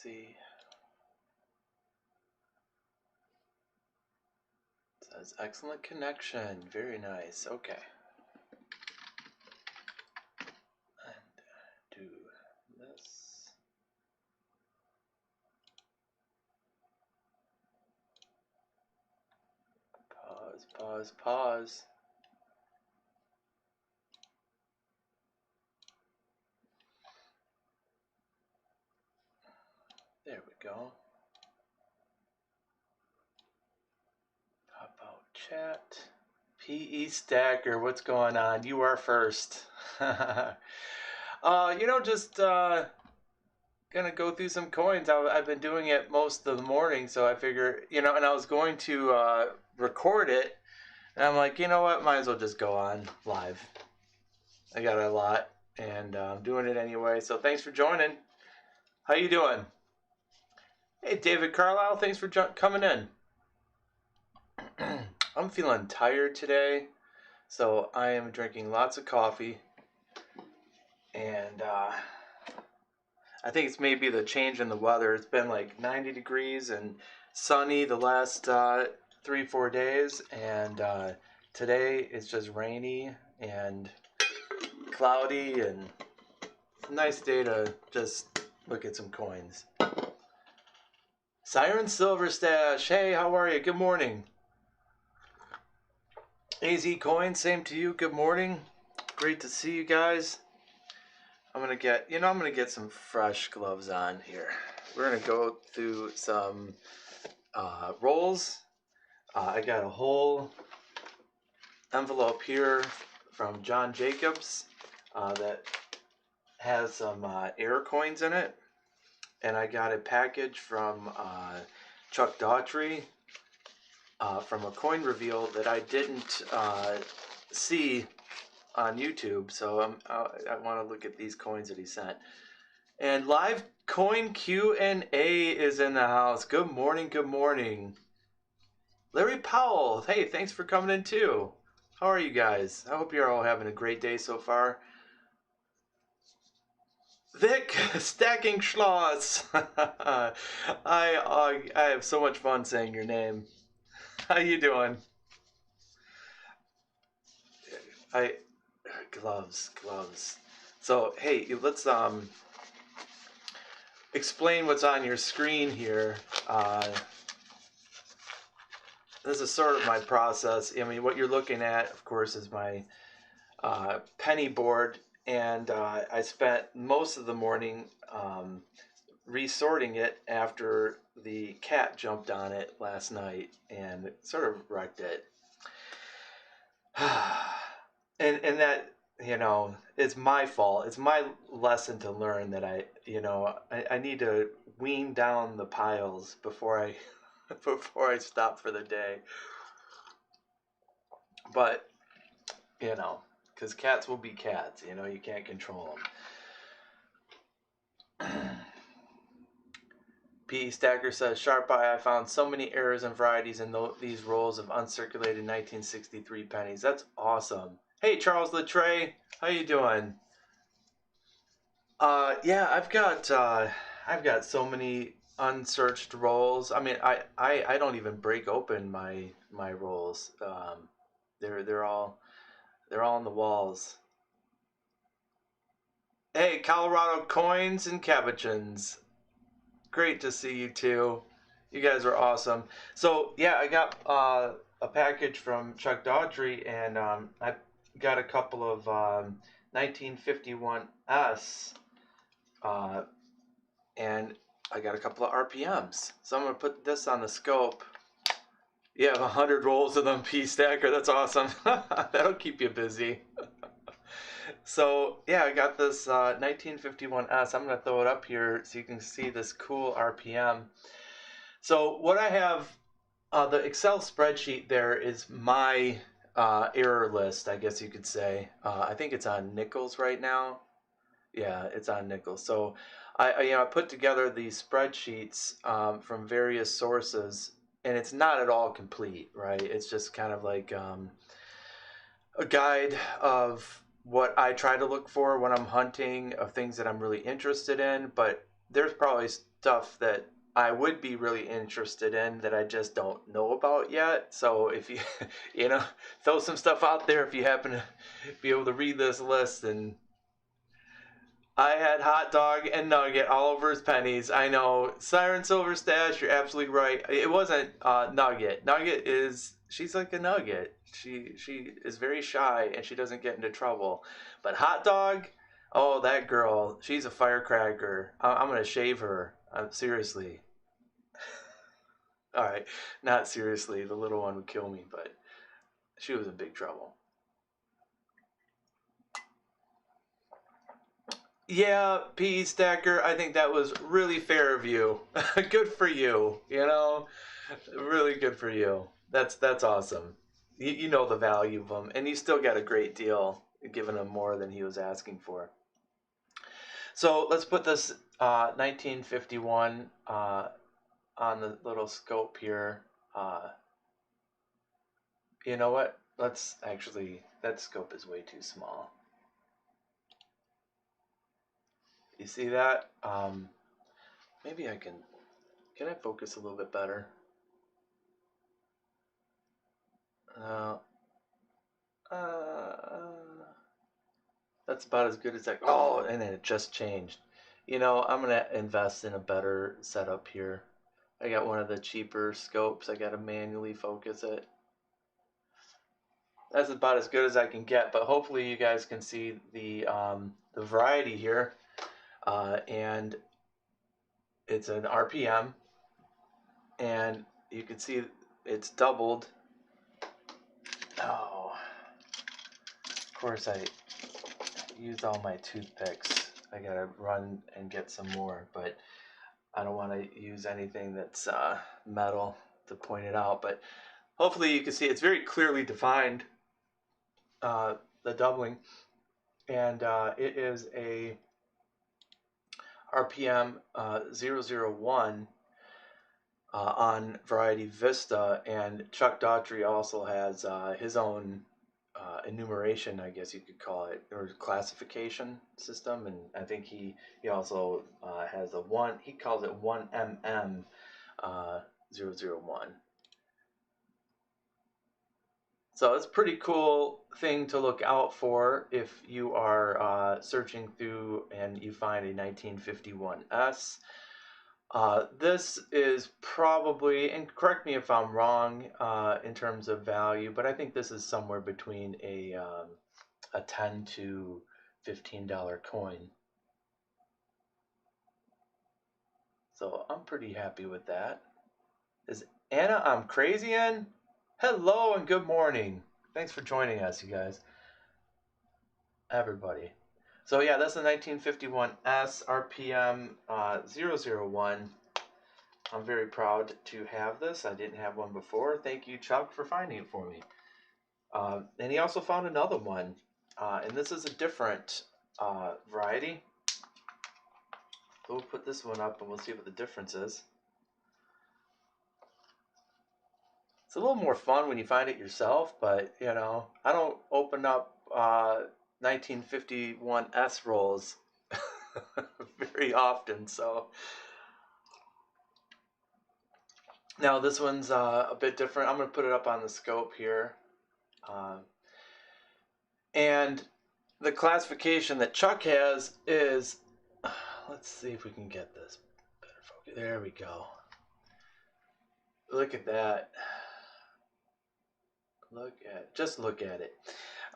see. It says excellent connection. Very nice. Okay. And do this. Pause, pause, pause. There we go. Pop out chat. PE Stacker, what's going on? You are first. Just gonna go through some coins. I've been doing it most of the morning, so I figure, and I was going to record it, and I'm like, you know what, might as well just go on live. I got a lot, and I'm doing it anyway, so thanks for joining. How you doing? Hey, David Carlisle, thanks for coming in. I'm feeling tired today, so I am drinking lots of coffee, and I think it's maybe the change in the weather. It's been like 90 degrees and sunny the last 3-4 days, and today it's just rainy and cloudy, and it's a nice day to just look at some coins. Siren Silver Stash, hey, how are you? Good morning. AZ Coin, same to you. Good morning. Great to see you guys. I'm gonna get some fresh gloves on here. We're gonna go through some rolls. I got a whole envelope here from John Jacobs that has some air coins in it, and I got a package from Chuck Daughtry from a coin reveal that I didn't see on YouTube, so I want to look at these coins that he sent. And live coin Q&A is in the house. Good morning, good morning. Larry Powell, hey, thanks for coming in too. How are you guys? I hope you're all having a great day so far. Vic, Stacking Schloss. I have so much fun saying your name. How you doing? Gloves. So, hey, let's explain what's on your screen here. This is sort of my process. I mean, what you're looking at, of course, is my penny board, and I spent most of the morning resorting it after the cat jumped on it last night and sort of wrecked it. and that, it's my fault. It's my lesson to learn that I need to wean down the piles before I before I stop for the day. But because cats will be cats, you can't control them. P. Stacker says, sharp eye, I found so many errors and varieties in these rolls of uncirculated 1963 pennies. That's awesome. Hey, Charles Latre, how you doing? Yeah, I've got so many unsearched rolls. I mean, I don't even break open my rolls. They're all on the walls. Hey, Colorado Coins and Cabochons. Great to see you too. You guys are awesome. So yeah, I got a package from Chuck Daughtry, and I got a couple of 1951s, and I got a couple of RPMs. So I'm gonna put this on the scope. You have 100 rolls of them, P Stacker. That's awesome. That'll keep you busy. So yeah, I got this 1951s. I'm gonna throw it up here so you can see this cool RPM. So what I have, the Excel spreadsheet there is my error list, I guess you could say. I think it's on nickels right now. Yeah, it's on nickels. So I put together these spreadsheets from various sources, and it's not at all complete, right? It's just kind of like a guide of what I try to look for when I'm hunting, of things that I'm really interested in. But there's probably stuff that I would be really interested in that I just don't know about yet. So if you, you know, throw some stuff out there if you happen to be able to read this list. And I had hot dog and nugget all over his pennies. I know. Siren Silver Stash, you're absolutely right. It wasn't Nugget. Nugget is, she's like a nugget. She is very shy and she doesn't get into trouble. But hot dog, oh, that girl, she's a firecracker. I'm going to shave her. Seriously. All right. Not seriously. The little one would kill me, but she was in big trouble. Yeah, PE Stacker, I think that was really fair of you. Good for you, you know? Really good for you. That's awesome. You know the value of them, and you still got a great deal, giving him more than he was asking for. So let's put this 1951 on the little scope here. You know what? Let's actually, that scope is way too small. You see that? Maybe I can I focus a little bit better? Uh, that's about as good as I. Oh, and then it just changed. You know, I'm gonna invest in a better setup here. I got one of the cheaper scopes. I gotta manually focus it. That's about as good as I can get. But hopefully, you guys can see the variety here, and it's an RPM, and you can see it's doubled. Oh, of course I used all my toothpicks. I gotta run and get some more, but I don't want to use anything that's metal to point it out. But hopefully you can see it's very clearly defined, the doubling, and it is a RPM 001 on Variety Vista, and Chuck Daughtry also has his own enumeration, I guess you could call it, or classification system, and I think he also has a one. He calls it 1mm 001. So it's a pretty cool thing to look out for if you are searching through and you find a 1951S. This is probably, and correct me if I'm wrong in terms of value, but I think this is somewhere between a $10 to $15 coin. So I'm pretty happy with that. Is Anna I'm crazy in? Hello and good morning. Thanks for joining us, you guys. Everybody. So yeah, that's the 1951S RPM 001. I'm very proud to have this. I didn't have one before. Thank you, Chuck, for finding it for me. And he also found another one. And this is a different variety. So we'll put this one up and we'll see what the difference is. It's a little more fun when you find it yourself, but you know, I don't open up 1951S rolls very often. So now this one's a bit different. I'm going to put it up on the scope here. And the classification that Chuck has is, let's see if we can get this better focus. There we go. Look at that. Just look at it.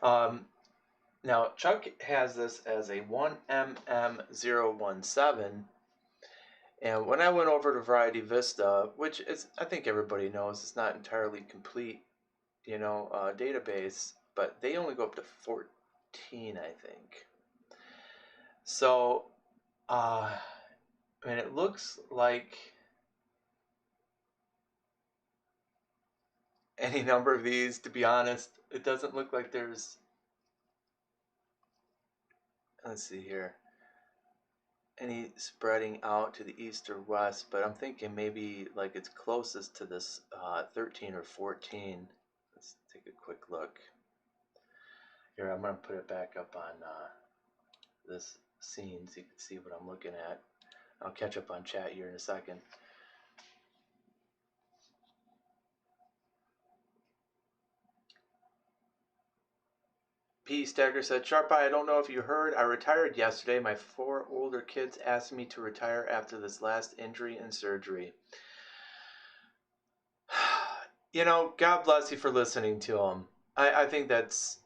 Now Chuck has this as a 1mm017, and when I went over to Variety Vista, which is, I think everybody knows, it's not entirely complete, you know, database, but they only go up to 14, I think. So, I mean, it looks like any number of these, to be honest. It doesn't look like there's, let's see here, any spreading out to the east or west, but I'm thinking maybe like it's closest to this 13 or 14. Let's take a quick look. Here, I'm going to put it back up on this scene so you can see what I'm looking at. I'll catch up on chat here in a second. P. Stagger said, Sharp Eye, I don't know if you heard, I retired yesterday. My 4 older kids asked me to retire after this last injury and surgery. You know, God bless you for listening to them. I think that's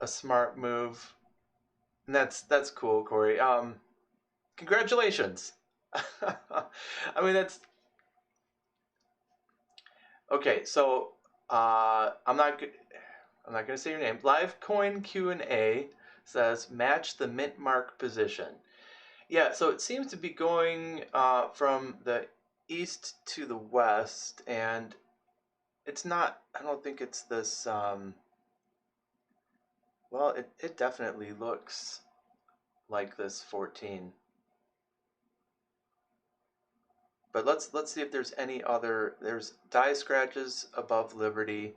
a smart move. And that's cool, Corey. Congratulations. I mean, that's okay. So I'm not going to say your name. Livecoin Q&A says match the mint mark position. Yeah, so it seems to be going from the east to the west, and it's not. I don't think it's this. Well, it definitely looks like this 14. But let's see if there's any other. There's die scratches above Liberty,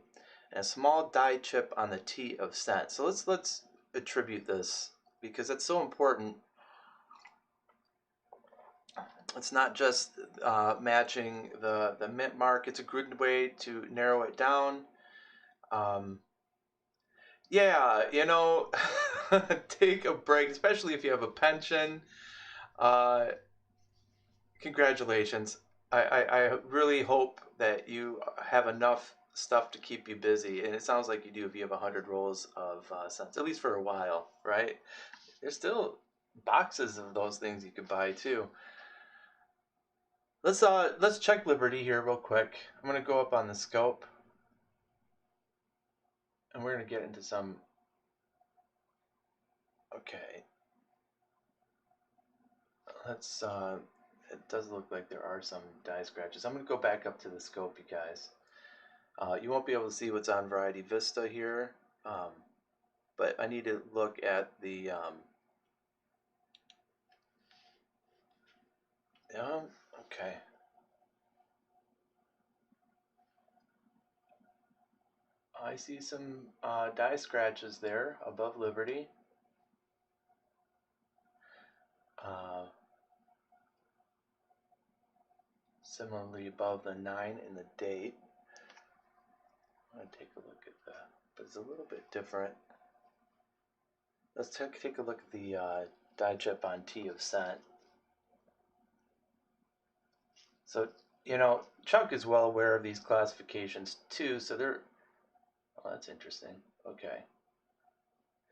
and a small die chip on the T of cent. So let's attribute this because it's so important. It's not just matching the mint mark. It's a good way to narrow it down. Yeah, you know, take a break, especially if you have a pension. Uh, Congratulations. I really hope that you have enough stuff to keep you busy, and it sounds like you do if you have 100 rolls of cents, at least for a while, right? There's still boxes of those things you could buy too. Let's check Liberty here real quick. I'm gonna go up on the scope, and we're gonna get into some. Okay, let's. It does look like there are some die scratches. I'm gonna go back up to the scope, you guys. You won't be able to see what's on Variety Vista here, but I need to look at the. Okay. I see some die scratches there above Liberty. Uh, Similarly above the 9 in the date. I'm going to take a look at that, but it's a little bit different. Let's take a look at the die chip on T of cent. So, you know, Chuck is well aware of these classifications too, so they're, oh, that's interesting. Okay.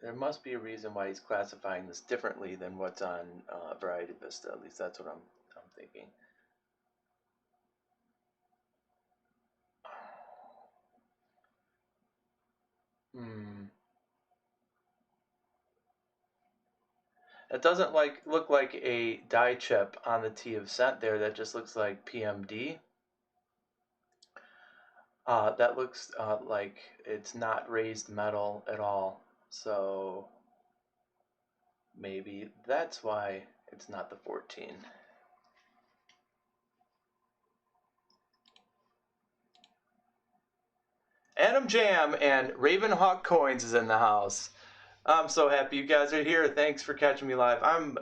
There must be a reason why he's classifying this differently than what's on Variety Vista. At least that's what I'm thinking. Hmm. It doesn't look like a die chip on the T of cent there. That just looks like PMD. That looks like it's not raised metal at all. So maybe that's why it's not the 14. Adam Jam and Ravenhawk Coins is in the house. I'm so happy you guys are here. Thanks for catching me live. I'm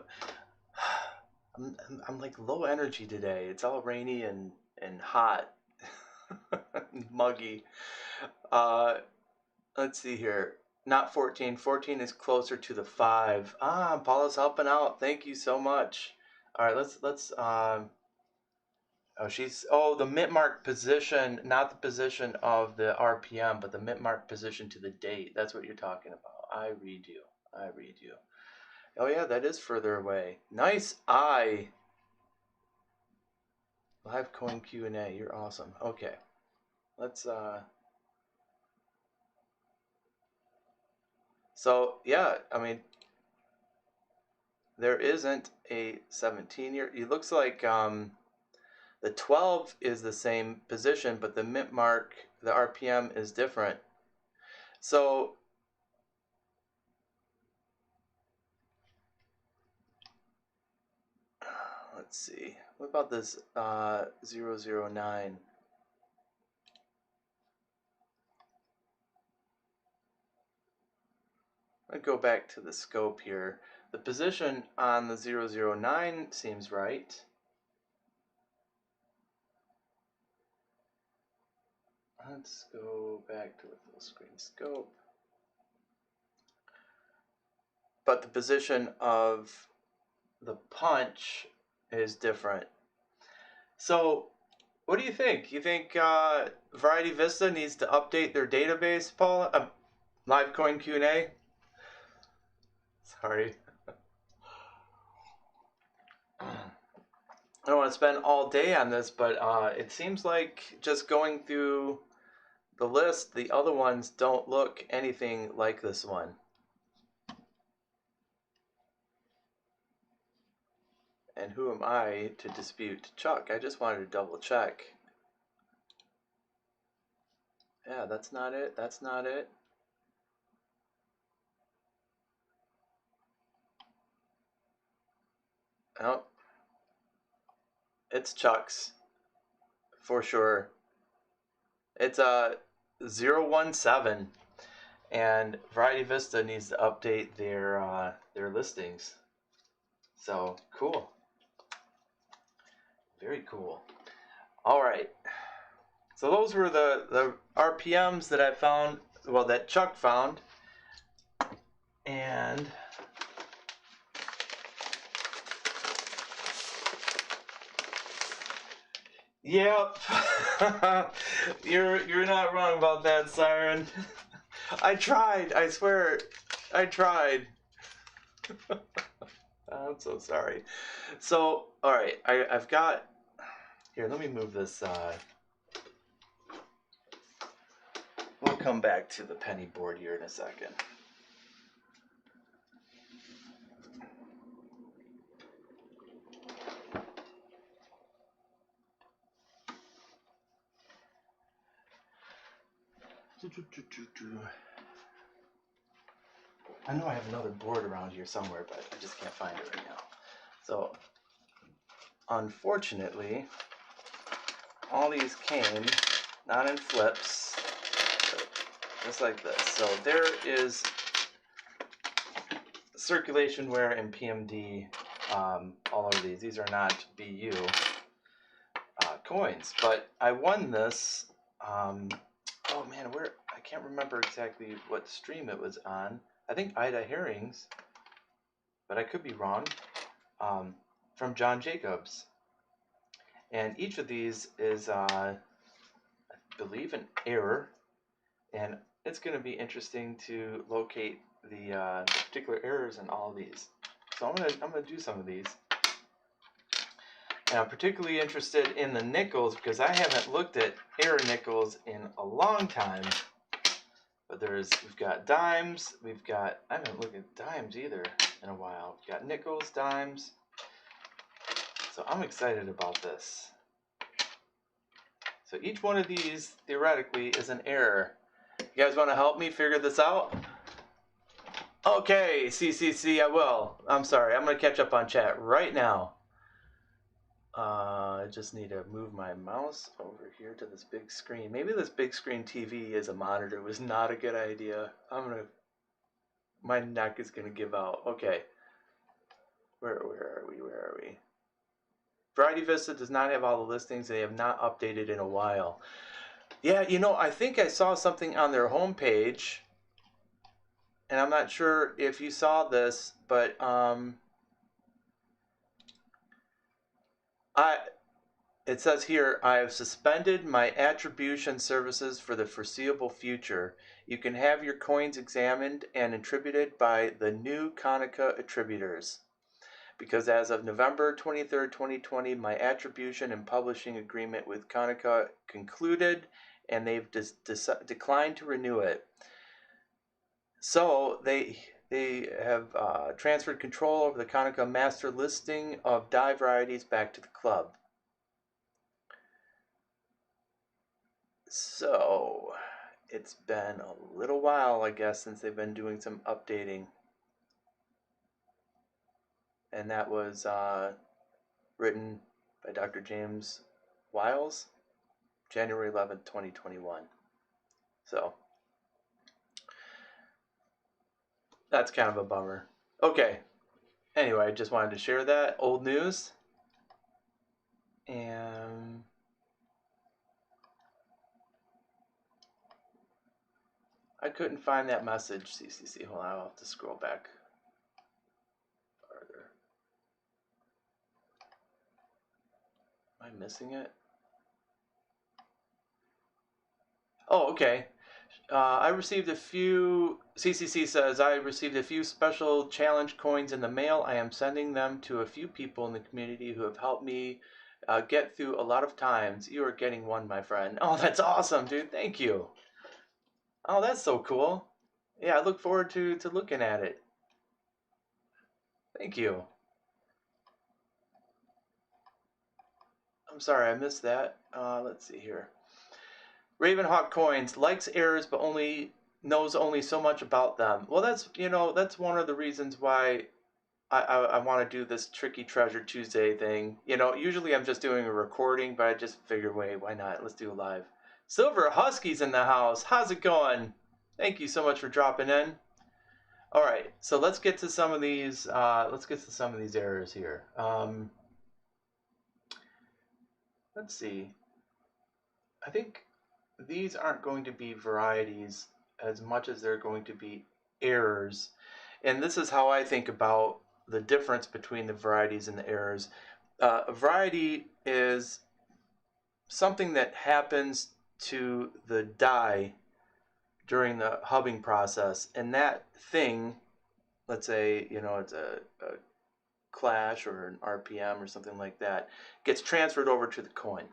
like low energy today. It's all rainy and hot, muggy. Let's see here. Not 14. 14 is closer to the 5. Paula's helping out. Thank you so much. All right, let's the mint mark position, not the position of the RPM, but the mint mark position to the date. That's what you're talking about. I read you. Oh yeah, that is further away. Nice eye. Live coin Q&A. You're awesome. Okay. Let's So, yeah, I mean, there isn't a 17 year. It looks like the 12 is the same position, but the mint mark, the RPM is different. So let's see. What about this 009? I'll go back to the scope here. The position on the 009 seems right. Let's go back to the full screen scope. But the position of the punch is different. So what do you think? You think Variety Vista needs to update their database, Paul? Livecoin Q&A? Sorry. I don't want to spend all day on this, but it seems like just going through the list, the other ones don't look anything like this one. And who am I to dispute Chuck? I just wanted to double check. Yeah, that's not it. That's not it. Oh, it's Chuck's for sure. It's a 017, and Variety Vista needs to update their listings. So cool, very cool. All right, so those were the RPMs that I found. Well, that Chuck found, and yep, you're not wrong about that, Siren. I tried. I swear, I tried. I'm so sorry. So, all right, I've got here. Let me move this. We'll come back to the penny board here in a second. I know I have another board around here somewhere, but I just can't find it right now. So, unfortunately, all these came not in flips, but just like this. So there is circulation wear and PMD all over these. These are not BU coins, but I won this. Oh man, where I can't remember exactly what stream it was on. I think Ida Herrings, but I could be wrong. From John Jacobs, and each of these is, I believe, an error, and it's going to be interesting to locate the particular errors in all of these. So I'm gonna do some of these. And I'm particularly interested in the nickels because I haven't looked at error nickels in a long time. But we've got dimes, I haven't looked at dimes either in a while. We've got nickels, dimes. So I'm excited about this. So each one of these, theoretically, is an error. You guys want to help me figure this out? Okay, CCC, I will. I'm sorry, I'm going to catch up on chat right now. I just need to move my mouse over here to this big screen. Maybe this big screen TV as a monitor was not a good idea. My neck is going to give out. Okay. Where are we? Variety Vista does not have all the listings. They have not updated in a while. Yeah, I think I saw something on their homepage, and I'm not sure if you saw this, but it says here, I have suspended my attribution services for the foreseeable future. You can have your coins examined and attributed by the new Konica attributors. Because as of November 23rd, 2020, my attribution and publishing agreement with Konica concluded, and they've declined to renew it. So they have transferred control over the Konica master listing of dye varieties back to the club. So it's been a little while, I guess, since they've been doing some updating. And that was written by Dr. James Wiles, January 11th, 2021. So that's kind of a bummer. Okay, anyway, I just wanted to share that old news. And I couldn't find that message, CCC. Hold on, I'll have to scroll back farther. Am I missing it? Oh, okay. I received a few, CCC says, I received a few special challenge coins in the mail. I am sending them to a few people in the community who have helped me get through a lot of times. You are getting one, my friend. Oh, that's awesome, dude. Thank you. Oh, that's so cool. Yeah, I look forward to looking at it. Thank you. I'm sorry, I missed that. Let's see here. Ravenhawk coins likes errors, but knows only so much about them. Well, that's one of the reasons why I want to do this Tricky Treasure Tuesday thing. Usually I'm just doing a recording, but I just figured, wait, why not? Let's do it live. Silver Husky's in the house. How's it going? Thank you so much for dropping in. All right, so let's get to some of these. Let's get to some of these errors here. Let's see. I think these aren't going to be varieties as much as they're going to be errors. And this is how I think about the difference between the varieties and the errors. A variety is something that happens to the die during the hubbing process, and that thing, let's say, it's a clash or an RPM or something like that, gets transferred over to the coin.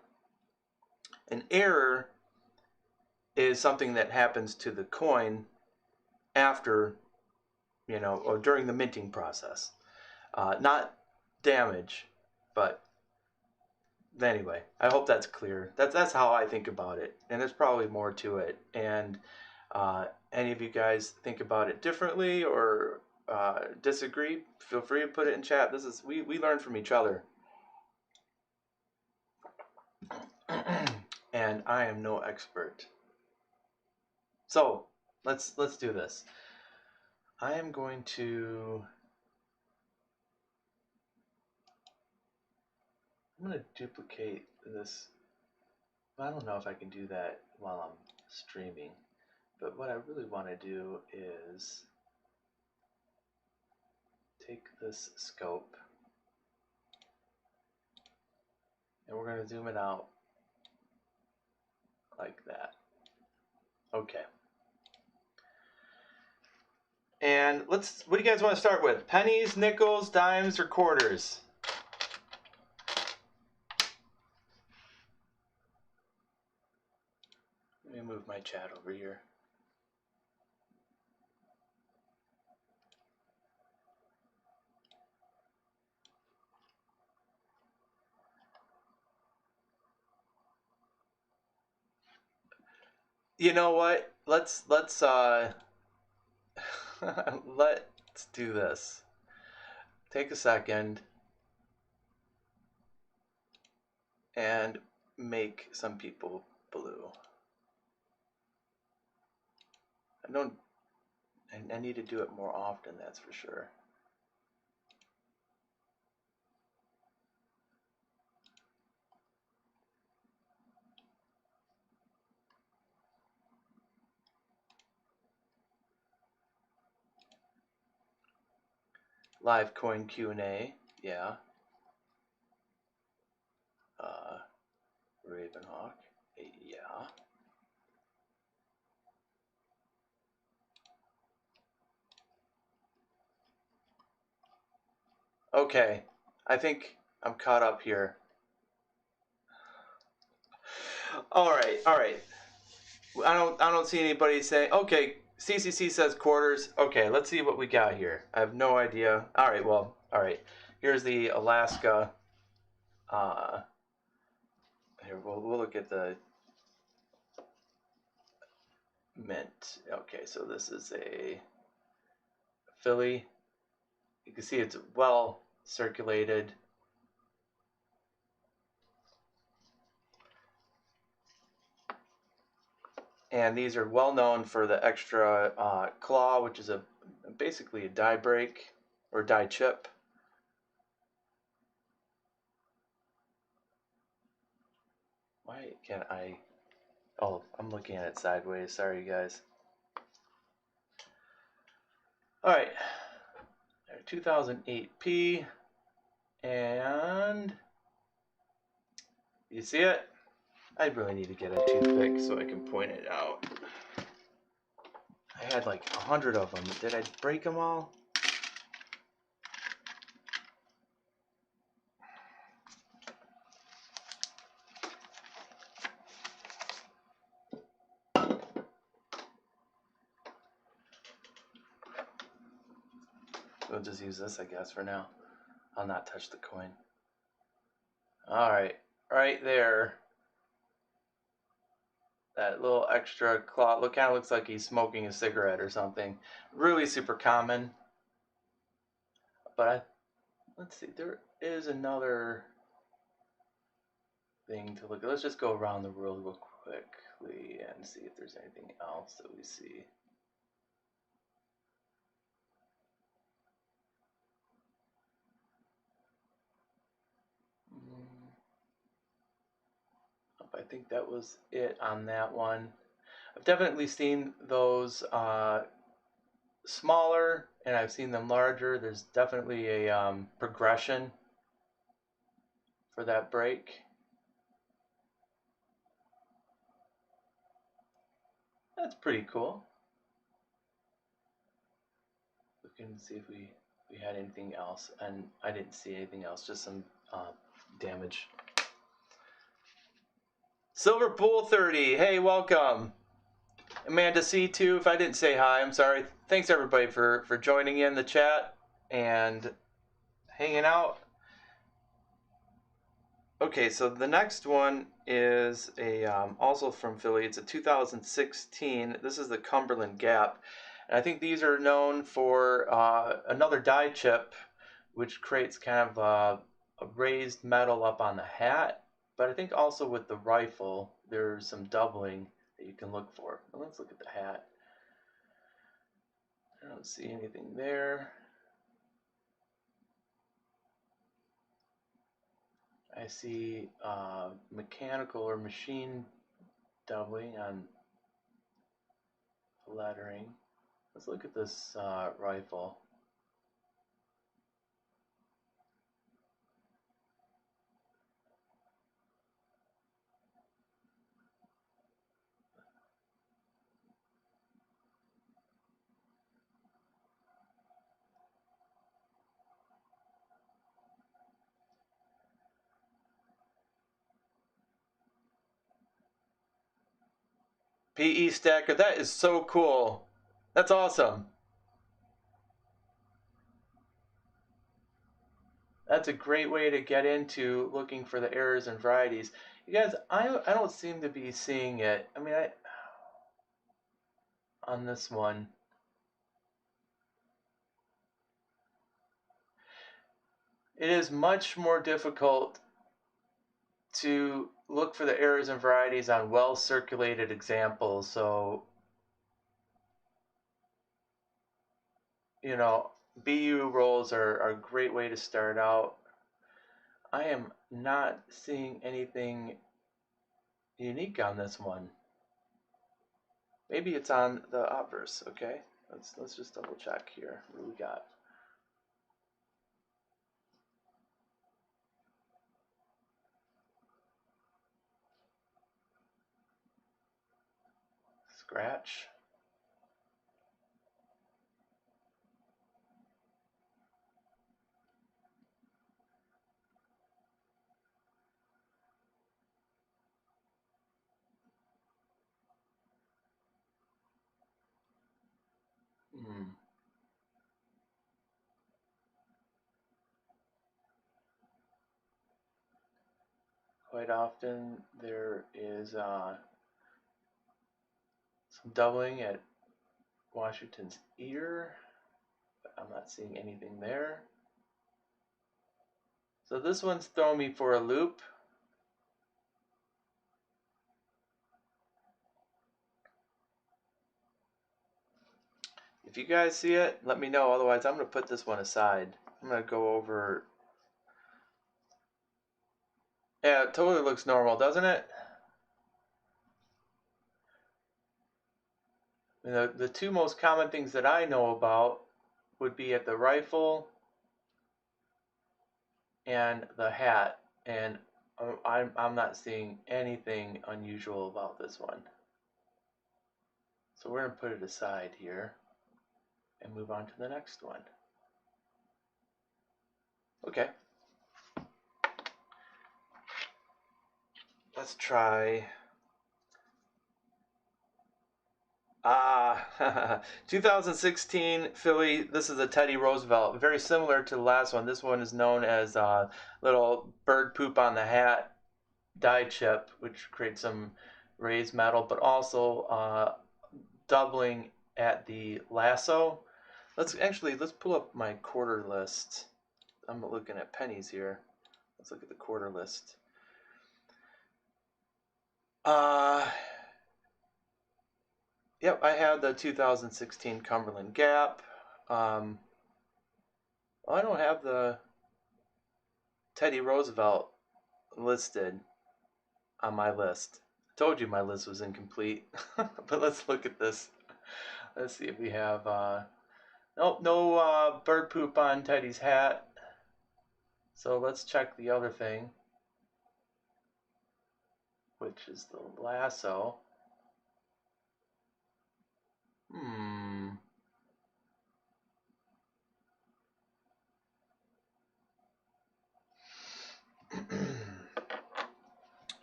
An error is something that happens to the coin after, or during the minting process. Not damage, but anyway, I hope that's clear. That's how I think about it, and there's probably more to it. And any of you guys think about it differently or disagree, feel free to put it in chat. We learn from each other. And I am no expert. So let's do this. I am going to duplicate this. I don't know if I can do that while I'm streaming, but what I really want to do is take this scope and we're going to zoom it out like that. Okay. And what do you guys want to start with? Pennies, nickels, dimes, or quarters? Let me move my chat over here. You know what? Let's let's do this. Take a second and make some people blue. I need to do it more often, that's for sure. Live coin Q&A, yeah. Ravenhawk, yeah. Okay, I think I'm caught up here. All right. I don't see anybody saying, okay, CCC says quarters. Okay, let's see what we got here. I have no idea. All right. Here's the Alaska. Here, we'll look at the mint. Okay, so this is a Philly. You can see it's well circulated. And these are well known for the extra claw, which is basically a die break or die chip. Why can't I? Oh, I'm looking at it sideways. Sorry, you guys. All right, 2008p, and you see it? I really need to get a toothpick so I can point it out. I had like 100 of them. Did I break them all? We'll just use this, I guess, for now. I'll not touch the coin. All right, right there. That little extra cloth kind of looks like he's smoking a cigarette or something. Really super common. But let's see, there is another thing to look at. Let's just go around the world real quickly and see if there's anything else that we see. I think that was it on that one. I've definitely seen those smaller, and I've seen them larger. There's definitely a progression for that break. That's pretty cool. We can see if we had anything else, and I didn't see anything else, just some damage. Silver Pool 30, hey, welcome. Amanda C2, if I didn't say hi, I'm sorry. Thanks everybody for joining in the chat and hanging out. Okay, so the next one is a also from Philly. It's a 2016. This is the Cumberland Gap. And I think these are known for another die chip, which creates kind of a raised metal up on the hat. But I think also with the rifle, there's some doubling that you can look for. Well, let's look at the hat. I don't see anything there. I see mechanical or machine doubling on lettering. Let's look at this rifle. PE stacker, that is so cool. That's awesome. That's a great way to get into looking for the errors and varieties. You guys, I don't seem to be seeing it. I mean, on this one. It is much more difficult to look for the errors and varieties on well-circulated examples. So, you know, BU rolls are a great way to start out. I am not seeing anything unique on this one. Maybe it's on the obverse. Okay, let's just double check here. What do we got? Scratch. Quite often there is some doubling at Washington's ear, but I'm not seeing anything there. So this one's throwing me for a loop. If you guys see it, let me know. Otherwise, I'm going to put this one aside. I'm going to go over. Yeah, it totally looks normal, doesn't it? The two most common things that I know about would be at the rifle and the hat, and I'm not seeing anything unusual about this one. So we're going to put it aside here and move on to the next one. Okay. Let's try 2016 Philly. This is a Teddy Roosevelt, very similar to the last one. This one is known as little bird poop on the hat die chip, which creates some raised metal, but also doubling at the lasso. Let's pull up my quarter list. I'm looking at pennies here. Let's look at the quarter list. Yep, I have the 2016 Cumberland Gap. I don't have the Teddy Roosevelt listed on my list. I told you my list was incomplete. But let's look at this. Let's see if we have nope, no bird poop on Teddy's hat. So let's check the other thing, which is the lasso.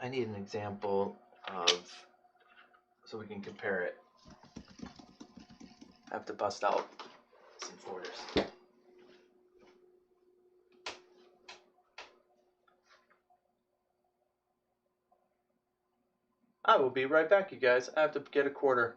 I need an example of, so we can compare it. I have to bust out some folders. I will be right back, you guys. I have to get a quarter.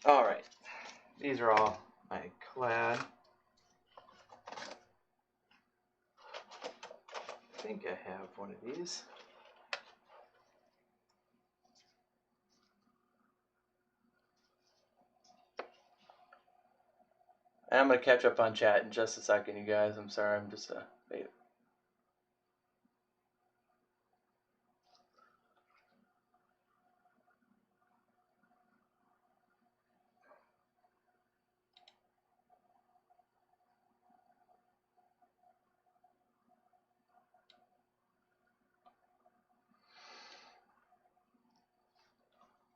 All right, these are all my clad. I think I have one of these. And I'm going to catch up on chat in just a second, you guys. I'm sorry, I'm just wait.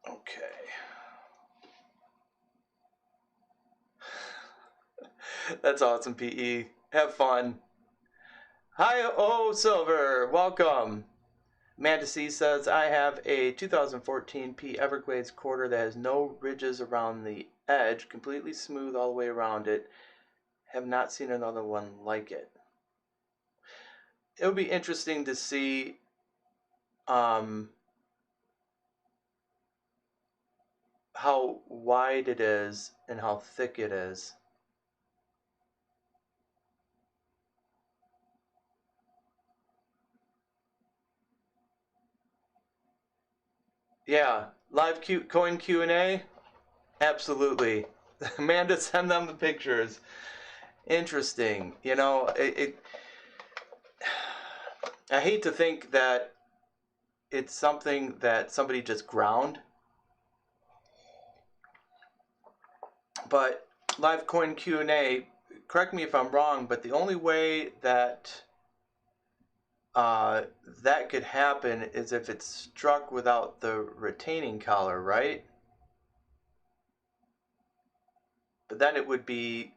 Okay. That's awesome, PE. Have fun. Hi, oh, Silver. Welcome. Amanda C says, I have a 2014 P Everglades quarter that has no ridges around the edge, completely smooth all the way around it. Have not seen another one like it. It would be interesting to see how wide it is and how thick it is. Yeah, live coin Q&A? Absolutely. Amanda, send them the pictures. Interesting. You know, I hate to think that it's something that somebody just ground. But live coin Q&A, correct me if I'm wrong, but the only way that that could happen is if it's struck without the retaining collar, right? But then it would be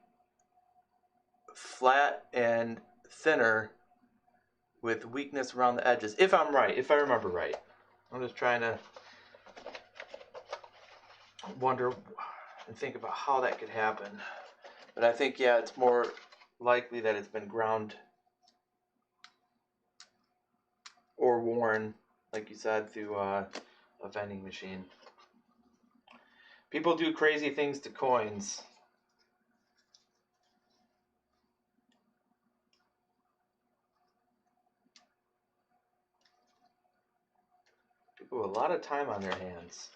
flat and thinner with weakness around the edges. If I'm right, if I remember right. I'm just trying to wonder. and think about how that could happen. But I think, yeah, it's more likely that it's been ground or worn, like you said, through a vending machine. People do crazy things to coins. People with a lot of time on their hands.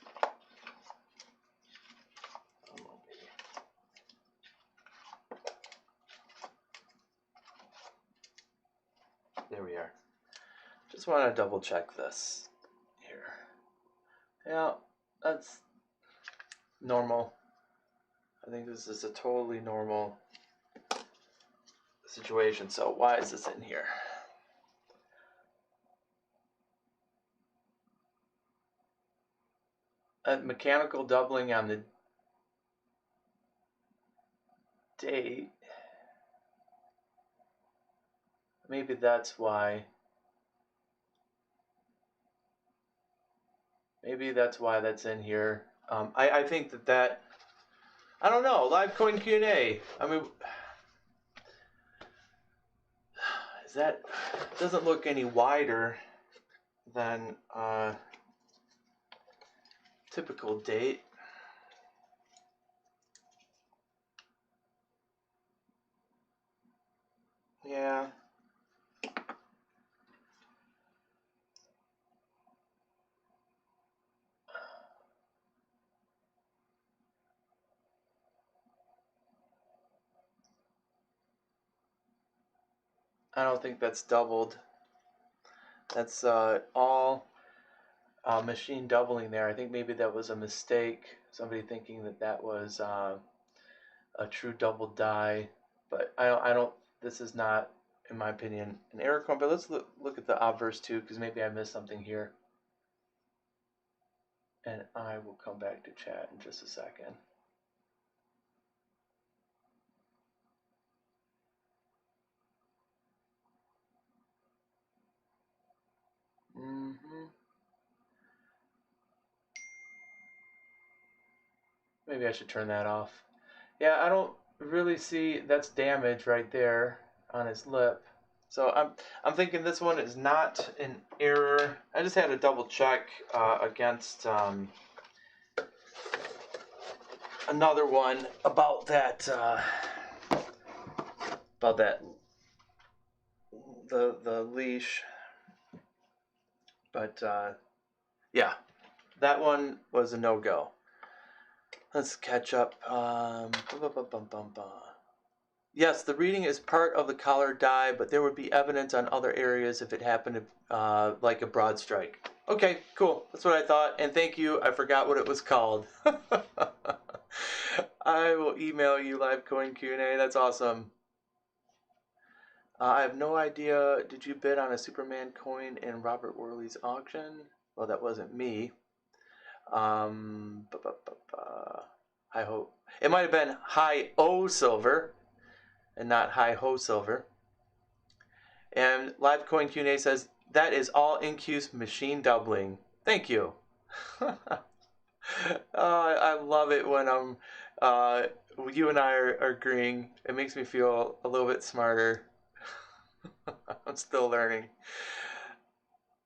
There we are. Just want to double check this here. Yeah, that's normal. I think this is a totally normal situation. So why is this in here? A mechanical doubling on the date. Maybe that's why. Maybe that's why that's in here. I think that I don't know. Live coin Q&A. I mean, is that doesn't look any wider than typical date. Yeah. I don't think that's doubled. That's all machine doubling there. I think maybe that was a mistake. Somebody thinking that that was a true double die, but I don't. This is not, in my opinion, an error coin. But let's look at the obverse too, because maybe I missed something here. And I will come back to chat in just a second. Maybe I should turn that off. Yeah, I don't really see, that's damage right there on his lip. So I'm thinking this one is not an error. I just had to double check against another one about that the leash. But yeah, that one was a no-go. Let's catch up. Yes, the reading is part of the collar die, but there would be evidence on other areas if it happened to, like a broad strike. Okay, cool. That's what I thought. And thank you. I forgot what it was called. I will email you live coin Q&A. That's awesome. I have no idea. Did you bid on a Superman coin in Robert Worley's auction? Well, that wasn't me. High ho. It might have been High O Silver, and not High Ho Silver. And Live Coin Q&A says that is all InQ's machine doubling. Thank you. I love it when you and I are agreeing. It makes me feel a little bit smarter. I'm still learning.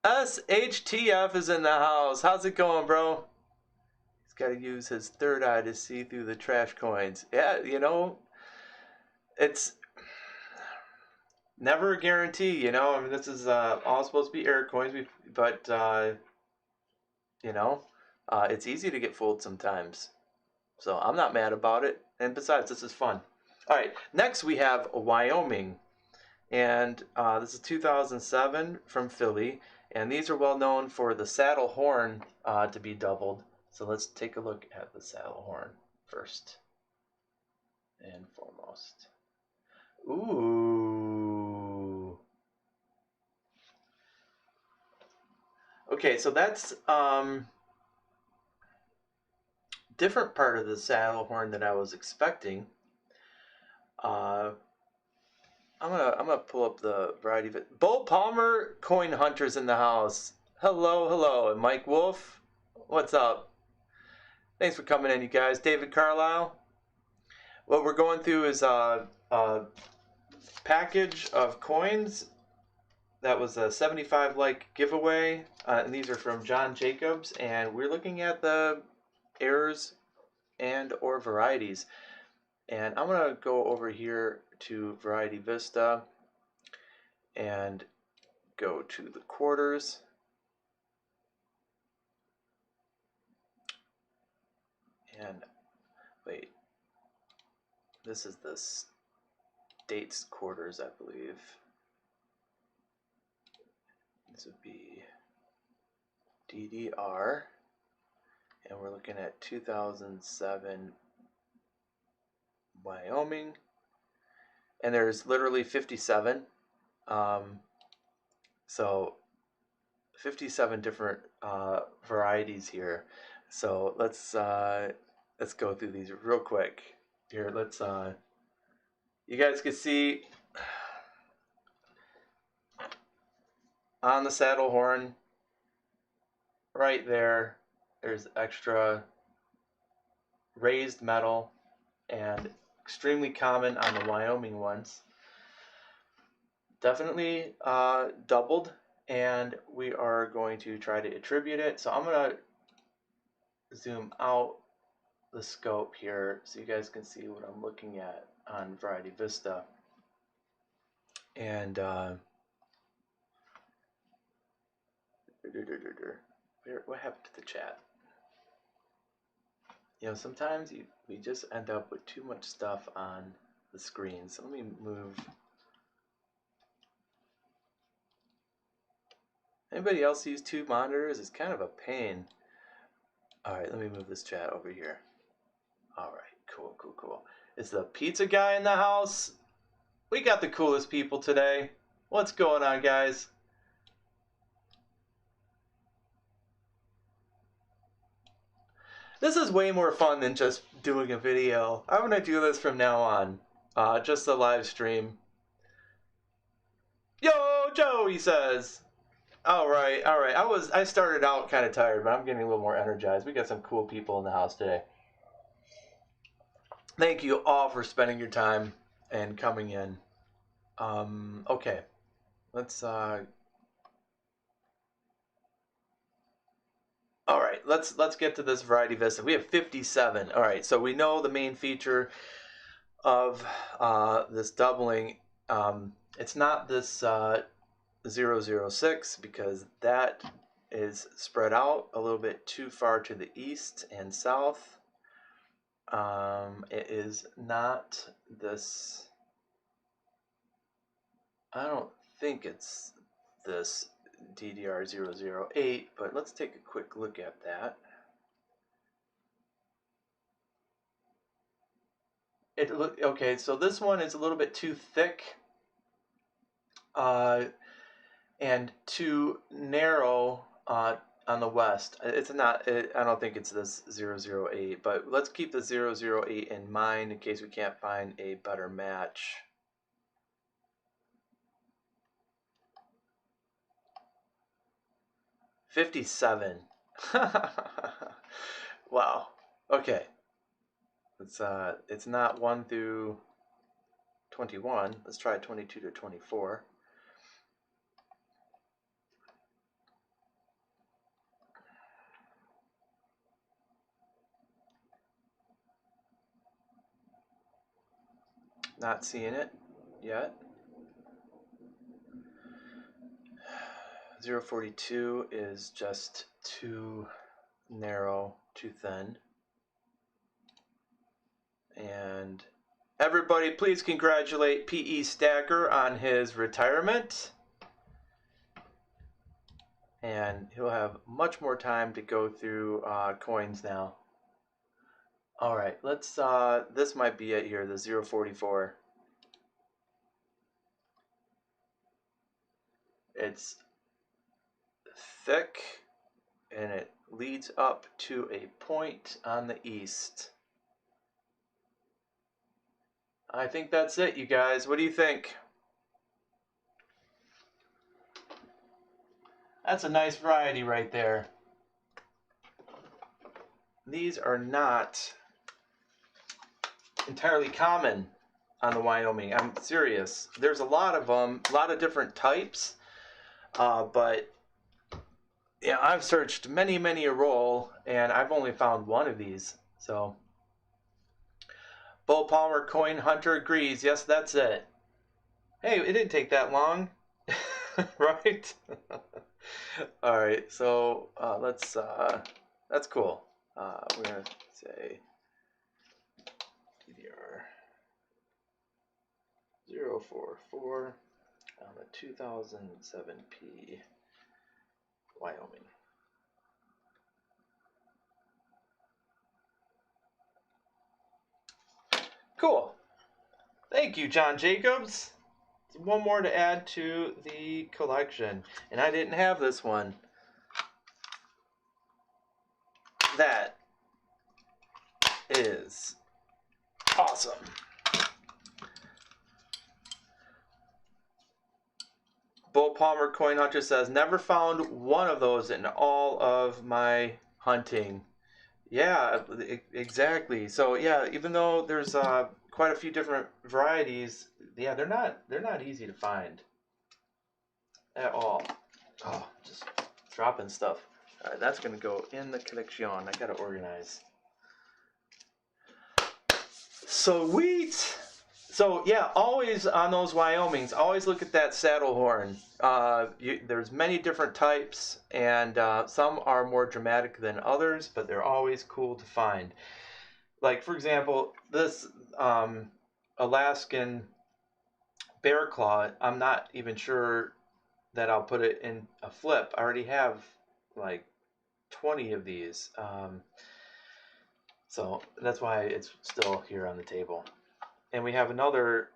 SHTF is in the house. How's it going, bro? He's got to use his third eye to see through the trash coins. Yeah, you know, it's never a guarantee, you know. I mean, this is all supposed to be error coins, but you know, it's easy to get fooled sometimes. So I'm not mad about it. And besides, this is fun. All right, next we have Wyoming. And this is 2007 from Philly. And these are well known for the saddle horn to be doubled. So let's take a look at the saddle horn first and foremost. Ooh. Okay, so that's different part of the saddle horn that I was expecting. I'm gonna pull up the variety of it. Bo Palmer Coin Hunters in the house. Hello, hello, and Mike Wolf. What's up? Thanks for coming in, you guys. David Carlisle. What we're going through is a package of coins that was a 75 like giveaway, and these are from John Jacobs, and we're looking at the errors and or varieties. And I'm going to go over here to Variety Vista and go to the quarters. And wait, this is the states quarters, I believe. This would be DDR, and we're looking at 2007 Wyoming, and there's literally 57. So 57 different varieties here. So let's go through these real quick. Here, let's you guys can see on the saddle horn right there, there's extra raised metal, and extremely common on the Wyoming ones. Definitely doubled, and we are going to try to attribute it. So I'm going to zoom out the scope here so you guys can see what I'm looking at on Variety Vista. And what happened to the chat? You know, sometimes we just end up with too much stuff on the screen. So let me move. Anybody else use two monitors? It's kind of a pain. All right, let me move this chat over here. All right, cool. Is the pizza guy in the house? We got the coolest people today. What's going on, guys? This is way more fun than just doing a video. I'm gonna do this from now on. Just a live stream. Yo, Joe, he says. All right. I started out kind of tired, but I'm getting a little more energized. We got some cool people in the house today. Thank you all for spending your time and coming in. Okay. Let's all right, let's get to this Variety Vista. We have 57. All right, so we know the main feature of this doubling. It's not this 006 because that is spread out a little bit too far to the east and south. It is not this. I don't think it's this DDR008, but let's take a quick look at that. Okay, so this one is a little bit too thick and too narrow on the west. It's not. I don't think it's this 008, but let's keep the 008 in mind in case we can't find a better match. $57. Wow. Okay. It's not 1 through 21. Let's try 22 to 24. Not seeing it yet. 042 is just too narrow, too thin. And everybody, please congratulate P.E. Stacker on his retirement. And he'll have much more time to go through coins now. All right, let's, this might be it here, the 044. It's thick, and it leads up to a point on the east. I think that's it, you guys. What do you think? That's a nice variety right there. these are not entirely common on the Wyoming. I'm serious. There's a lot of them, a lot of different types, but yeah, I've searched many a roll, and I've only found one of these. So, Bo Palmer Coin Hunter agrees. Yes, that's it. Hey, it didn't take that long, right? All right, so that's cool. We're gonna say DDR 044 on the 2007P Wyoming. Cool. Thank you, John Jacobs. One more to add to the collection, and I didn't have this one. That is awesome. Bull Palmer Coin Hunter says, never found one of those in all of my hunting. Yeah, exactly. So yeah, even though there's quite a few different varieties, yeah, they're not easy to find at all. Oh, just dropping stuff. All right, that's gonna go in the collection. I gotta organize. Sweet. So yeah, always on those Wyomings, always look at that saddle horn. There's many different types, and some are more dramatic than others, but they're always cool to find. Like for example, this Alaskan bear claw. I'm not even sure that I'll put it in a flip. I already have like 20 of these, so that's why it's still here on the table. And we have another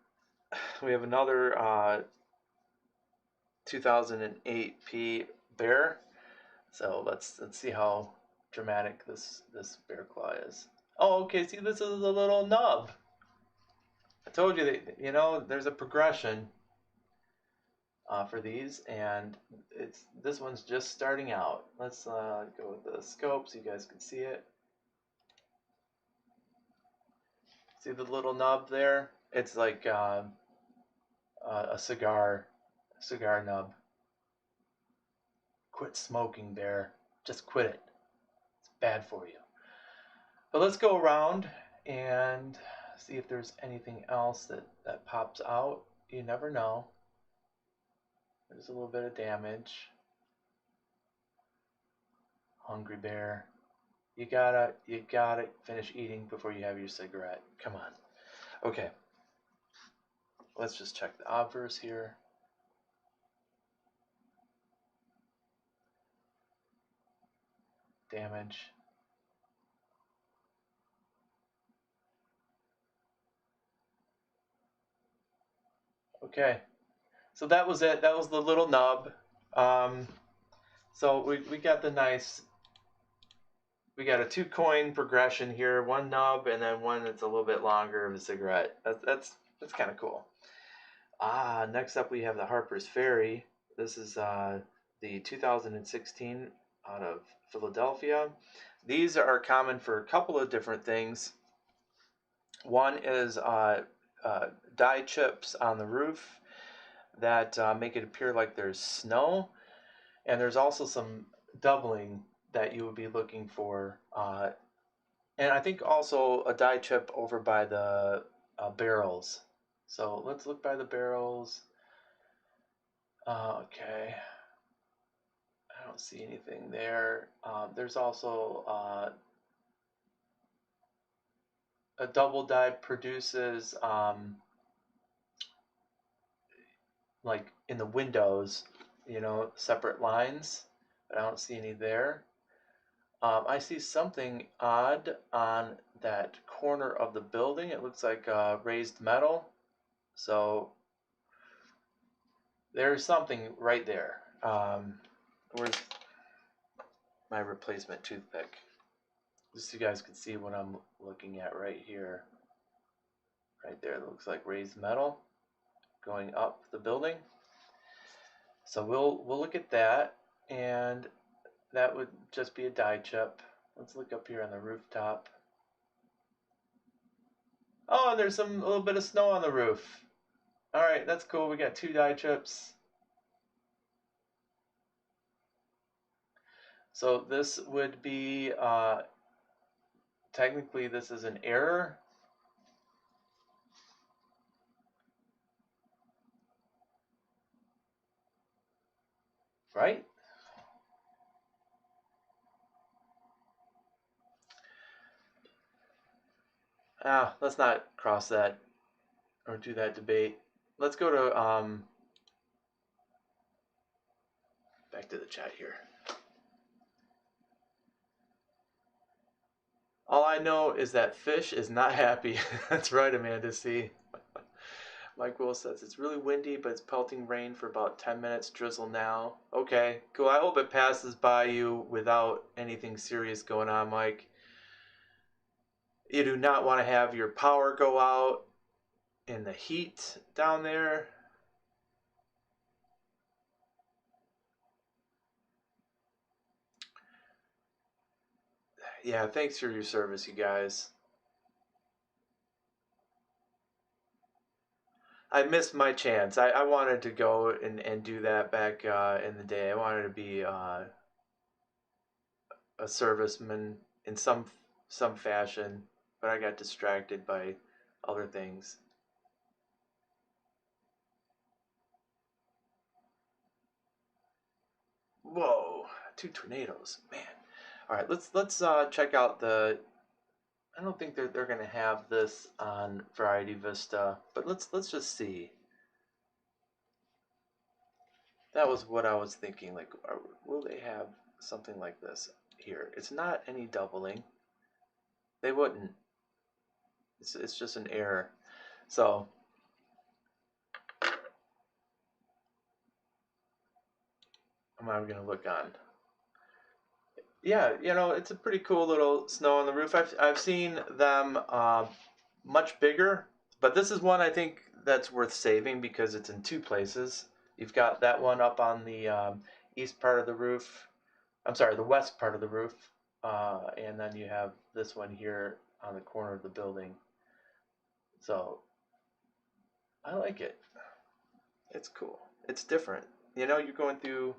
2008P bear. So let's see how dramatic this bear claw is. Oh, okay. See, this is a little nub. I told you that there's a progression for these, and this one's just starting out. Let's go with the scope so you guys can see it. See the little nub there? It's like a cigar nub. Quit smoking, bear. Just quit it. It's bad for you. But let's go around and see if there's anything else that pops out. You never know. There's a little bit of damage. Hungry bear. You gotta finish eating before you have your cigarette. Come on. Okay. Let's just check the obverse here. Damage. Okay. So that was it. That was the little nub. So we got the nice. We got a 2-coin progression here, one nub and then one that's a little bit longer of a cigarette. That's kind of cool. Next up we have the Harper's Ferry. This is the 2016 out of Philadelphia. These are common for a couple of different things. One is dye chips on the roof that make it appear like there's snow, and there's also some doubling that you would be looking for, and I think also a dye chip over by the barrels. So let's look by the barrels. Okay, I don't see anything there. There's also a double dye produces like in the windows, separate lines, but I don't see any there. I see something odd on that corner of the building. It looks like raised metal. So there's something right there. Where's my replacement toothpick? Just so you guys can see what I'm looking at right here. Right there, it looks like raised metal going up the building. So we'll look at that, and that would just be a dye chip. Let's look up here on the rooftop. Oh, there's a little bit of snow on the roof. All right, that's cool. We got 2 dye chips. So this would be, technically this is an error. Right? Let's not cross that or do that debate. Let's go to, back to the chat here. All I know is that fish is not happy. That's right, Amanda C. Mike Will says it's really windy, but it's pelting rain for about 10 minutes. Drizzle now. Okay, cool. I hope it passes by you without anything serious going on, Mike. You do not want to have your power go out in the heat down there. Yeah, thanks for your service, you guys. I missed my chance. I wanted to go and do that back in the day. I wanted to be a serviceman in some fashion, but I got distracted by other things. Whoa, 2 tornadoes, man. All right, let's check out the. I don't think they're gonna have this on Variety Vista, but let's just see. That was what I was thinking. Like, will they have something like this here? It's not any doubling. They wouldn't. It's just an error. So I'm not gonna look on. Yeah, it's a pretty cool little snow on the roof. I've seen them much bigger, but this is one I think that's worth saving because it's in 2 places. You've got that one up on the east part of the roof. I'm sorry, the west part of the roof, and then you have this one here on the corner of the building. So I like it. It's cool. It's different. You're going through.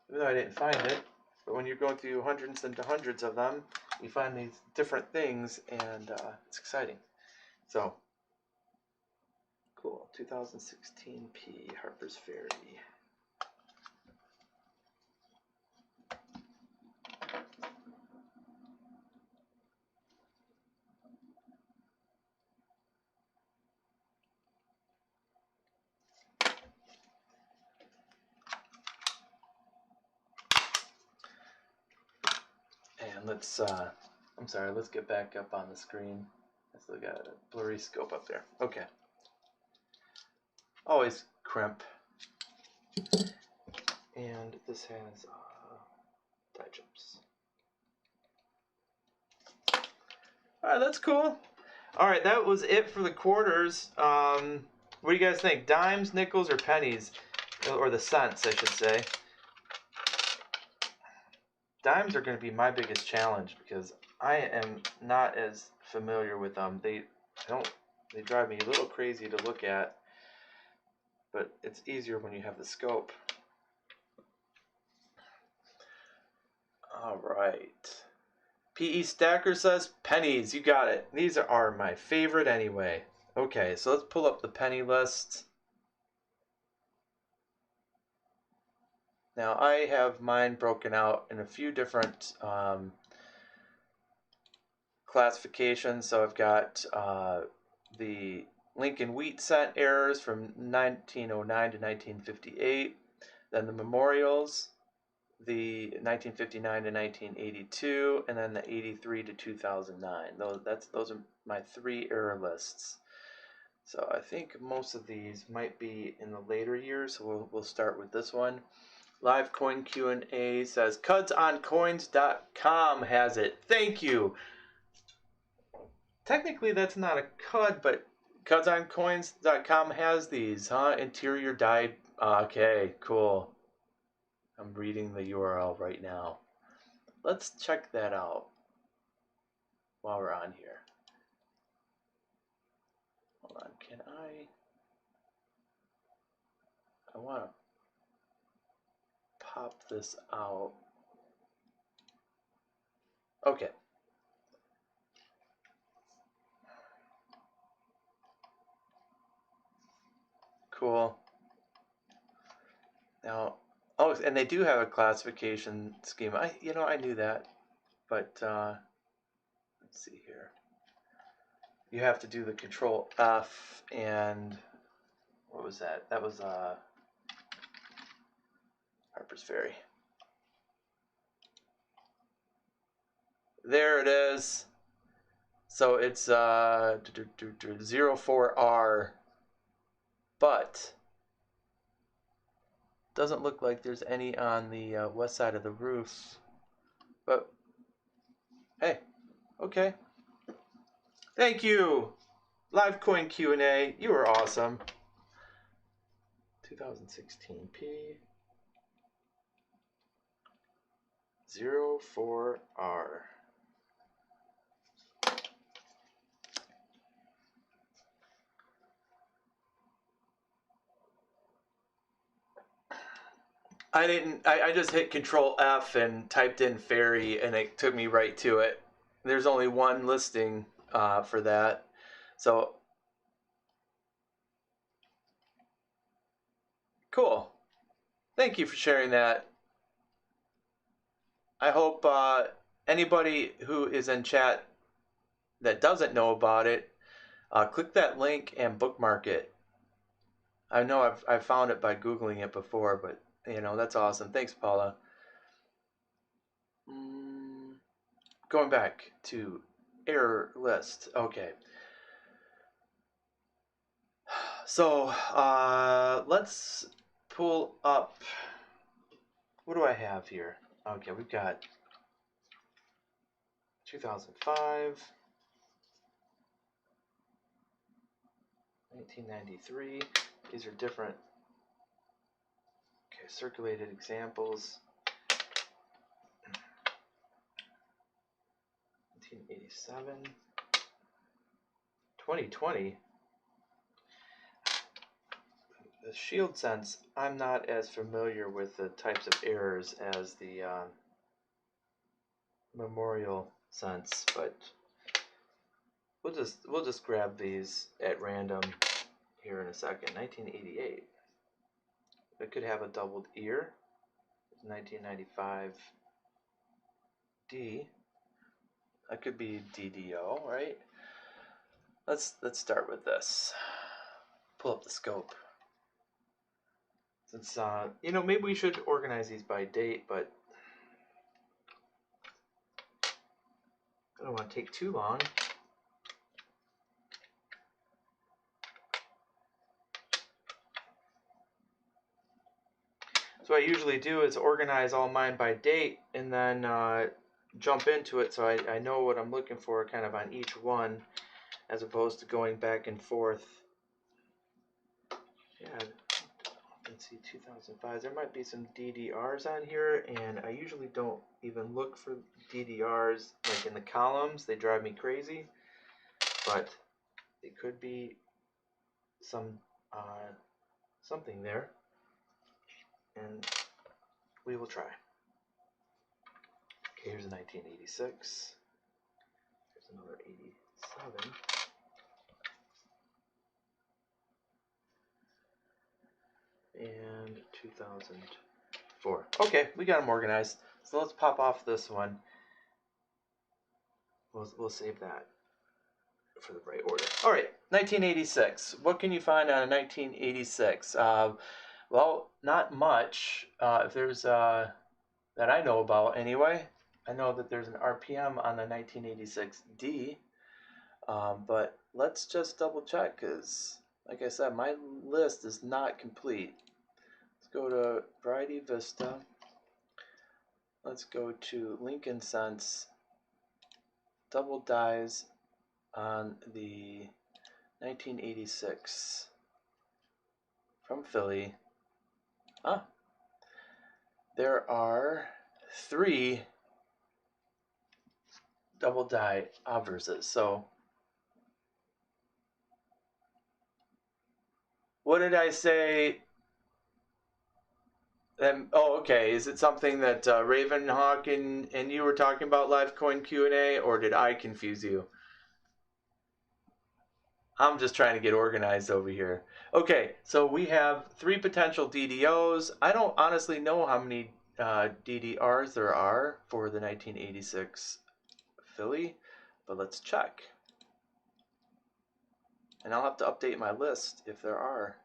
Even though I didn't find it, but when you're going through hundreds and hundreds of them, you find these different things, and it's exciting. So, cool. 2016P Harper's Ferry. And let's, I'm sorry, let's get back up on the screen. I still got a blurry scope up there. Okay. Always crimp. And this has dye chips. Alright, that's cool. Alright, that was it for the quarters. What do you guys think? Dimes, nickels, or pennies? Or the cents, I should say. Dimes are going to be my biggest challenge because I am not as familiar with them. They drive me a little crazy to look at, but it's easier when you have the scope. All right. PE Stacker says pennies. You got it. These are my favorite anyway. Okay, so let's pull up the penny list. Now I have mine broken out in a few different classifications. So I've got the Lincoln wheat cent errors from 1909 to 1958, then the memorials, the 1959 to 1982, and then the 83 to 2009. Those are my 3 error lists. So I think most of these might be in the later years. So we'll start with this one. Live Coin Q&A says cudsoncoins.com has it. Thank you. Technically that's not a CUD, but cudsoncoins.com has these, huh? Interior dyed. Okay, cool. I'm reading the URL right now. let's check that out while we're on here. Hold on, can I want to pop this out. Okay. Cool. Now, oh, and they do have a classification scheme. I knew that, but let's see here. You have to do the Control F and what was that? That was Harper's Ferry. There it is. So it's 04R, but doesn't look like there's any on the west side of the roofs. But hey, okay. Thank you, Live Coin Q&A. You were awesome. 2016 P 04R. I just hit Control F and typed in ferry and it took me right to it. There's only one listing for that. So, cool. Thank you for sharing that. I hope anybody who is in chat that doesn't know about it, click that link and bookmark it. I know I've found it by Googling it before, but that's awesome. Thanks, Paula. Going back to error list. Okay. So let's pull up. What do I have here? Okay, we've got 2005, 1993. These are different. Okay, circulated examples. 1987, 2020. The shield sense, I'm not as familiar with the types of errors as the memorial sense, but we'll just grab these at random here in a second. 1988. It could have a doubled ear. 1995 D. That could be DDO, right? Let's start with this. Pull up the scope. Since maybe we should organize these by date, but I don't want to take too long. So what I usually do is organize all mine by date and then jump into it so I know what I'm looking for kind of on each one as opposed to going back and forth. Yeah, let's see, 2005. There might be some DDRs on here, and I usually don't even look for DDRs like in the columns. They drive me crazy, but it could be something there, and we will try. Okay, here's a 1986. Here's another 87. And 2004. Okay, we got them organized. So let's pop off this one. We'll save that for the right order. All right, 1986. What can you find on a 1986? Well, not much. If there's that I know about anyway. I know that there's an RPM on the 1986D, but let's just double check because, like I said, my list is not complete. Let's go to Variety Vista. Let's go to Lincoln Sense. Double dies on the 1986 from Philly. There are 3 double die obverses. So what did I say? Oh, okay. Is it something that Ravenhawk and you were talking about live coin Q&A, or did I confuse you? I'm just trying to get organized over here. Okay, so we have 3 potential DDOs. I don't honestly know how many DDRs there are for the 1986 Philly, but let's check. And I'll have to update my list if there are.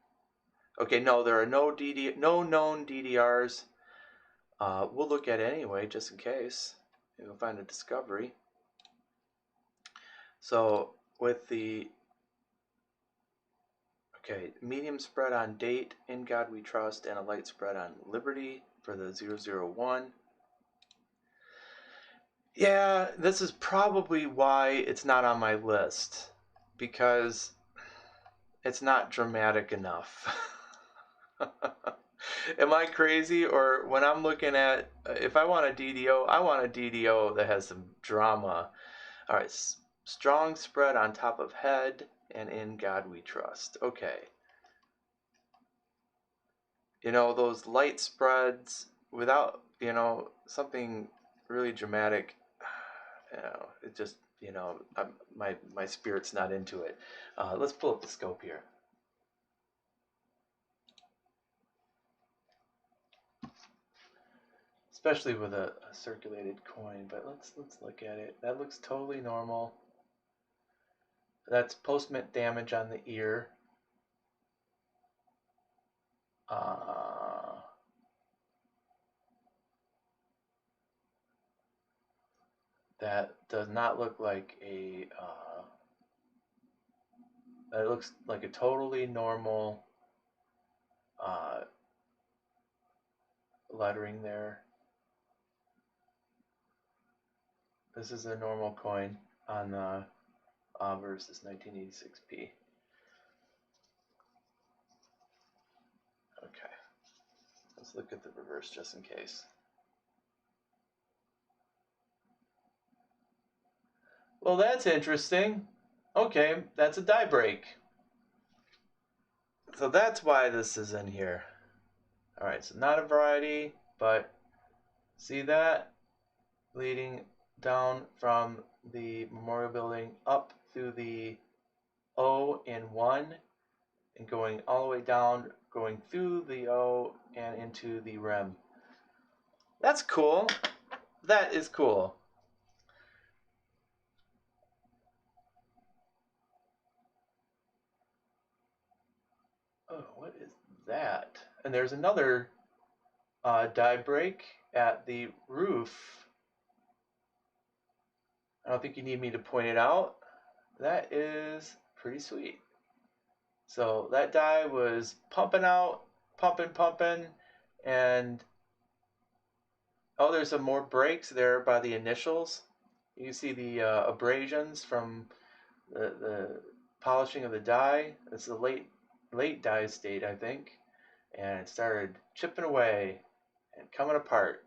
Okay, no, there are no known DDRs. We'll look at it anyway, just in case. Maybe we'll find a discovery. So with the medium spread on date, In God We Trust, and a light spread on Liberty for the 001. Yeah, this is probably why it's not on my list, because it's not dramatic enough. Am I crazy? Or when I'm looking at, if I want a DDO, I want a DDO that has some drama. All right, strong spread on top of head and In God We Trust. Okay. You know, those light spreads without, something really dramatic, it just, my spirit's not into it. Let's pull up the scope here. Especially with a circulated coin, but let's look at it. That looks totally normal. That's post-mint damage on the ear. That does not look like a, that looks like a totally normal lettering there. This is a normal coin on the versus 1986p. Okay, let's look at the reverse just in case. Well, that's interesting. Okay, that's a die break. So that's why this is in here. All right, so not a variety, but see that? Leading down from the Memorial Building up through the O in 1 and going all the way down, going through the O and into the rim. That's cool. That is cool. Oh, what is that? And there's another die break at the roof. I don't think you need me to point it out. That is pretty sweet. So that die was pumping out, pumping, and oh, there's some more breaks there by the initials. You can see the abrasions from the polishing of the die. It's the late die state, I think, and it started chipping away and coming apart.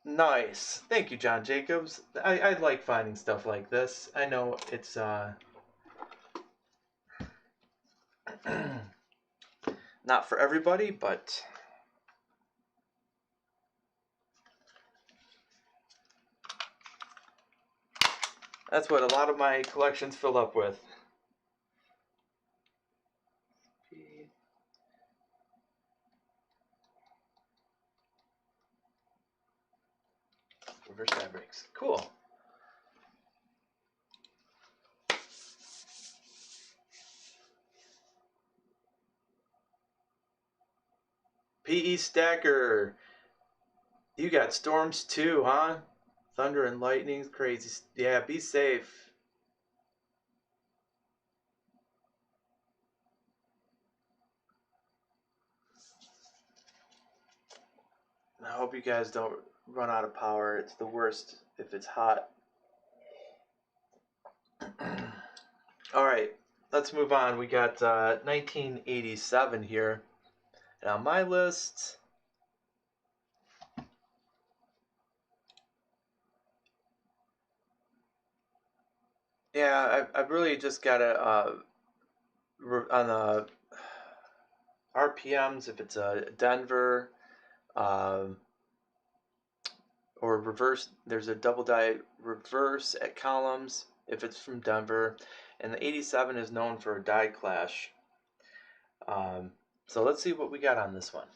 Nice. Thank you, John Jacobs. I like finding stuff like this. I know it's not for everybody, but that's what a lot of my collections fill up with. Reverse fabrics. Cool. PE Stacker. You got storms too, huh? Thunder and lightning, crazy. Yeah, be safe. I hope you guys don't run out of power. It's the worst if it's hot. All right, let's move on. We got 1987 here. And on my list, Yeah, I really just gotta on the RPMs if it's a Denver, um, or reverse. There's a double die reverse at columns if it's from Denver, and the 87 is known for a die clash. So let's see what we got on this one.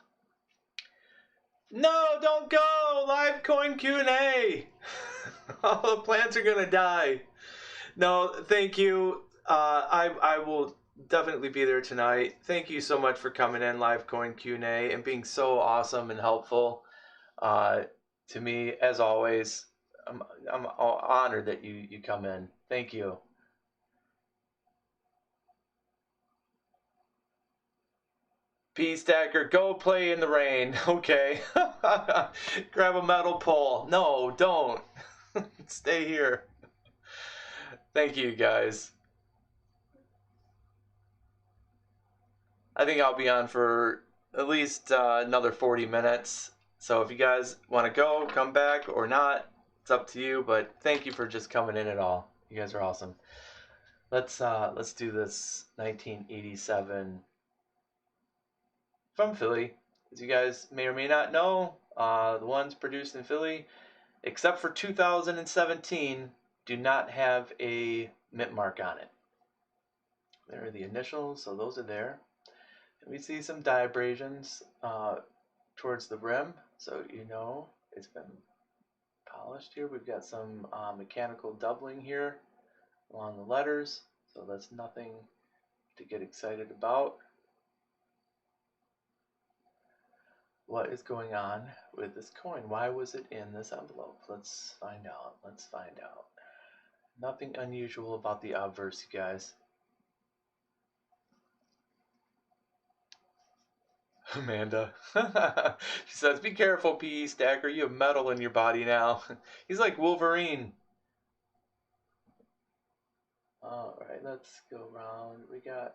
No, don't go! Live coin Q&A! All the plants are gonna die. No, thank you. I will definitely be there tonight. Thank you so much for coming in, live coin Q&A, and being so awesome and helpful to me as always. I'm honored that you come in. Thank you. P Stacker, go play in the rain. Okay. Grab a metal pole. No, don't. Stay here. Thank you, guys. I think I'll be on for at least another 40 minutes. So if you guys want to go, come back or not, it's up to you. But thank you for just coming in at all. You guys are awesome. Let's do this 1987 from Philly. As you guys may or may not know, the ones produced in Philly, except for 2017, do not have a mint mark on it. There are the initials, so those are there. And we see some dye abrasions towards the rim, so you know it's been polished here. We've got some mechanical doubling here along the letters, so that's nothing to get excited about. What is going on with this coin? Why was it in this envelope? Let's find out. Let's find out. Nothing unusual about the obverse, you guys. Amanda. She says, be careful, PE Stacker. You have metal in your body now. He's like Wolverine. Alright, let's go around. We got...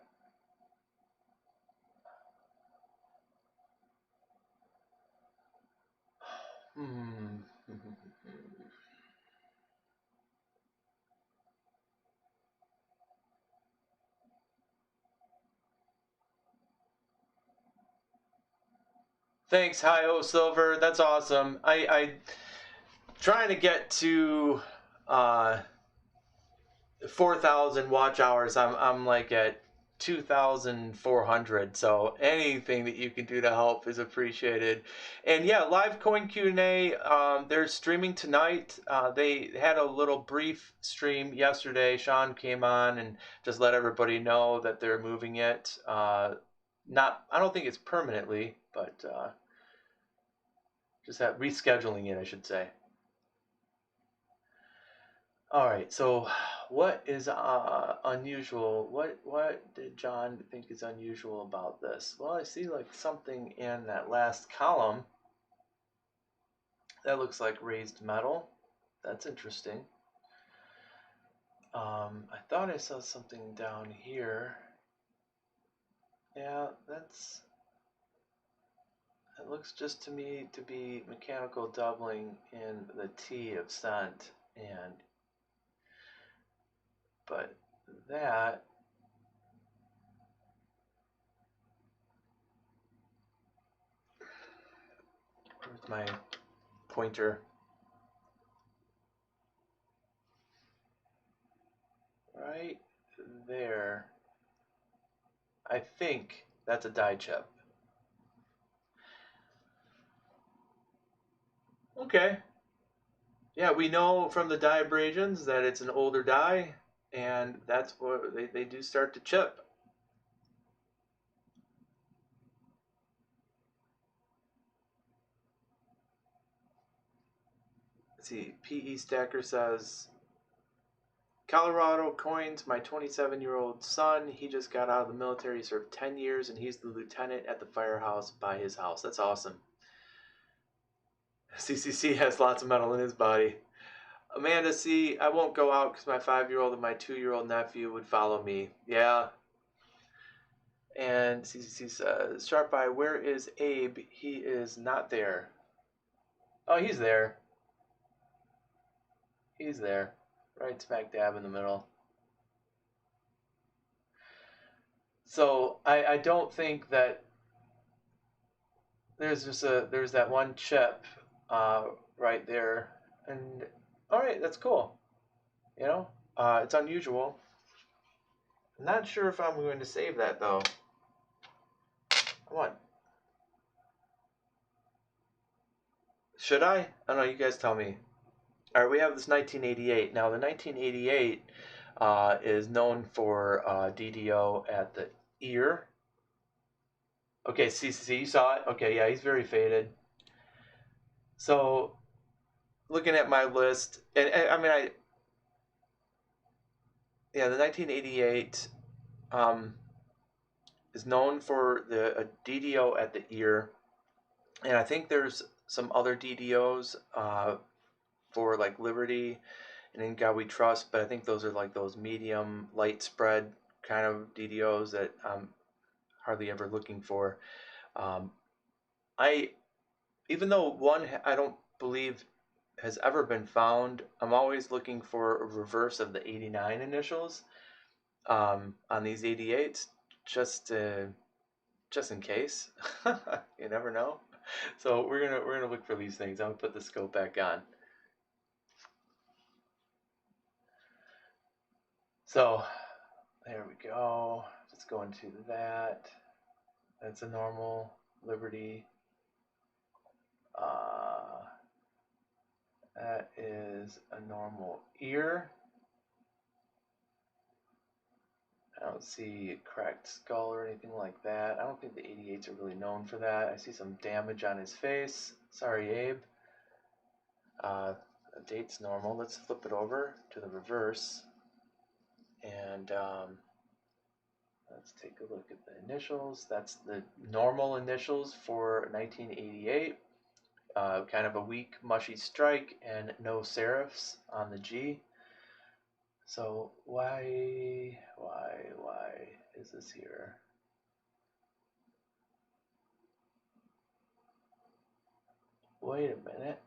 Thanks, Hi-Ho Silver. That's awesome. I trying to get to 4,000 watch hours. I'm like at 2,400. So anything that you can do to help is appreciated. And yeah, live coin Q&A. They're streaming tonight. They had a little brief stream yesterday. Sean came on and just let everybody know that they're moving it. I don't think it's permanently, but just that rescheduling it, I should say. All right, so what is unusual? What did John think is unusual about this? Well, I see like something in that last column that looks like raised metal. That's interesting. I thought I saw something down here. Yeah, it looks just to me to be mechanical doubling in the T of cent, but that where's my pointer? Right there. I think that's a die chip. Okay. Yeah, we know from the die abrasions that it's an older die, and that's what they do start to chip. Let's see, PE Stacker says, Colorado coins, my 27-year-old son. He just got out of the military, served 10 years, and he's the lieutenant at the firehouse by his house. That's awesome. CCC has lots of metal in his body. Amanda C, I won't go out because my 5-year-old and my 2-year-old nephew would follow me. Yeah. And CCC says, Sharp Eye, where is Abe? He is not there. Oh, he's there. He's there. Right smack dab in the middle. So I don't think that there's that one chip right there, and all right, that's cool. You know, it's unusual. I'm not sure if I'm going to save that though. What? Should I? I don't know. You guys tell me. All right, we have this 1988. Now the 1988 is known for DDO at the ear. Okay, see, you saw it. Okay, yeah, he's very faded. So, looking at my list, and I mean, the 1988 is known for the DDO at the ear, and I think there's some other DDOs for like Liberty and In God We Trust, but I think those are like those medium light spread kind of DDOs that I'm hardly ever looking for. Um, I even though one I don't believe has ever been found, I'm always looking for a reverse of the 89 initials on these 88s, just just in case. You never know. So we're gonna look for these things. I'm gonna put the scope back on. So there we go. Just go into that. That's a normal Liberty. That is a normal ear. I don't see a cracked skull or anything like that. I don't think the 88s are really known for that. I see some damage on his face. Sorry, Abe. The date's normal. Let's flip it over to the reverse. And let's take a look at the initials. That's the normal initials for 1988. Kind of a weak, mushy strike and no serifs on the G. So why is this here? Wait a minute.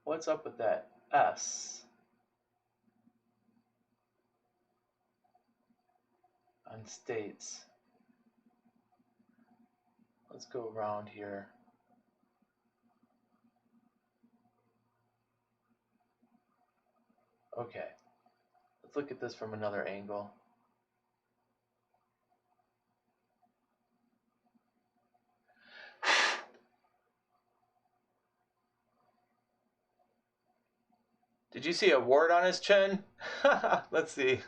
What's up with that S on states? Let's go around here. Okay. Let's look at this from another angle. Did you see a wart on his chin? Let's see.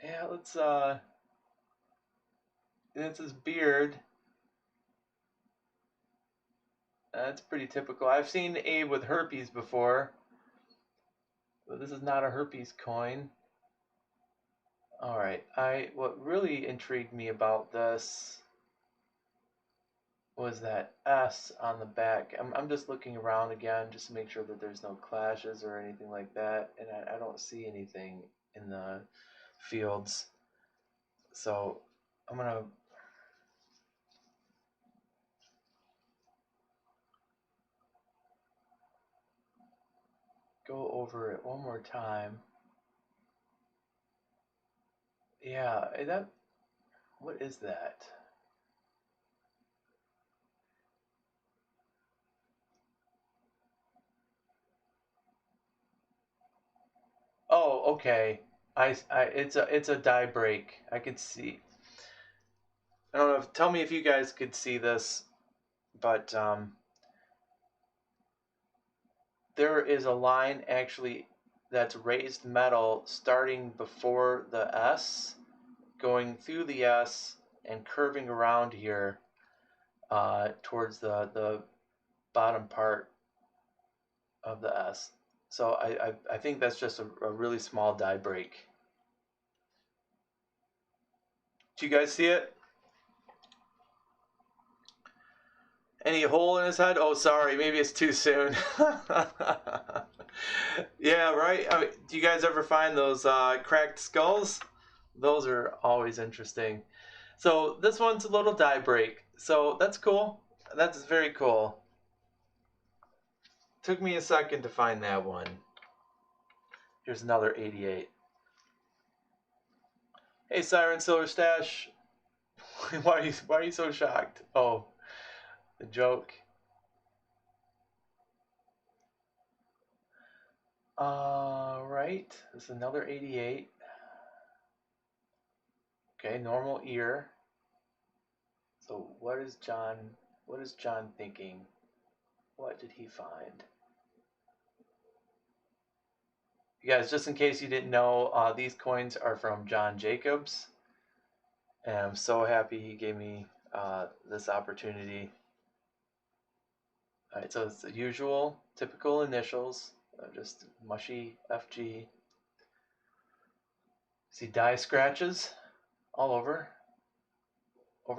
Yeah, let's it's his beard. That's pretty typical. I've seen Abe with herpes before, but this is not a herpes coin. All right. What really intrigued me about this was that S on the back. I'm just looking around again just to make sure that there's no clashes or anything like that, and I don't see anything in the fields. So I'm gonna go over it one more time. Yeah, what is that? Oh, okay. It's a die break. I could see. I don't know. Tell me if you guys could see this, but there is a line actually that's raised metal starting before the S, going through the S, and curving around here towards the bottom part of the S. So I think that's just a really small die break. Do you guys see it? Any hole in his head? Oh, sorry, maybe it's too soon. Yeah, right. I mean, do you guys ever find those cracked skulls? Those are always interesting. So this one's a little die break. So that's cool. That's very cool. Took me a second to find that one. Here's another 88. Hey, Siren Silver Stash. why are you so shocked? Oh, the joke. Right. This is another 88. Okay, normal ear. So what is John thinking? What did he find? You guys, just in case you didn't know, these coins are from John Jacobs. And I'm so happy he gave me this opportunity. All right, so it's the usual, typical initials, just mushy FG. See die scratches all over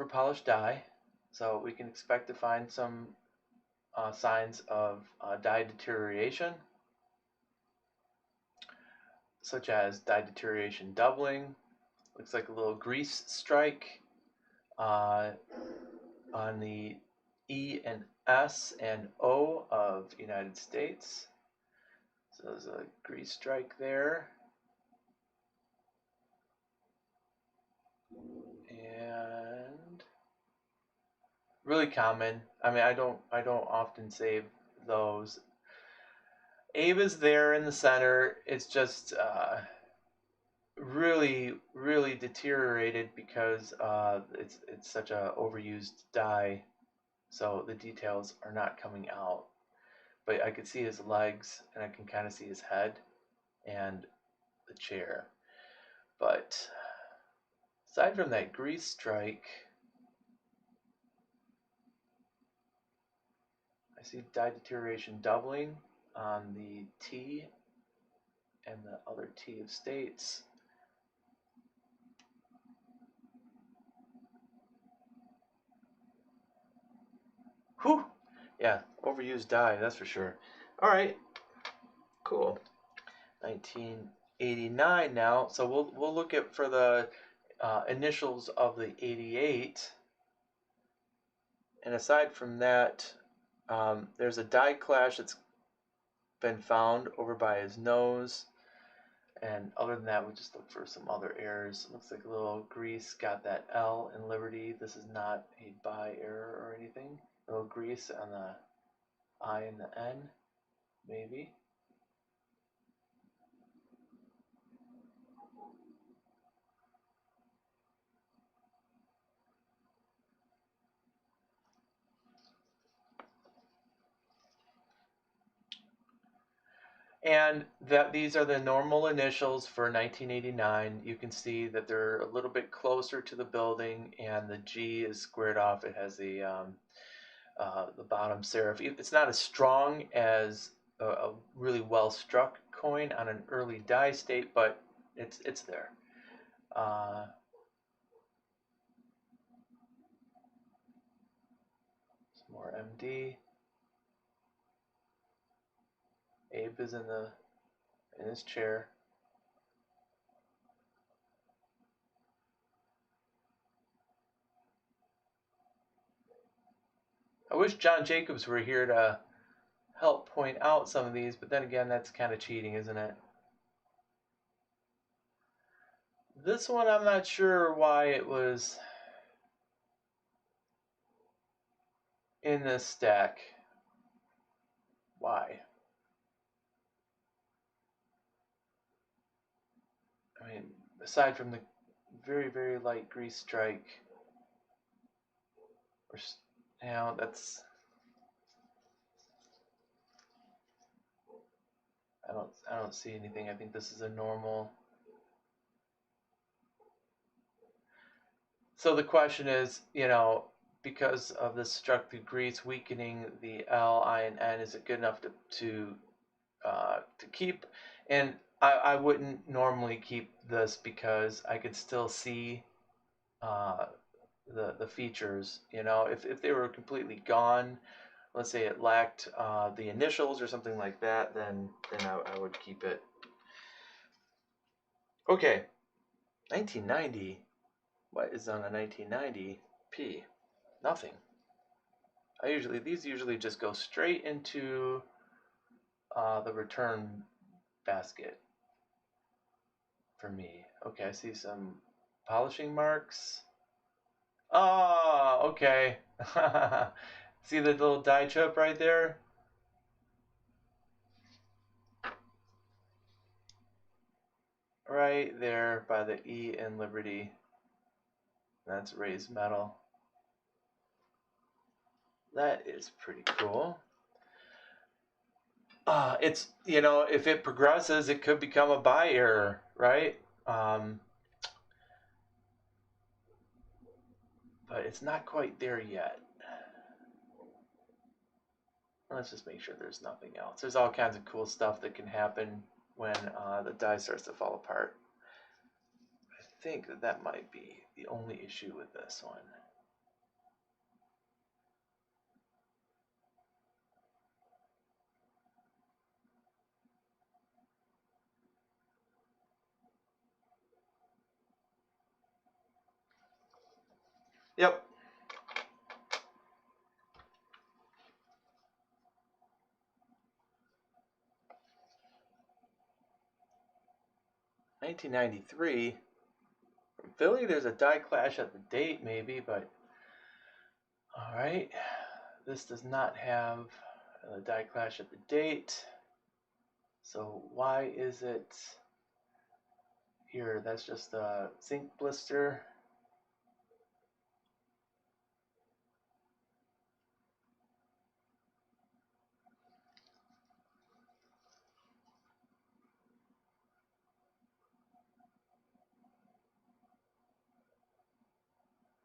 polished die. So we can expect to find some signs of die deterioration, such as die deterioration doubling. Looks like a little grease strike on the E and S and O of United States. So there's a grease strike there. And really common. I mean, I don't often save those. Abe is there in the center. It's just really deteriorated because it's such a overused die, so the details are not coming out. But I could see his legs, and I can kind of see his head and the chair. But aside from that grease strike, I see die deterioration doubling on the T and the other T of states. Whew! Yeah, overused die, that's for sure. All right, cool. 1989 now. So we'll look at for the initials of the 88. And aside from that, there's a die clash that's been found over by his nose. And other than that, we'll just look for some other errors. Looks like a little grease got that L in Liberty. This is not a by error or anything. A little grease on the I and the N, maybe. And that these are the normal initials for 1989. You can see that they're a little bit closer to the building, and the G is squared off. It has the bottom serif. It's not as strong as a really well struck coin on an early die state, but it's there. Some more MD. Abe is in his chair. I wish John Jacobs were here to help point out some of these, but then again, that's kind of cheating, isn't it? This one, I'm not sure why it was in this stack. Why? I mean, aside from the very light grease strike, or that's I don't see anything. I think this is a normal. So the question is, because of this struck through grease weakening the L, I, and N, is it good enough to keep? And I wouldn't normally keep this because I could still see the features. If they were completely gone, let's say it lacked the initials or something like that, then I would keep it. Okay, 1990. What is on a 1990 P? Nothing. These usually just go straight into the return basket for me. Okay, I see some polishing marks. Oh, okay. See the little die chip right there? Right there by the E in Liberty. That's raised metal. That is pretty cool. It's, you know, if it progresses, it could become a buy error, right? But it's not quite there yet. Let's just make sure there's nothing else. There's all kinds of cool stuff that can happen when the die starts to fall apart. I think that might be the only issue with this one. Yep. $1993. From Philly, there's a die clash at the date, maybe, but all right. This does not have a die clash at the date. So why is it here? That's just a zinc blister.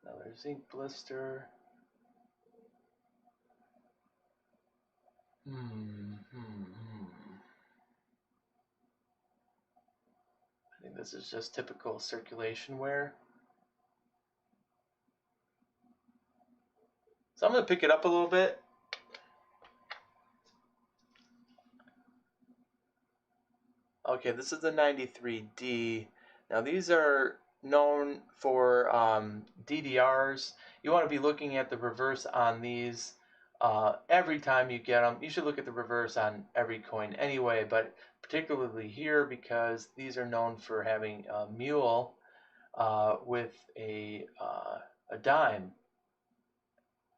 Another zinc blister. I think this is just typical circulation wear. So I'm going to pick it up a little bit. Okay, this is the 93D. Now these are known for DDRs. You want to be looking at the reverse on these every time you get them. You should look at the reverse on every coin anyway, but particularly here because these are known for having a mule with a dime.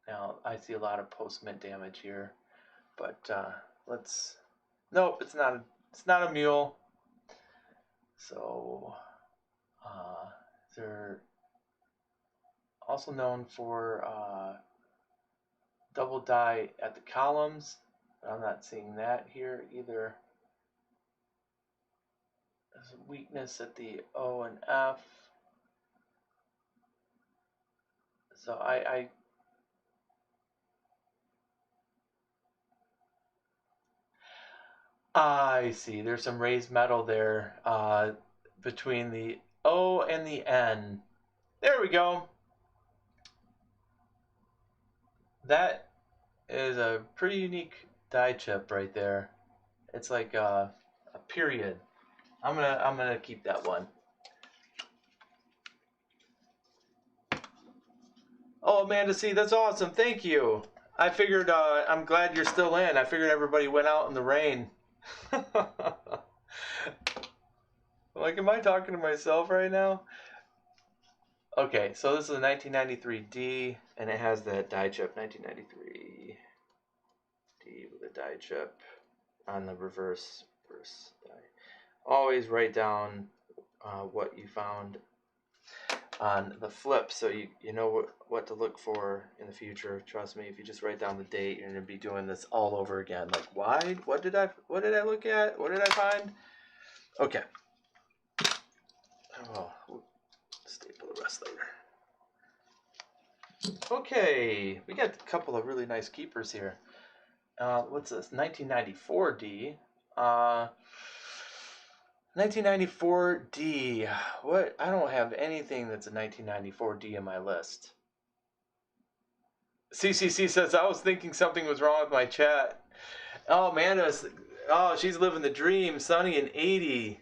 Now I see a lot of post-mint damage here, but let's. Nope, it's not. It's not a mule. So they're also known for double die at the columns. I'm not seeing that here either. There's a weakness at the O and F. So I see. There's some raised metal there between the O and the N. There we go. That is a pretty unique die chip right there. It's like a period. I'm gonna keep that one. Oh, Amanda C, that's awesome. Thank you. I figured I'm glad you're still in. I figured everybody went out in the rain. Like, am I talking to myself right now? Okay, so this is a 1993D, and it has that die chip, 1993D with a die chip on the reverse die. Always write down what you found on the flip so you know what to look for in the future. Trust me, if you just write down the date, you're going to be doing this all over again. Like, why? What did I look at? What did I find? Okay. Oh, we'll staple the rest later. Okay, we got a couple of really nice keepers here. What's this? 1994D. 1994D. What? I don't have anything that's a 1994D in my list. CCC says, I was thinking something was wrong with my chat. Oh, Amanda's. Oh, she's living the dream. Sunny and 80.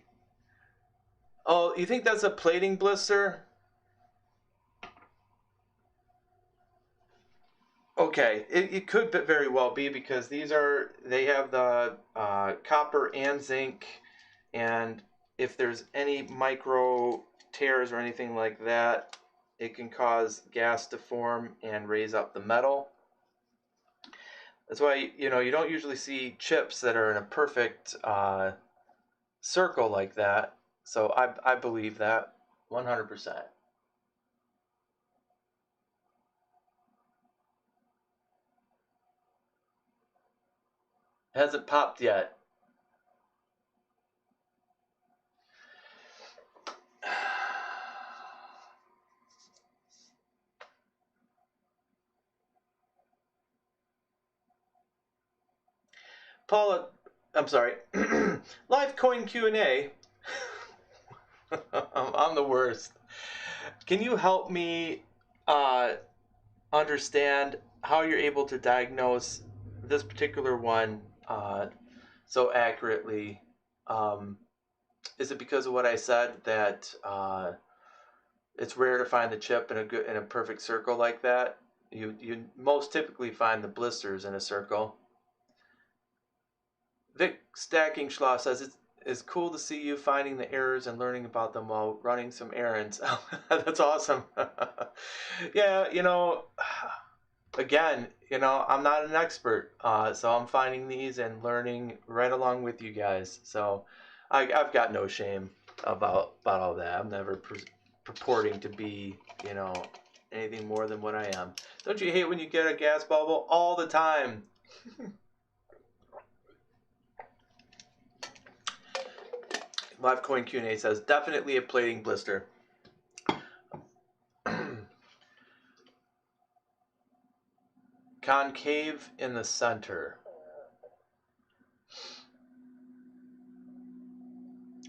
Oh, you think that's a plating blister? Okay, it could very well be because they have the copper and zinc, and if there's any micro tears or anything like that, it can cause gas to form and raise up the metal. That's why, you don't usually see chips that are in a perfect circle like that. So I believe that 100%. Hasn't popped yet. Paula, I'm sorry. Live coin Q&A. I'm the worst. Can you help me understand how you're able to diagnose this particular one so accurately? Is it because of what I said that it's rare to find the chip in a perfect circle like that? You most typically find the blisters in a circle. Vic Stacking Schlaw says it's cool to see you finding the errors and learning about them while running some errands. That's awesome. Yeah, again, I'm not an expert, so I'm finding these and learning right along with you guys. So I've got no shame about all that. I'm never purporting to be, anything more than what I am. Don't you hate when you get a gas bubble all the time? Live Coin Q&A says, definitely a plating blister. Concave in the center.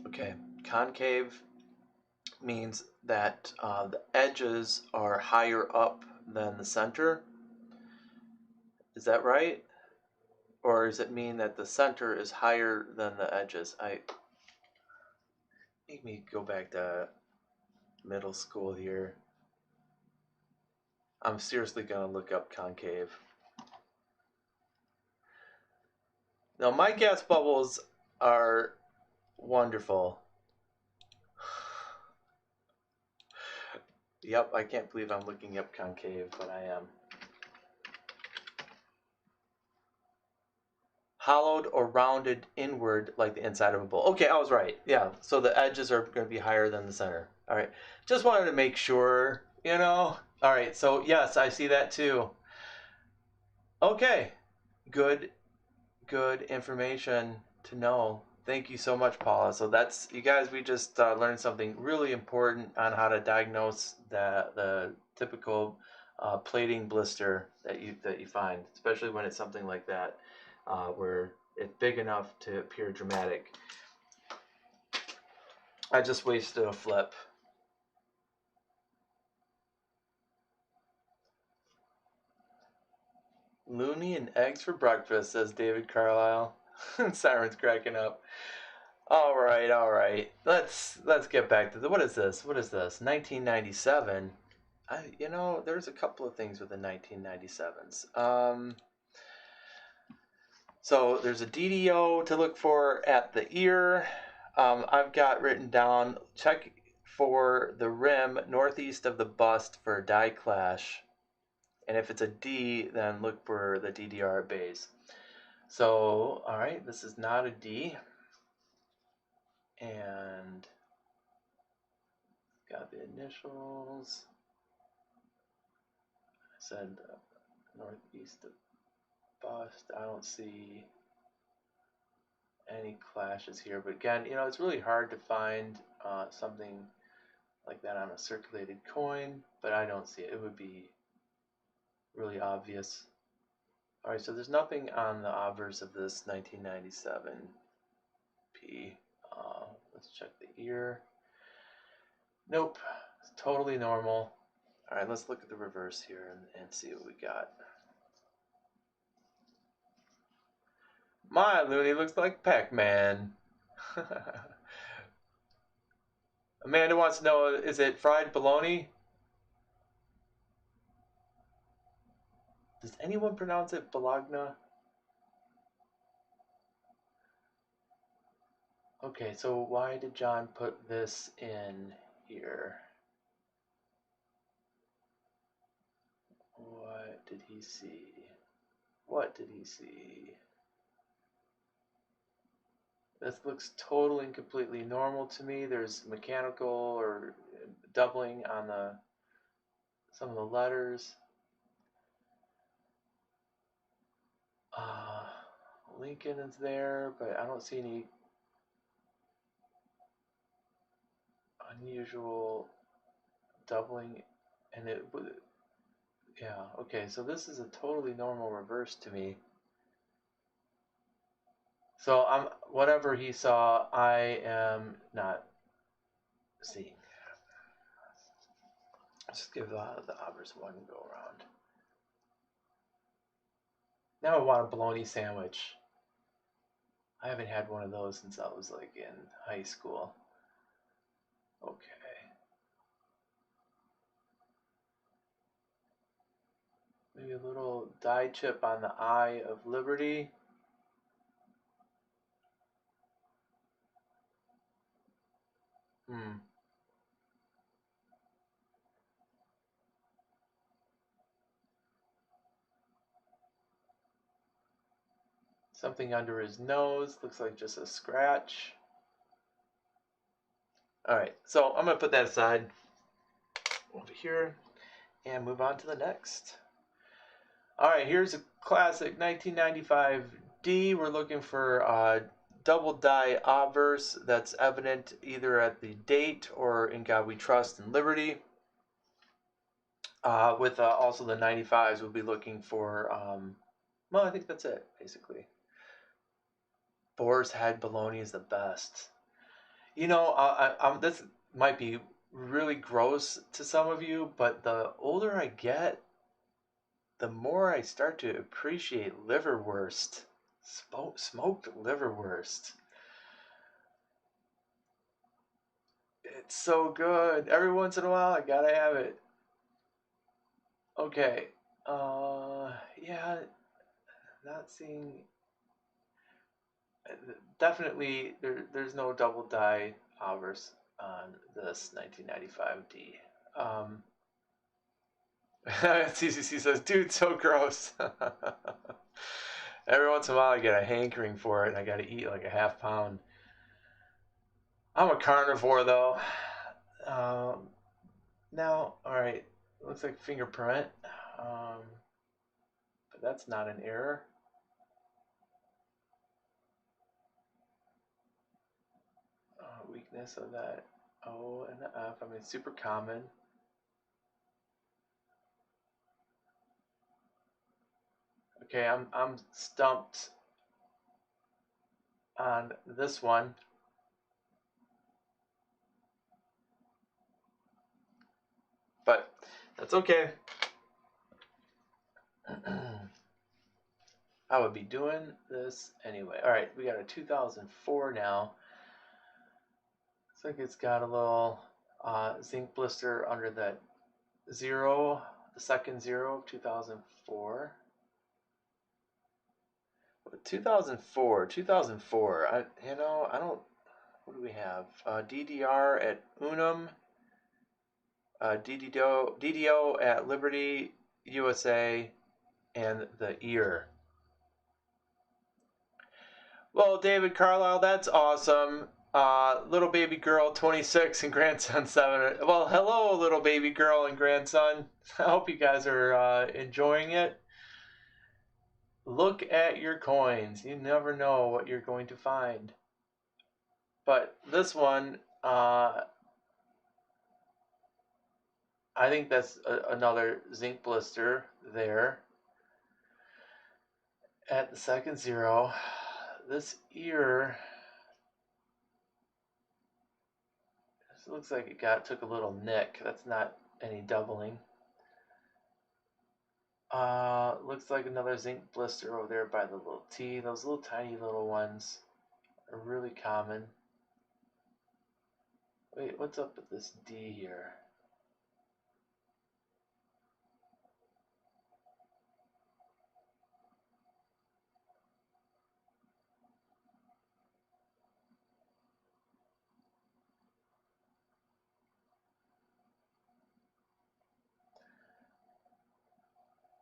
Okay, concave means that the edges are higher up than the center. Is that right? Or does it mean that the center is higher than the edges? Make me go back to middle school here. I'm seriously gonna look up concave. Now my gas bubbles are wonderful. Yep, I can't believe I'm looking up concave, but I am. Hollowed or rounded inward like the inside of a bowl. Okay, I was right. Yeah, so the edges are going to be higher than the center. All right, just wanted to make sure, All right, so yes, I see that too. Okay, good information to know. Thank you so much, Paula. So that's, you guys, we just learned something really important on how to diagnose the typical plating blister that you find, especially when it's something like that. Where it's big enough to appear dramatic. I just wasted a flip. Looney and eggs for breakfast, says David Carlisle. Siren's cracking up. All right. Let's get back to what is this? 1997. There's a couple of things with the 1997s. So there's a DDO to look for at the ear. I've got written down, check for the rim northeast of the bust for a die clash. And if it's a D, then look for the DDR base. So, all right, this is not a D. And got the initials. I said northeast of bust. I don't see any clashes here, but again, it's really hard to find something like that on a circulated coin, but I don't see it. It would be really obvious. All right, so there's nothing on the obverse of this 1997 P. Let's check the ear. Nope, it's totally normal. All right, let's look at the reverse here and see what we got. My Looney looks like Pac-Man. Amanda wants to know, is it fried bologna? Does anyone pronounce it Bologna? Okay, so why did John put this in here? What did he see? What did he see? This looks totally and completely normal to me. There's mechanical or doubling on some of the letters. Lincoln is there, but I don't see any unusual doubling. And it would, yeah, okay, so this is a totally normal reverse to me. So whatever he saw, I am not seeing. Let's just give the obverse one go around. Now I want a bologna sandwich. I haven't had one of those since I was like in high school. Okay. Maybe a little die chip on the eye of liberty. Something under his nose. Looks like just a scratch. Alright, so I'm going to put that aside over here and move on to the next. Alright, here's a classic 1995 D. We're looking for double die obverse that's evident either at the date or in God We Trust and Liberty. With also the 95s, we'll be looking for, well, I think that's it, basically. Boar's Head bologna is the best. You know, this might be really gross to some of you, but the older I get, the more I start to appreciate liverwurst. Smoked liverwurst. It's so good. Every once in a while, I gotta have it. Okay. Yeah, not seeing. Definitely, there's no double die obverse on this 1995 D. CCC says, dude, so gross. Every once in a while I get a hankering for it and I gotta eat like a half pound. I'm a carnivore though. Now, alright, looks like fingerprint. But that's not an error. Weakness of that O and the F, I mean, super common. Okay, I'm stumped on this one. But that's okay. I would be doing this anyway. Alright, we got a 2004 now. Looks like it's got a little zinc blister under that 0, the second 0 of 2004. 2004, I don't, what do we have? DDR at Unum, DDO at Liberty, USA, and the ear. Well, David Carlisle, that's awesome. Little baby girl 26 and grandson 7. Well, hello, little baby girl and grandson. I hope you guys are enjoying it. Look at your coins. You never know what you're going to find. But this one, I think that's another zinc blister there at the second 0. This ear, this looks like it took a little nick. That's not any doubling. Looks like another zinc blister over there by the little T. Those little tiny little ones are really common. Wait, what's up with this D here?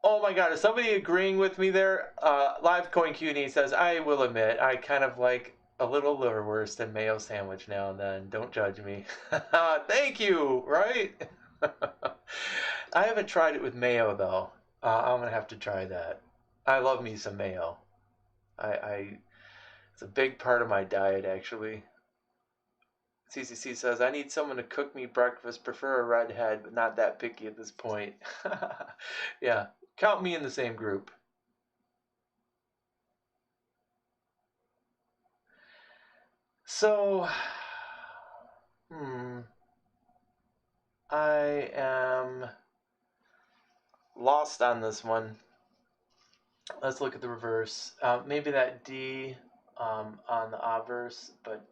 Oh my God, is somebody agreeing with me there? Live Coin Cuny says, I will admit, I kind of like a little liverwurst and mayo sandwich now and then. Don't judge me. Thank you, right? I haven't tried it with mayo though. I'm gonna have to try that. I love me some mayo. It's a big part of my diet actually. CCC says, I need someone to cook me breakfast, prefer a redhead, but not that picky at this point. Yeah, count me in the same group. So, I am lost on this one. Let's look at the reverse. Maybe that D on the obverse, but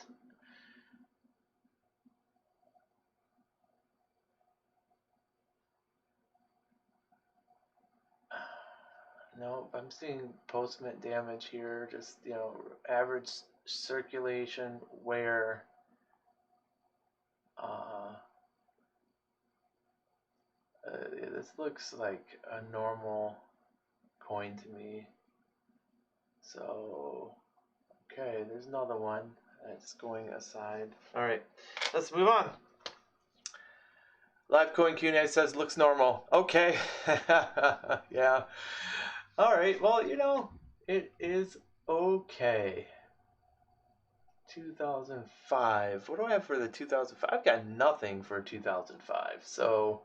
no, I'm seeing postment damage here. Just, average circulation wear. This looks like a normal coin to me. So, okay, there's another one that's going aside. All right, let's move on. Live Coin Q&A says looks normal. Okay, yeah. All right, well, it is okay. 2005. What do I have for the 2005? I've got nothing for 2005. So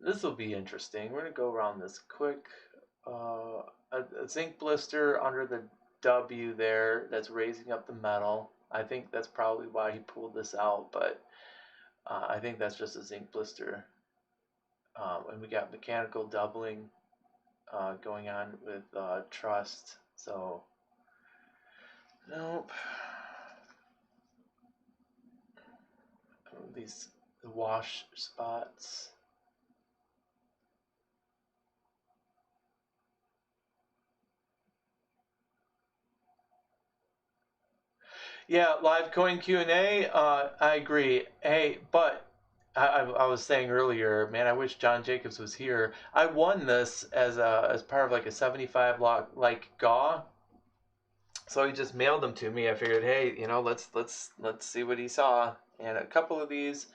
this will be interesting. We're going to go around this quick. A zinc blister under the W there that's raising up the metal. I think that's probably why he pulled this out, but I think that's just a zinc blister. And we got mechanical doubling going on with trust. So, nope. These wash spots. Yeah, live coin Q&A. I agree. Hey, but I was saying earlier, man, I wish John Jacobs was here. I won this as part of like a 75 lot like GAW. So he just mailed them to me. I figured, hey, let's see what he saw. And a couple of these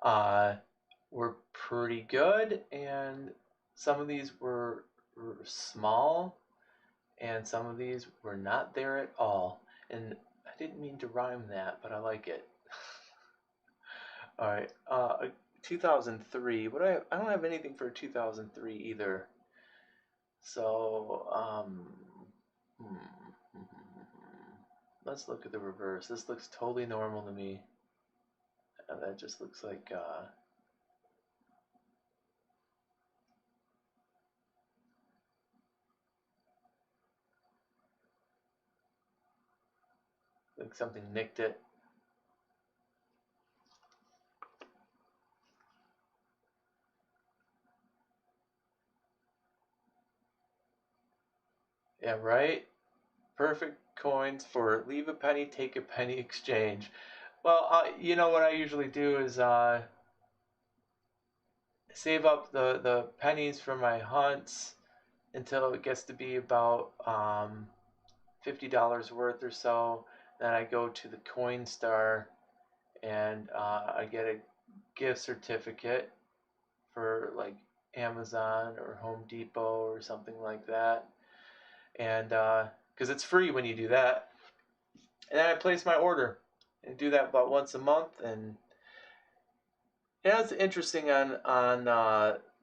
were pretty good, and some of these were small, and some of these were not there at all. And I didn't mean to rhyme that, but I like it. All right, 2003. What do I have? I don't have anything for 2003 either. So, let's look at the reverse. This looks totally normal to me. That just looks like something nicked it. Yeah, right? Perfect coins for leave a penny, take a penny exchange. Well, you know what I usually do is save up the pennies for my hunts until it gets to be about $50 worth or so. Then I go to the Coinstar and I get a gift certificate for like Amazon or Home Depot or something like that. And because it's free when you do that. And then I place my order and do that about once a month. And yeah, it's interesting on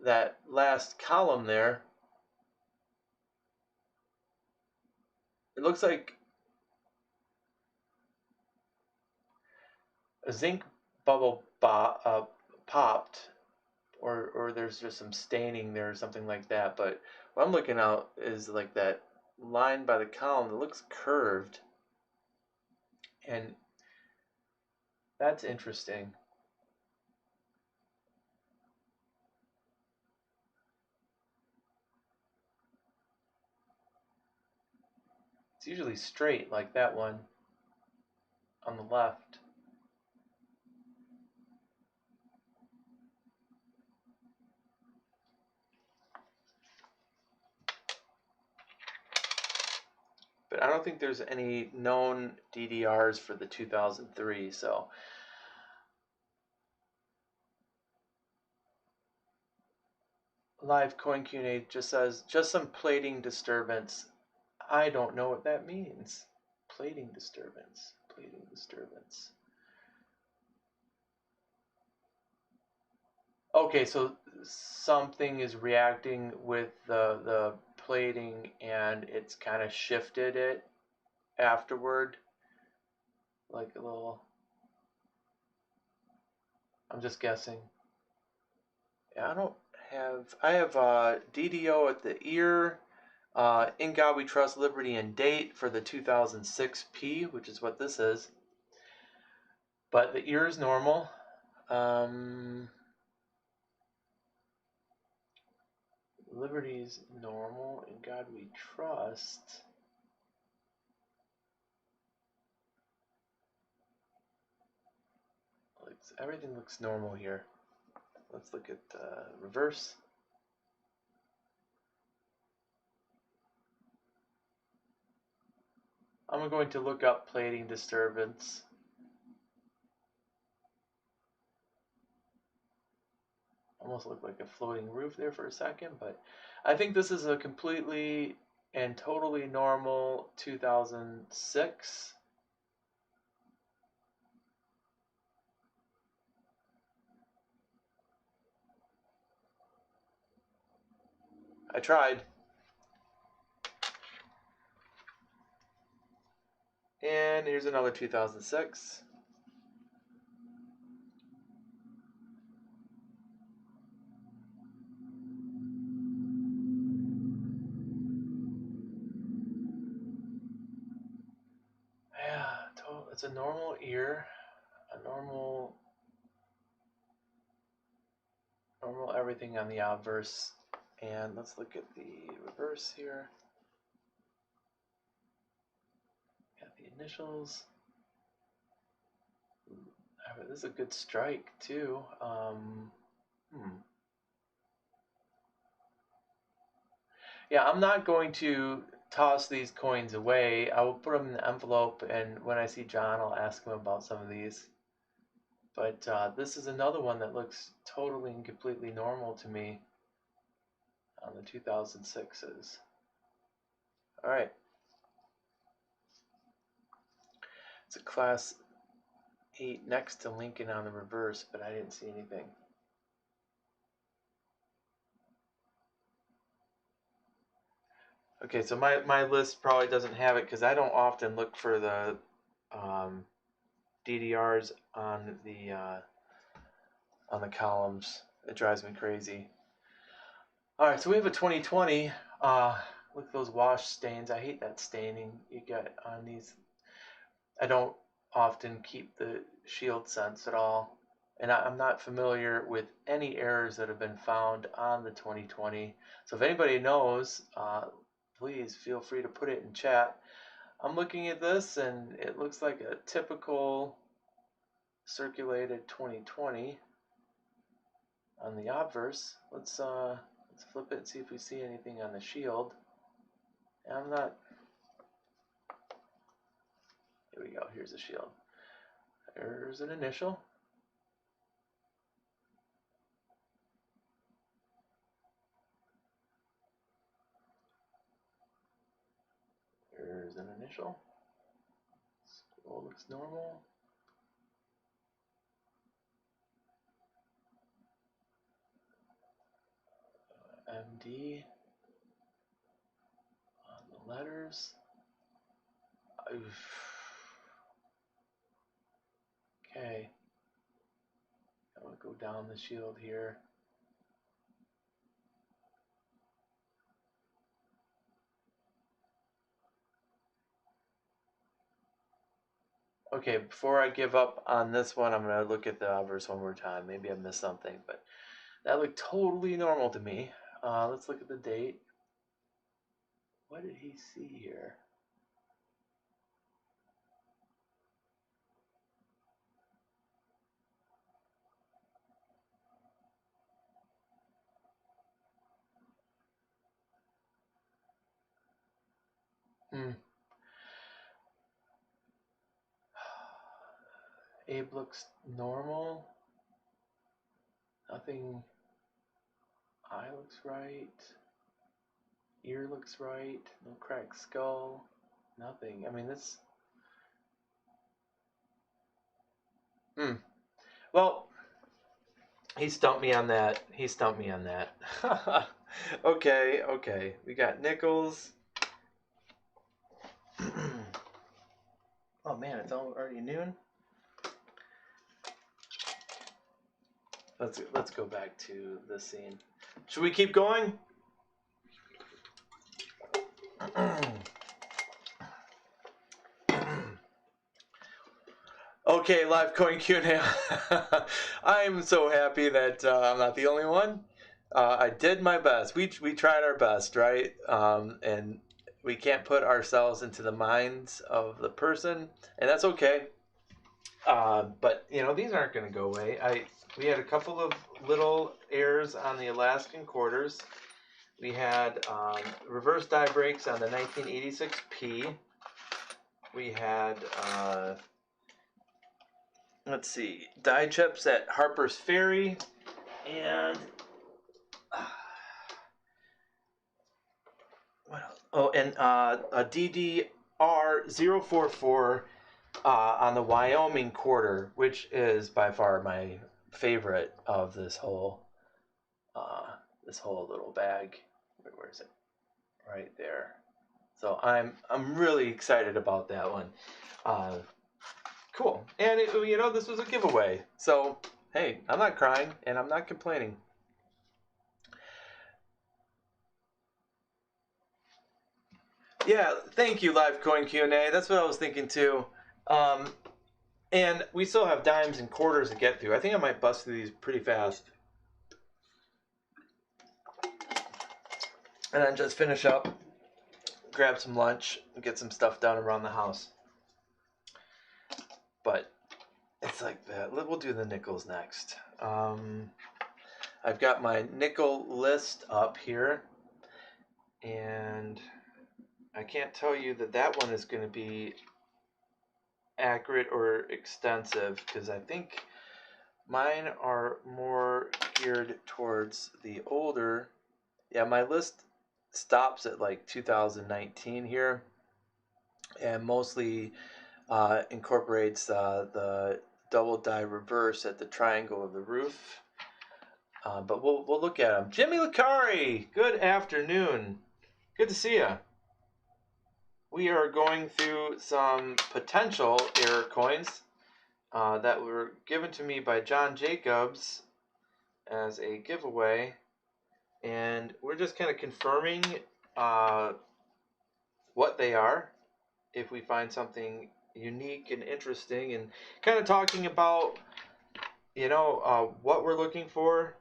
that last column there. It looks like a zinc bubble popped, or there's just some staining there or something like that. But what I'm looking out is like that line by the column that looks curved, and that's interesting. It's usually straight like that one on the left. but I don't think there's any known DDRs for the 2003, so. Live Coin Q&A just says, just some plating disturbance. I don't know what that means. Plating disturbance. Plating disturbance. Okay, so something is reacting with the plating and it's kind of shifted it afterward. Like a little... I'm just guessing. Yeah, I have DDO at the ear. In God We Trust, Liberty, and Date for the 2006 P, which is what this is. But the ear is normal. Liberty's normal. In God We Trust. Everything looks normal here. Let's look at reverse. I'm going to look up plating disturbance. Almost looked like a floating roof there for a second, but I think this is a completely and totally normal 2006. I tried. And here's another 2006. Yeah, it's a normal ear, a normal everything on the obverse. And let's look at the reverse here. Got the initials. This is a good strike too. Yeah, I'm not going to toss these coins away. I will put them in the envelope, and when I see John, I'll ask him about some of these. But this is another one that looks totally and completely normal to me on the 2006s. All right. It's a class 8 next to Lincoln on the reverse, but I didn't see anything. Okay, so my list probably doesn't have it because I don't often look for the DDRs on the columns. It drives me crazy. All right, so we have a 2020. Look at those wash stains. I hate that staining you get on these. I don't often keep the shield sense at all. And I'm not familiar with any errors that have been found on the 2020. So if anybody knows, please feel free to put it in chat. I'm looking at this and it looks like a typical circulated 2020 on the obverse. Let's flip it and see if we see anything on the shield. And I'm not... Here we go. Here's the shield. There's an initial. There's an initial. Scroll looks normal. MD on the letters. Okay. I'm going to go down the shield here. Okay, before I give up on this one, I'm going to look at the obverse one more time. Maybe I missed something, but that looked totally normal to me. Let's look at the date. What did he see here? Abe looks normal. Nothing. Eye looks right. Ear looks right. No cracked skull. Nothing. I mean, this. Well, he stumped me on that. He stumped me on that. Okay, okay. We got nickels. Oh man, it's already noon. Let's go back to the scene. Should we keep going? Okay, live coin Q&A. I'm so happy that I'm not the only one. I did my best. We tried our best, right? And we can't put ourselves into the minds of the person, and that's okay. But you know, these aren't going to go away. We had a couple of little errors on the Alaskan quarters. We had reverse die breaks on the 1986P. We had let's see, die chips at Harper's Ferry, and what else? Oh, and a DDR044 on the Wyoming quarter, which is by far my favorite of this whole little bag. Where is it? Right there. So I'm really excited about that one. Cool. And you know, this was a giveaway. So hey, I'm not crying and I'm not complaining. Yeah, thank you, Live Coin Q&A. That's what I was thinking too. And we still have dimes and quarters to get through. I think I might bust through these pretty fast. And then just finish up, grab some lunch, and get some stuff done around the house. But it's like that. We'll do the nickels next. I've got my nickel list up here. And I can't tell you that one is going to be accurate or extensive, because I think mine are more geared towards the older. Yeah, my list stops at like 2019 here, and mostly incorporates the double die reverse at the triangle of the roof. But we'll look at them. Jimmy Lucari, good afternoon. Good to see you. We are going through some potential error coins that were given to me by John Jacobs as a giveaway, and we're just kind of confirming what they are, if we find something unique and interesting, and kind of talking about, you know, what we're looking for,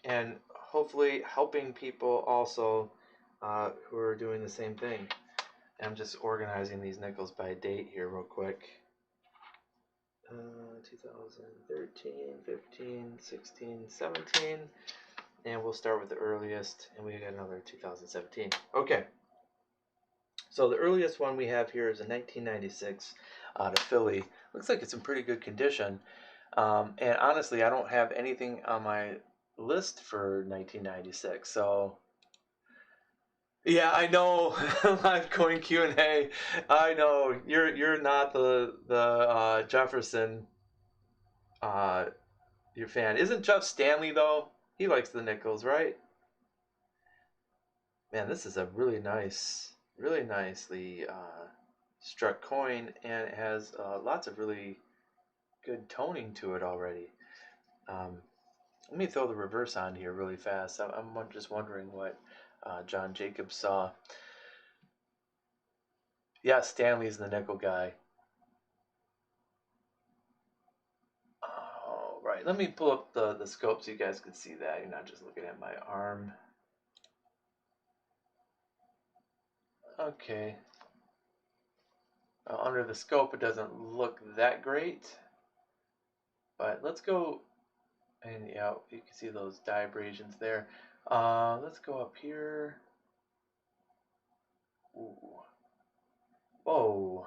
and hopefully helping people also who are doing the same thing. And I'm just organizing these nickels by date here real quick. 2013, 15, 16, 17, and we'll start with the earliest, and we got another 2017. Okay, so the earliest one we have here is a 1996 out of Philly. Looks like it's in pretty good condition, and honestly, I don't have anything on my list for 1996, so yeah, I know. Live coin Q&A. I know you're not the Jefferson your fan. Isn't Jeff Stanley though? He likes the nickels, right? Man, this is a really nicely struck coin, and it has lots of really good toning to it already. Let me throw the reverse on here really fast. I'm just wondering what John Jacobs saw. Yeah, Stanley's the nickel guy. All right, let me pull up the scope so you guys can see that. You're not just looking at my arm. Okay. Under the scope, it doesn't look that great. But let's go, and yeah, you can see those dye abrasions there. Let's go up here. Ooh. Whoa.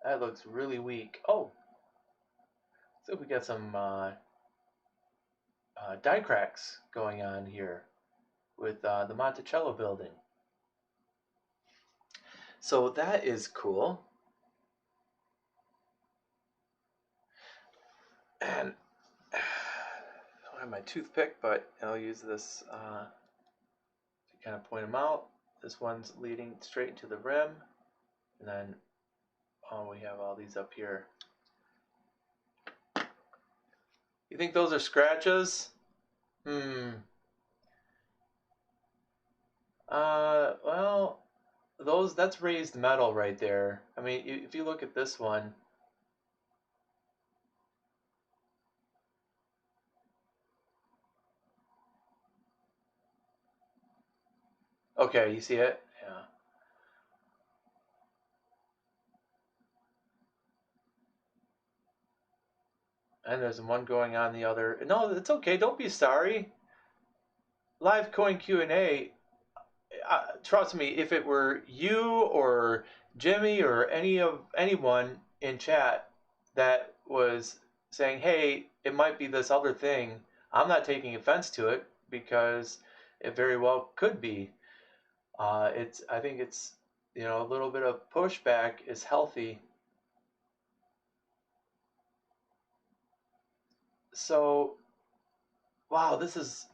That looks really weak. Oh, so we got some die cracks going on here with the Monticello building. So that is cool. And I don't have my toothpick, but I'll use this to kind of point them out. This one's leading straight into the rim. And then we have all these up here. You think those are scratches? Well, that's raised metal right there. I mean, if you look at this one, okay, you see it? Yeah. And there's one going on the other. No, it's okay. Don't be sorry. Live coin Q&A. Trust me, if it were you or Jimmy or anyone in chat that was saying, "Hey, it might be this other thing," I'm not taking offense to it because it very well could be. I think it's a little bit of pushback is healthy. So wow, this is.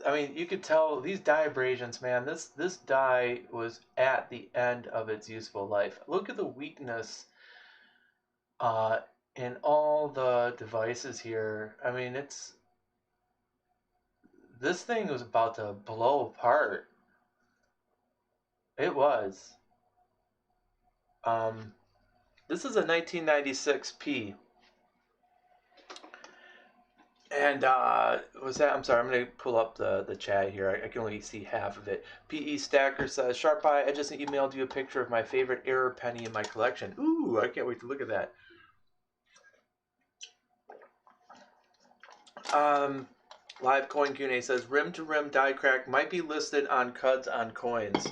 I mean, you could tell these dye abrasions, man. This dye was at the end of its useful life. Look at the weakness uh, in all the devices here. I mean, this thing was about to blow apart. It was. Um, this is a 1996 P. And was that? I'm sorry. I'm going to pull up the chat here. I can only see half of it. PE Stacker says, "Sharp Eye, I just emailed you a picture of my favorite error penny in my collection." Ooh, I can't wait to look at that. Live Coin Q&A says, "Rim to rim die crack might be listed on Cuds on Coins."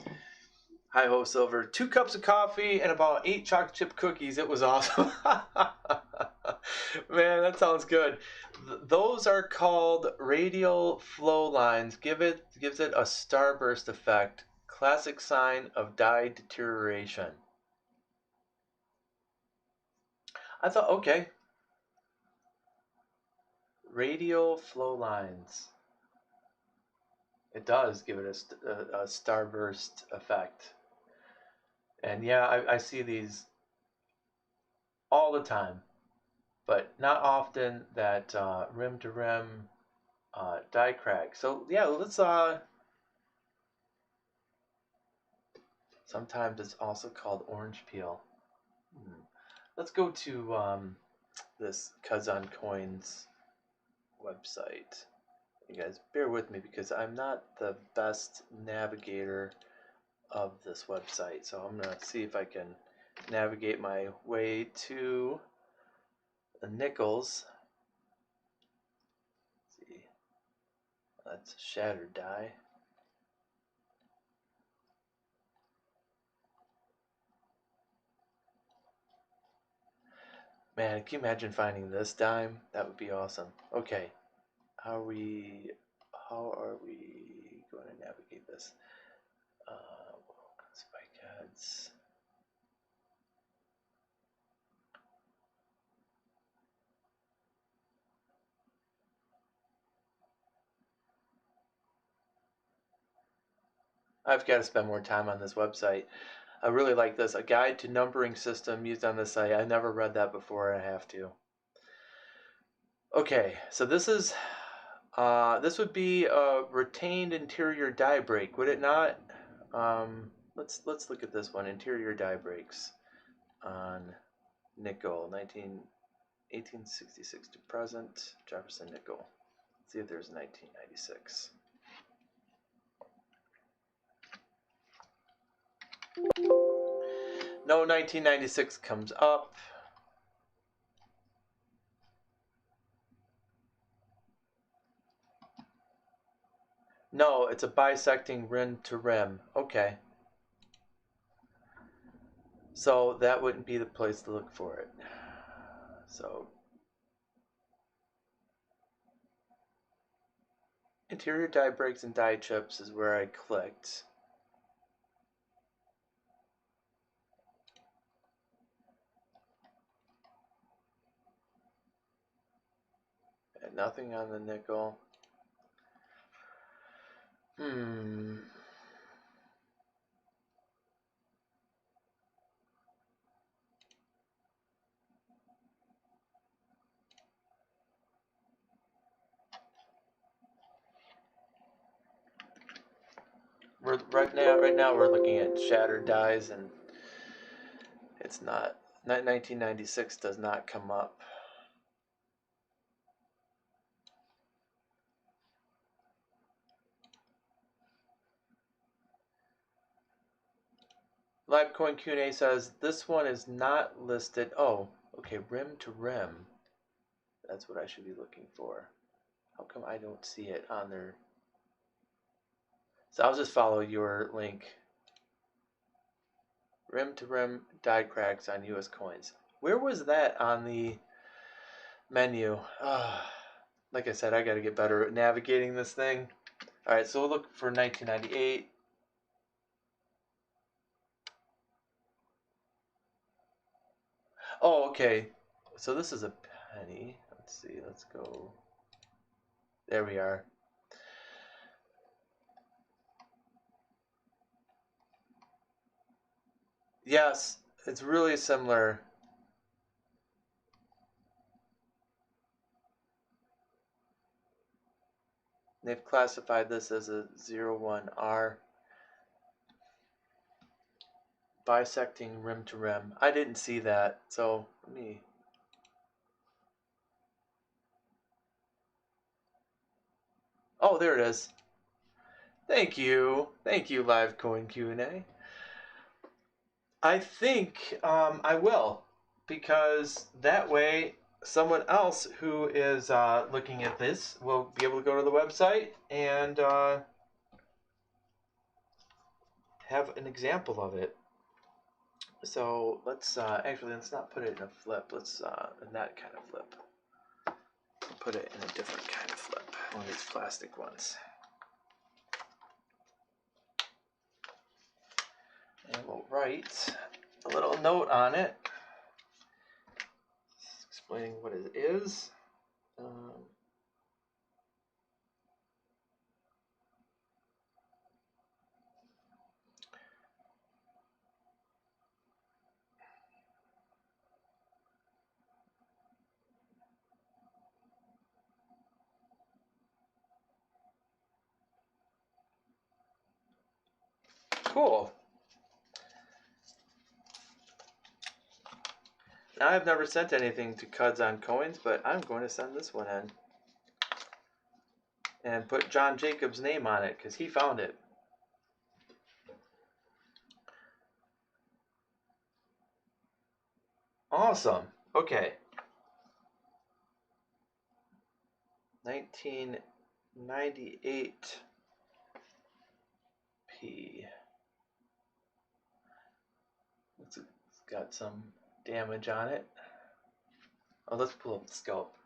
Hi ho Silver. 2 cups of coffee and about 8 chocolate chip cookies. It was awesome. Man, that sounds good. Those are called radial flow lines. Gives it a starburst effect. Classic sign of dye deterioration. I thought, okay. Radial flow lines. It does give it a starburst effect. And yeah, I see these all the time, but not often that rim to rim die crack. So yeah, let's sometimes it's also called orange peel. Let's go to this Kazan Coins website. You guys bear with me because I'm not the best navigator of this website, so I'm gonna see if I can navigate my way to the nickels. Let's see, that's shattered die. Man, can you imagine finding this dime? That would be awesome. Okay, how are we going to navigate this? Spike heads. I've got to spend more time on this website. I really like this. A guide to numbering system used on this site. I never read that before. I have to. Okay, so this would be a retained interior die break, would it not? Let's look at this one. Interior die breaks on nickel, 1866 to present, Jefferson nickel. Let's see if there's 1996. No 1996 comes up. No, it's a bisecting rim to rim. Okay. So that wouldn't be the place to look for it. So interior die breaks and die chips is where I clicked. And nothing on the nickel. Right now we're looking at shattered dies, and it's not. 1996 does not come up. LiveCoin Q&A says this one is not listed. Oh, okay, rim to rim. That's what I should be looking for. How come I don't see it on there? So I'll just follow your link. Rim to rim die cracks on US coins. Where was that on the menu? Like I said, I got to get better at navigating this thing. All right, so we'll look for 1998. Oh, okay. So this is a penny. Let's see. Let's go. There we are. Yes, it's really similar. They've classified this as a 01R. Bisecting rim to rim. I didn't see that, so let me... Oh, there it is. Thank you. Thank you, LiveCoin Q&A. I think I will, because that way someone else who is looking at this will be able to go to the website and have an example of it. So let's actually let's not put it in a flip. Let's in that kind of flip. Put it in a different kind of flip. One of these plastic ones. And we'll write a little note on it explaining what it is. Cool. Now, I've never sent anything to Cuds on Coins, but I'm going to send this one in. And put John Jacobs' name on it, because he found it. Awesome. Okay. 1998 P. It's got some damage on it. Oh, let's pull up the scope.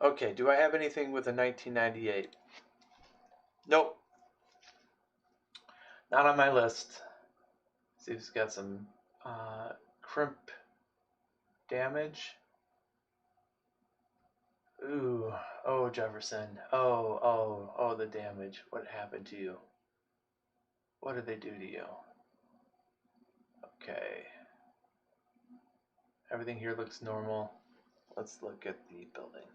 Okay, do I have anything with a 1998? Nope. Not on my list. See if it's got some crimp damage. Ooh, oh, Jefferson. Oh, the damage. What happened to you? What did they do to you? Okay. Everything here looks normal. Let's look at the building.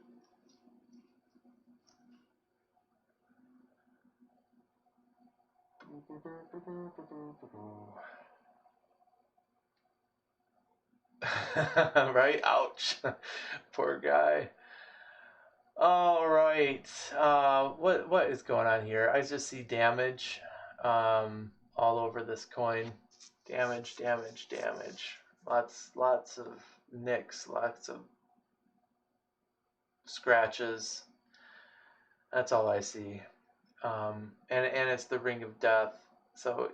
Right? Ouch. Poor guy. All right. What is going on here? I just see damage all over this coin. Damage. Lots of nicks, lots of scratches. That's all I see. and it's the ring of death. So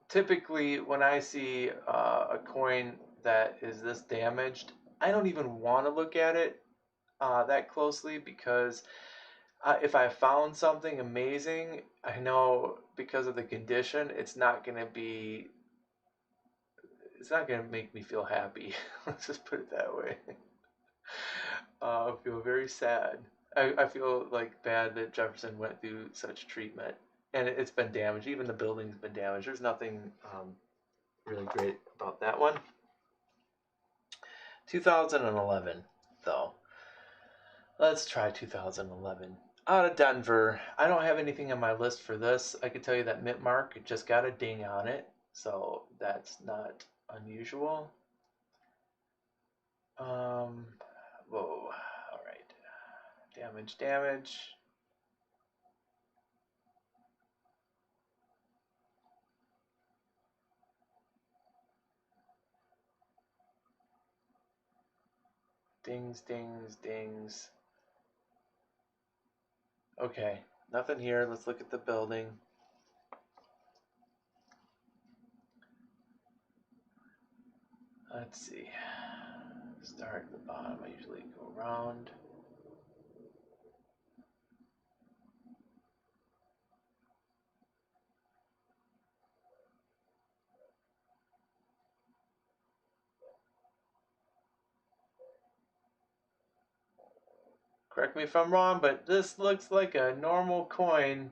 typically when I see a coin that is this damaged, I don't even want to look at it that closely, because if I found something amazing, I know because of the condition, it's not going to make me feel happy. Let's just put it that way. I feel very sad. I feel like bad that Jefferson went through such treatment, and it's been damaged. Even the building's been damaged. There's nothing really great about that one. 2011, though. Let's try 2011. Out of Denver. I don't have anything on my list for this. I can tell you that mint mark just got a ding on it, so that's not unusual. Whoa. All right. Damage. Dings. Okay, nothing here. Let's look at the building. Let's see. Start at the bottom. I usually go around. Correct me if I'm wrong, but this looks like a normal coin.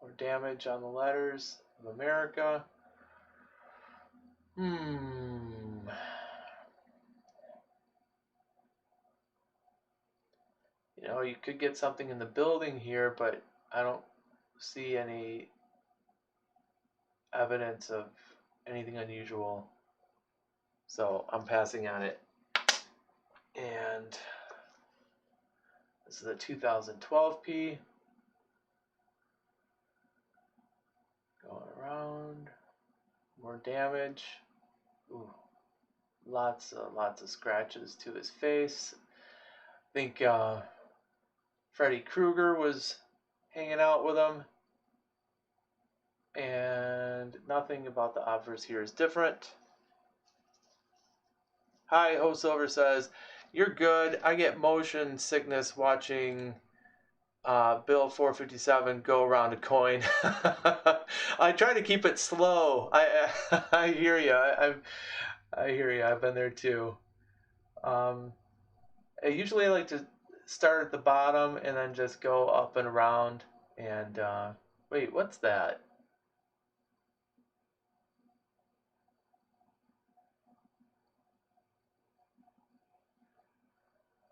Or damage on the letters of America. You could get something in the building here, but I don't see any evidence of anything unusual. So I'm passing on it. And this is a 2012P. Going around. More damage. Ooh. Lots of scratches to his face. I think Freddy Krueger was hanging out with him. And nothing about the obverse here is different. Hi, Ho Silver says, you're good. I get motion sickness watching Bill 457 go around a coin. I try to keep it slow. I hear you. I hear you. I've been there too. I usually like to start at the bottom and then just go up and around. And wait, what's that?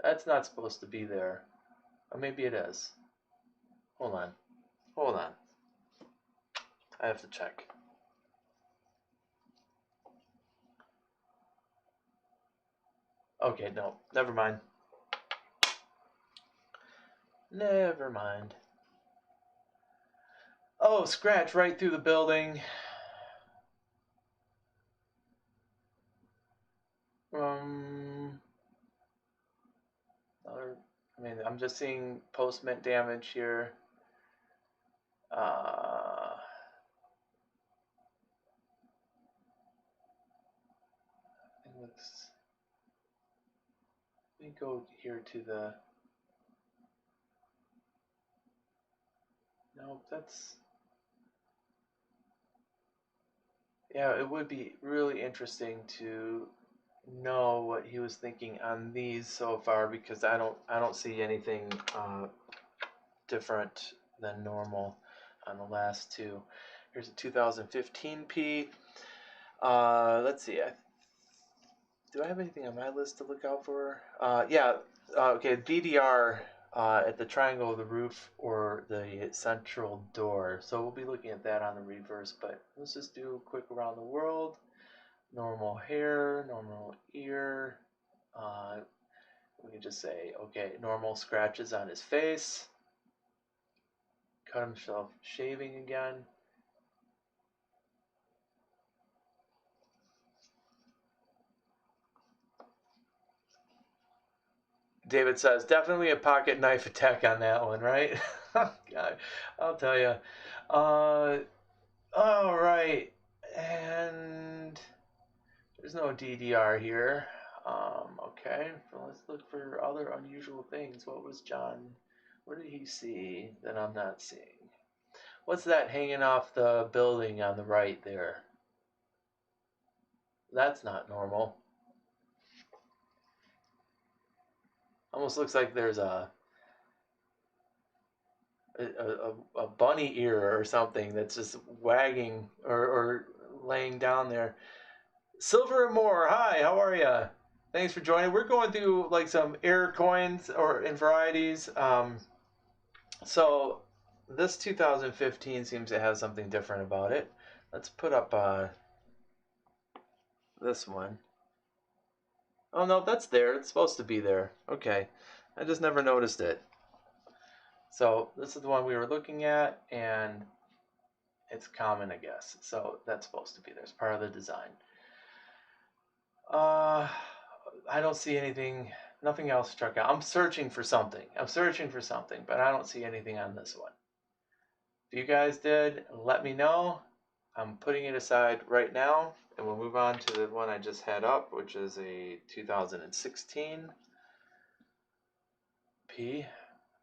That's not supposed to be there. Or maybe it is. Hold on. I have to check. Okay, no. Never mind. Oh, scratch right through the building. I'm just seeing post-mint damage here. It looks. Let me go here to the. No, that's. Yeah, it would be really interesting to know what he was thinking on these so far, because I don't see anything different than normal on the last two. Here's a 2015P. Let's see. Do I have anything on my list to look out for? Yeah. Okay. BDR at the triangle of the roof or the central door. So we'll be looking at that on the reverse. But let's just do a quick around the world. Normal hair, normal ear. We can just say, okay, normal scratches on his face. Cut himself shaving again. David says, definitely a pocket knife attack on that one, right? God, I'll tell you. All right. And there's no DDR here. Okay, so let's look for other unusual things. What was John? What did he see that I'm not seeing? What's that hanging off the building on the right there? That's not normal. Almost looks like there's a bunny ear or something that's just wagging or laying down there. Silver and More, hi, how are you? Thanks for joining. We're going through like some error coins or in varieties. So this 2015 seems to have something different about it. Let's put up this one. Oh no, that's there. It's supposed to be there. Okay, I just never noticed it. So this is the one we were looking at, and it's common, I guess. So that's supposed to be there. It's part of the design. I don't see anything. Nothing else struck out. I'm searching for something, but I don't see anything on this one. If you guys did, let me know. I'm putting it aside right now, and we'll move on to the one I just had up, which is a 2016 P.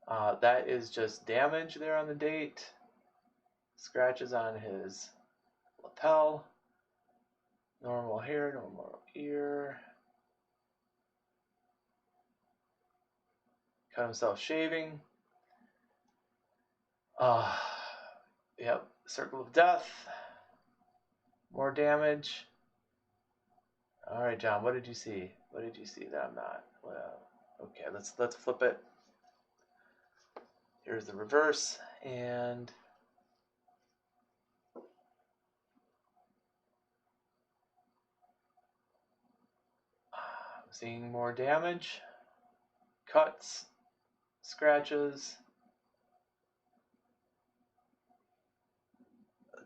That is just damage there on the date. Scratches on his lapel. Normal hair, normal ear. Cut himself shaving. Yep, Circle of Death. More damage. All right, John, what did you see? What did you see that I'm not? Well, okay, let's flip it. Here's the reverse, and I'm seeing more damage, cuts, scratches.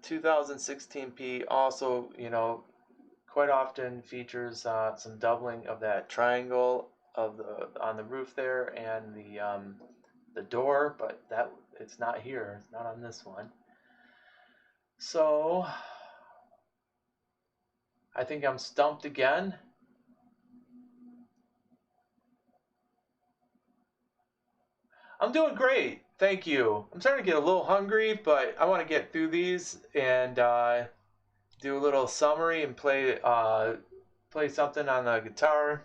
2016P also, quite often features some doubling of that triangle of on the roof there and the door, but it's not here. It's not on this one. So I think I'm stumped again. I'm doing great, thank you. I'm starting to get a little hungry, but I want to get through these and do a little summary and play something on the guitar.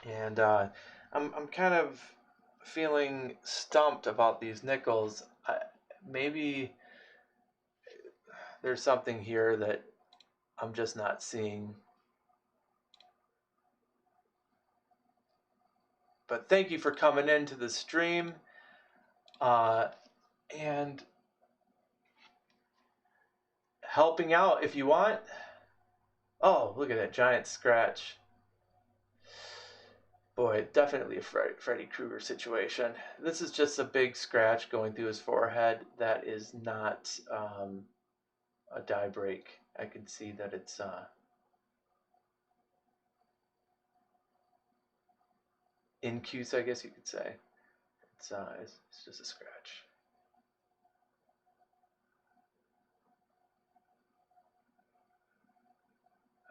And I'm kind of feeling stumped about these nickels. Maybe there's something here that I'm just not seeing. But thank you for coming into the stream. And helping out if you want. Oh, look at that giant scratch. Boy, definitely a Freddy Krueger situation. This is just a big scratch going through his forehead. That is not a dye break. I can see that it's incuse, I guess you could say. It's just a scratch.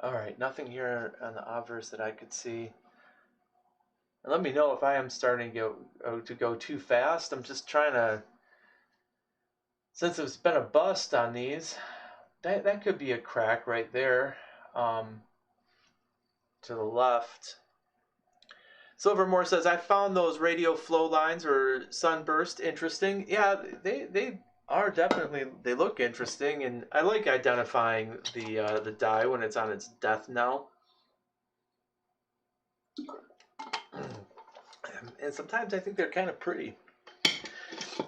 All right, nothing here on the obverse that I could see. And let me know if I am starting to go too fast. I'm just trying to, since it's been a bust on these, that could be a crack right there to the left. Silvermore says, I found those radio flow lines or sunburst interesting. Yeah, they are definitely, they look interesting, and I like identifying the dye when it's on its death knell. And sometimes I think they're kind of pretty.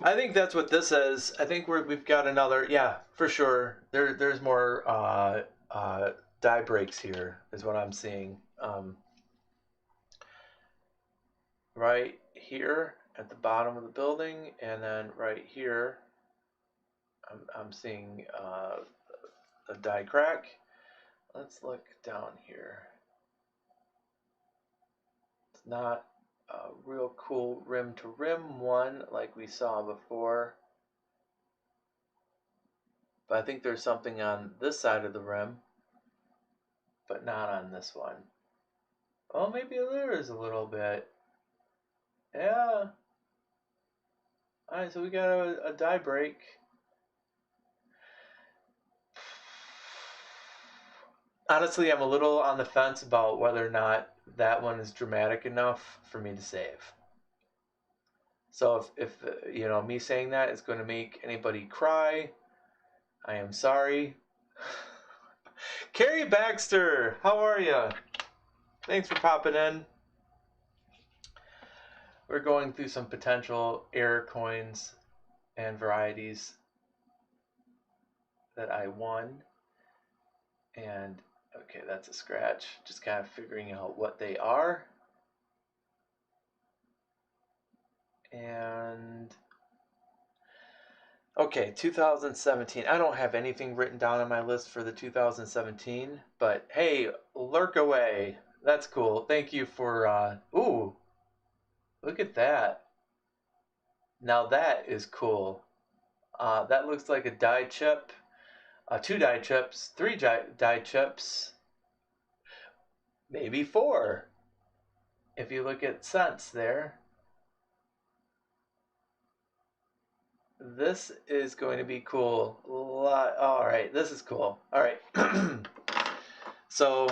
I think that's what this is. I think we've got another, yeah, for sure. There's more dye breaks here, is what I'm seeing. Right here at the bottom of the building, and then right here, I'm seeing a dye crack. Let's look down here. not a real cool rim to rim one like we saw before. But I think there's something on this side of the rim, but not on this one. Oh, maybe there is a little bit. Yeah. Alright, so we got a die break. Honestly, I'm a little on the fence about whether or not that one is dramatic enough for me to save. So if you know, me saying that is going to make anybody cry, I am sorry. Carrie Baxter, how are you? Thanks for popping in. We're going through some potential error coins and varieties that I won. And okay, that's a scratch. Just kind of figuring out what they are. And okay, 2017. I don't have anything written down on my list for the 2017, but hey, lurk away. That's cool. Thank you for ooh, look at that. Now that is cool. That looks like a die chip. 2 die chips, 3 die chips, maybe 4. If you look at cents there. This is going to be cool. All right, this is cool. All right. So,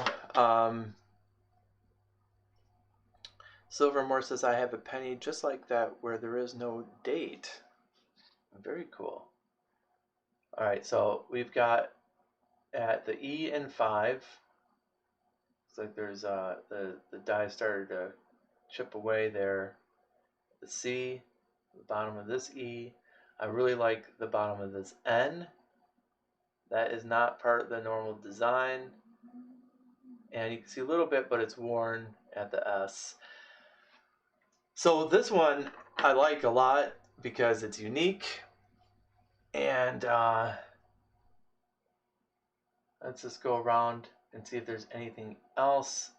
Silvermore says, I have a penny just like that where there is no date. Very cool. All right, so we've got at the E and 5. Looks like there's the die started to chip away there. The C, the bottom of this E. I really like the bottom of this N. That is not part of the normal design. And you can see a little bit, but it's worn at the S. So this one I like a lot because it's unique. And let's just go around and see if there's anything else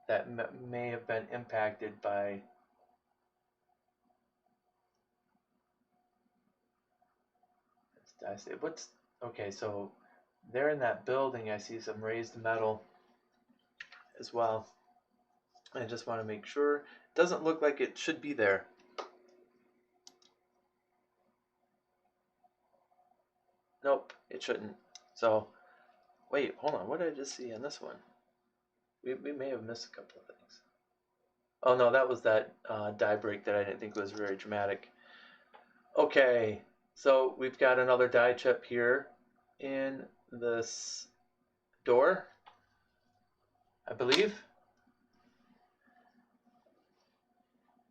that may have been impacted by this. What's okay? So there in that building, I see some raised metal as well. I just want to make sure. It doesn't look like it should be there. Nope, it shouldn't. So, wait, hold on. What did I just see on this one? We may have missed a couple of things. Oh no, that was that die break that I didn't think was very dramatic. Okay, so we've got another die chip here in this door, I believe.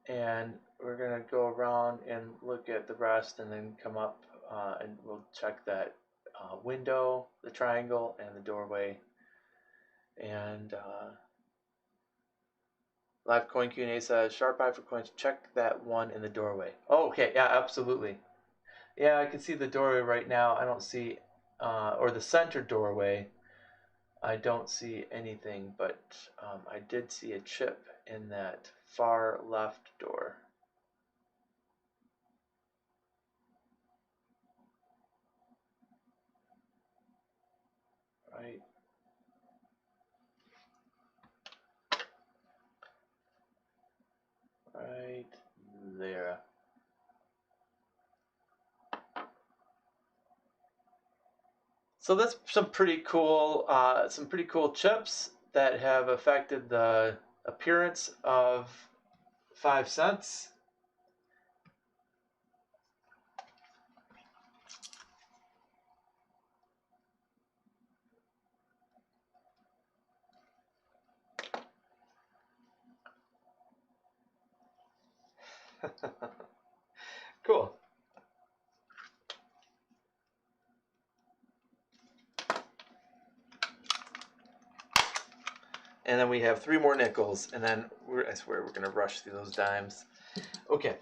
And we're going to go around and look at the rest and then come up and we'll check that window, the triangle, and the doorway. And Live Coin Q&A says, sharp eye for coins, check that one in the doorway. Oh, okay, yeah, absolutely. Yeah, I can see the doorway right now. I don't see, or the center doorway, I don't see anything, but I did see a chip in that far left door. Right. Right there. So that's some pretty cool chips that have affected the appearance of 5 cents. Cool. And then we have 3 more nickels, and then I swear we're going to rush through those dimes. Okay.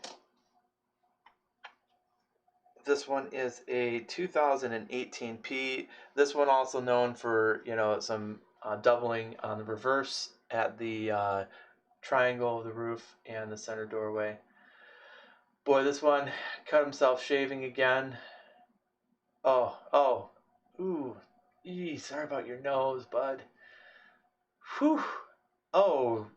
This one is a 2018 P. This one also known for, you know, some doubling on the reverse at the triangle of the roof and the center doorway. Boy, this one cut himself shaving again. Oh, ooh, sorry about your nose, bud. Whew. Oh,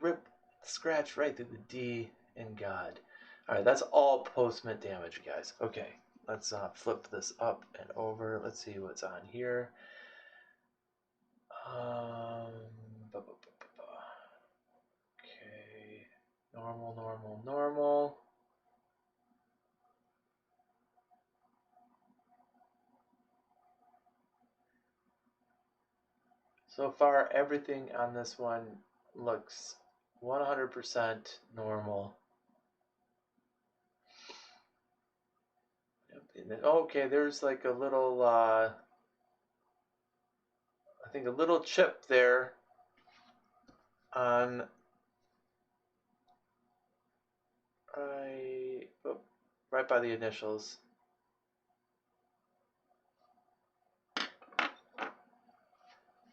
rip, scratch right through the D in God. All right, that's all post-mint damage, guys. Okay, let's flip this up and over. Let's see what's on here. Um, okay, normal. So far, everything on this one looks 100% normal. Okay, there's like a little, I think a little chip there on right by the initials.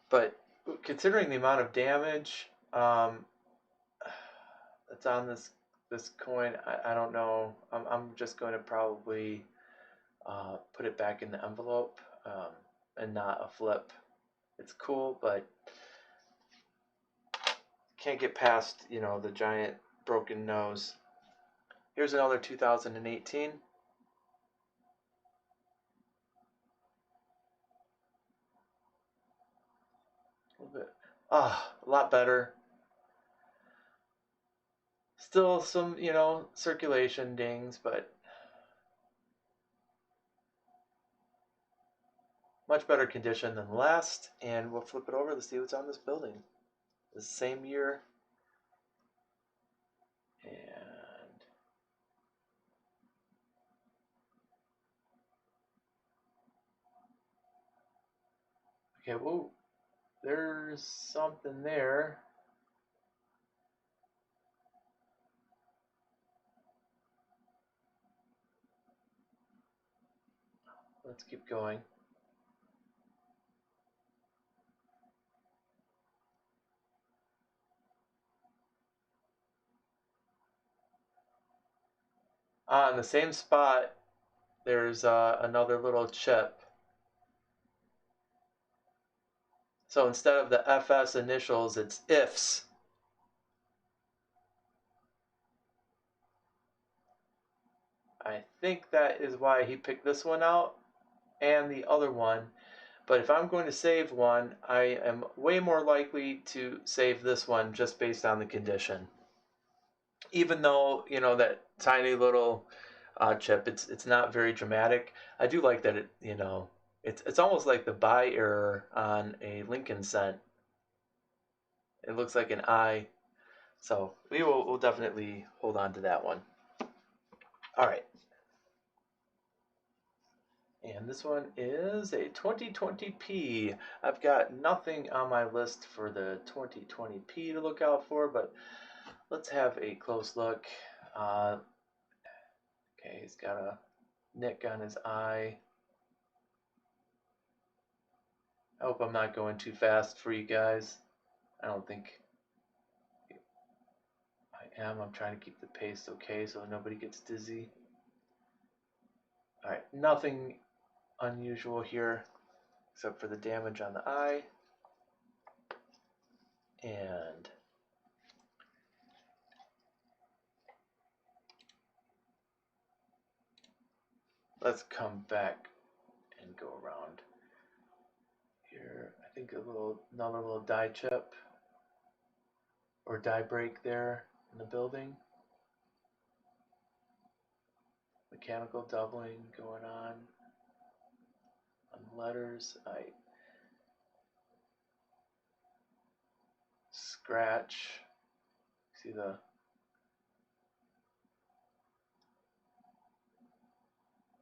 But considering the amount of damage that's on this coin, I don't know. I'm just going to probably put it back in the envelope and not a flip. It's cool, but can't get past, the giant broken nose. Here's another 2018. A little bit. A lot better. Still some, circulation dings, but much better condition than the last. And we'll flip it over to see what's on this building. The same year. And okay, whoa, there's something there. Let's keep going. In the same spot, there's another little chip. So instead of the FS initials, it's IFS. I think that is why he picked this one out and the other one. But if I'm going to save one, I am way more likely to save this one just based on the condition. Even though, that tiny little chip, it's not very dramatic. I do like that it's almost like the buy error on a Lincoln cent. It looks like an I. So we'll definitely hold on to that one. All right. And this one is a 2020p. I've got nothing on my list for the 2020p to look out for, but let's have a close look. Okay, he's got a nick on his eye. I hope I'm not going too fast for you guys. I don't think I am. I'm trying to keep the pace okay so nobody gets dizzy. All right, nothing unusual here except for the damage on the eye. And let's come back and go around here. I think another little die chip or die break there in the building. Mechanical doubling going on the letters. I scratch. See the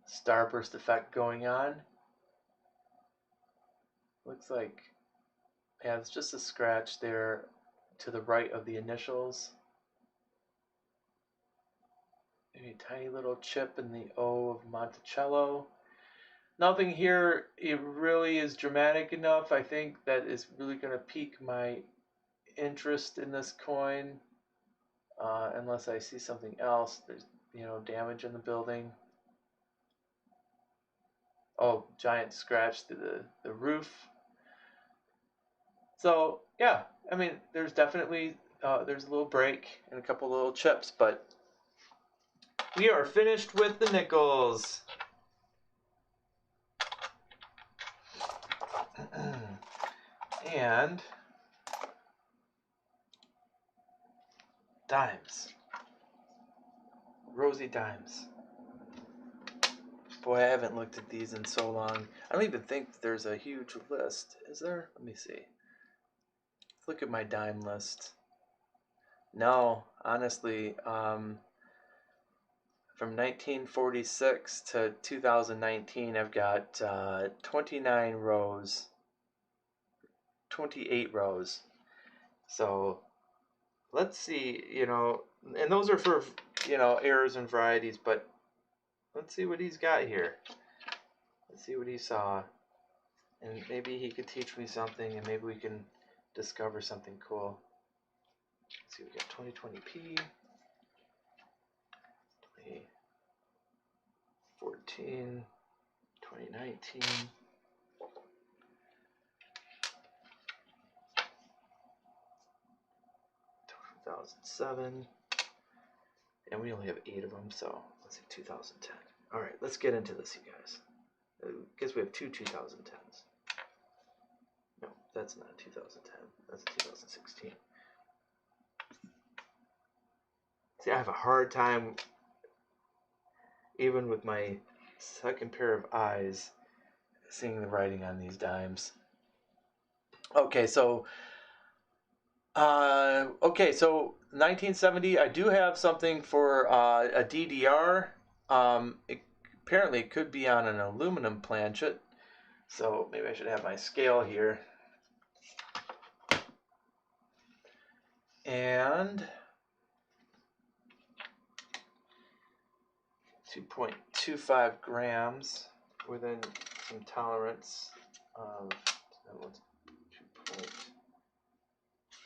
starburst effect going on. Looks like, yeah, it's just a scratch there to the right of the initials. Maybe a tiny little chip in the O of Monticello. Nothing here, it really is dramatic enough. I think that is really going to pique my interest in this coin, unless I see something else. There's, you know, damage in the building. Oh, giant scratch through the roof. So yeah, I mean, there's definitely there's a little break and a couple little chips, but we are finished with the nickels. And dimes. Rosy dimes. Boy, I haven't looked at these in so long. I don't even think there's a huge list. Is there? Let me see. Look at my dime list. No, honestly, from 1946 to 2019, I've got 29 rows, 28 rows. So let's see, you know, and those are for, you know, errors and varieties, but let's see what he's got here. Let's see what he saw. And maybe he could teach me something, and maybe we can discover something cool. Let's see, we got 2020p, 2014, 2019. 2007, and we only have 8 of them, so let's see, 2010. All right, let's get into this, you guys. I guess we have two 2010s. No, that's not 2010. That's 2016. See, I have a hard time, even with my second pair of eyes, seeing the writing on these dimes. Okay, so 1970, I do have something for a DDR. Apparently it could be on an aluminum planchet, so maybe I should have my scale here. And 2.25 grams within some tolerance of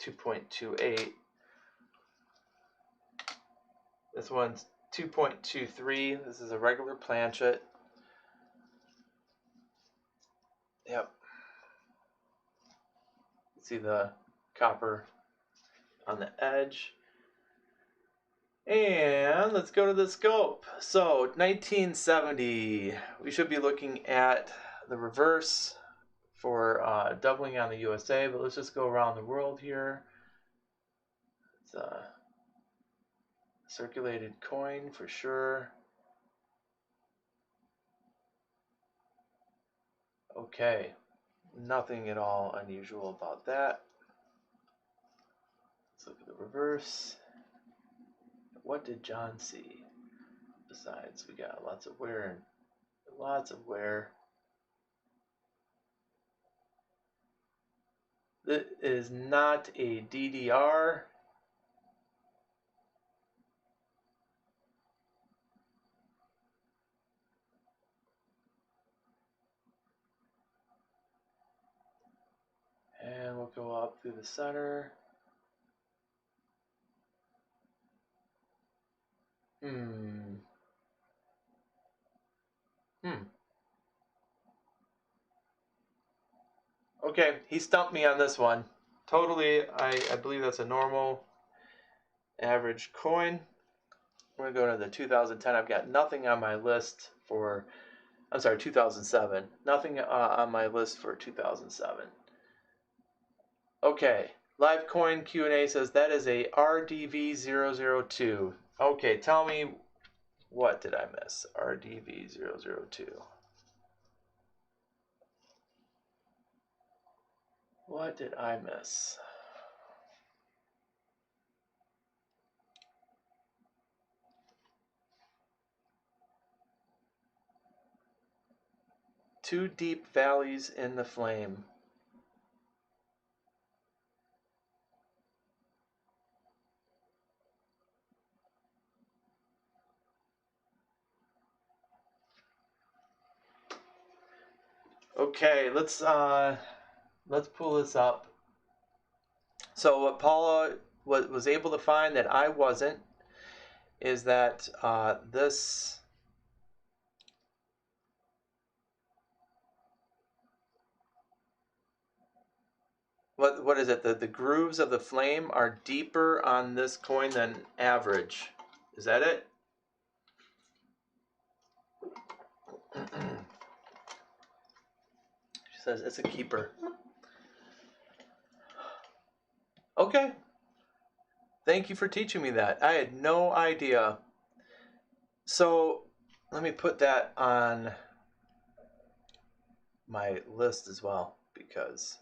2.28. This one's 2.23. This is a regular planchet. Yep. See the copper on the edge. And let's go to the scope. So 1970, we should be looking at the reverse for doubling on the USA, but let's just go around the world here. It's a circulated coin for sure. Okay, nothing at all unusual about that. Let's look at the reverse. What did John see? Besides, we got lots of wear and lots of wear. This is not a DDR. And we'll go up through the center. Okay, he stumped me on this one. Totally, I believe that's a normal average coin. We're going to go to the 2010. I've got nothing on my list for, I'm sorry, 2007. Nothing on my list for 2007. Okay, live coin Q&A says that is a RDV002. Okay, tell me, what did I miss? RDV002. What did I miss? Two deep valleys in the flame. Okay, let's pull this up. So what Paula was able to find that I wasn't is that this what is it? The grooves of the flame are deeper on this coin than average. Is that it? She says it's a keeper. Okay. Thank you for teaching me that. I had no idea. So let me put that on my list as well, because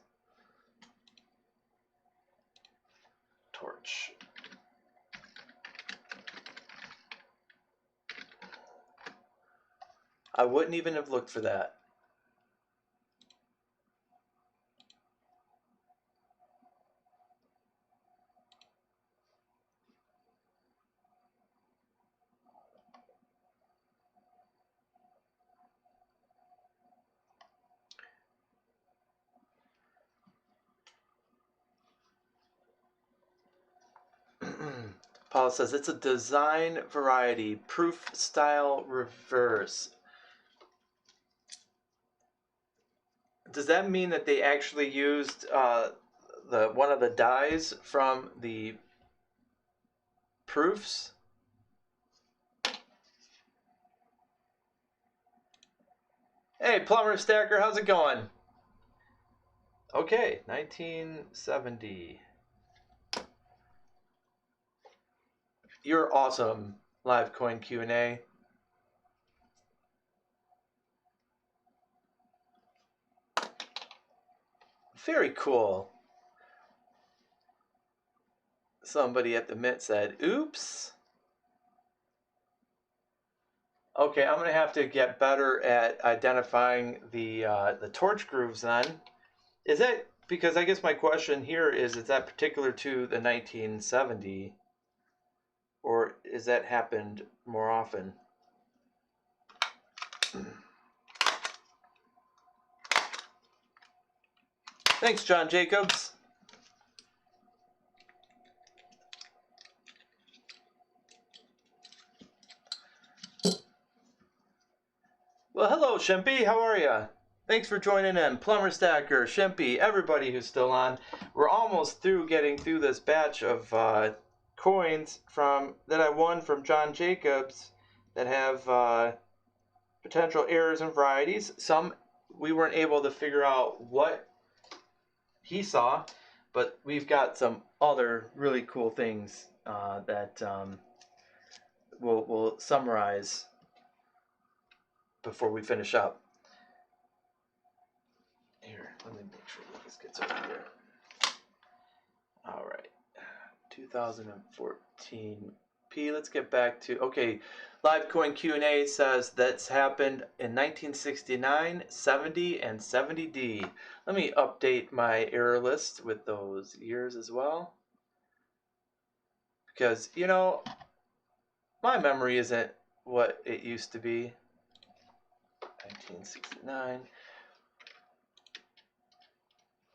torch. I wouldn't even have looked for that. Paul says it's a design variety, proof style reverse. Does that mean that they actually used one of the dies from the proofs? Hey, Plumber Stacker, how's it going? Okay, 1970. You're awesome, live coin Q&A. Very cool. Somebody at the Mint said, oops. Okay, I'm gonna have to get better at identifying the torch grooves then. Is that, because I guess my question here is that particular to the 1970, or is that happened more often? Thanks, John Jacobs. Well, hello, Shempy. How are you? Thanks for joining in. Plumber Stacker, Shempy, everybody who's still on. We're almost through getting through this batch of coins that I won from John Jacobs that have potential errors and varieties. Some we weren't able to figure out what he saw, but we've got some other really cool things that we'll summarize before we finish up. Here, let me make sure that this gets over here. All right, 2014 P. Let's get back to, okay, live coin Q&A says that's happened in 1969, 70, and 70D. Let me update my error list with those years as well, because you know my memory isn't what it used to be. 1969.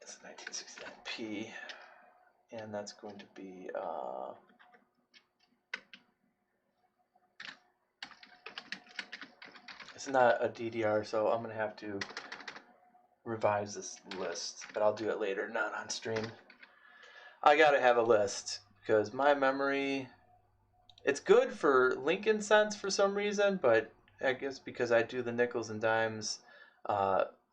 That's 1969P, and that's going to be it's not a DDR, so I'm gonna have to revise this list, but I'll do it later, not on stream. I gotta have a list because my memory, it's good for Lincoln cents for some reason, but I guess because I do the nickels and dimes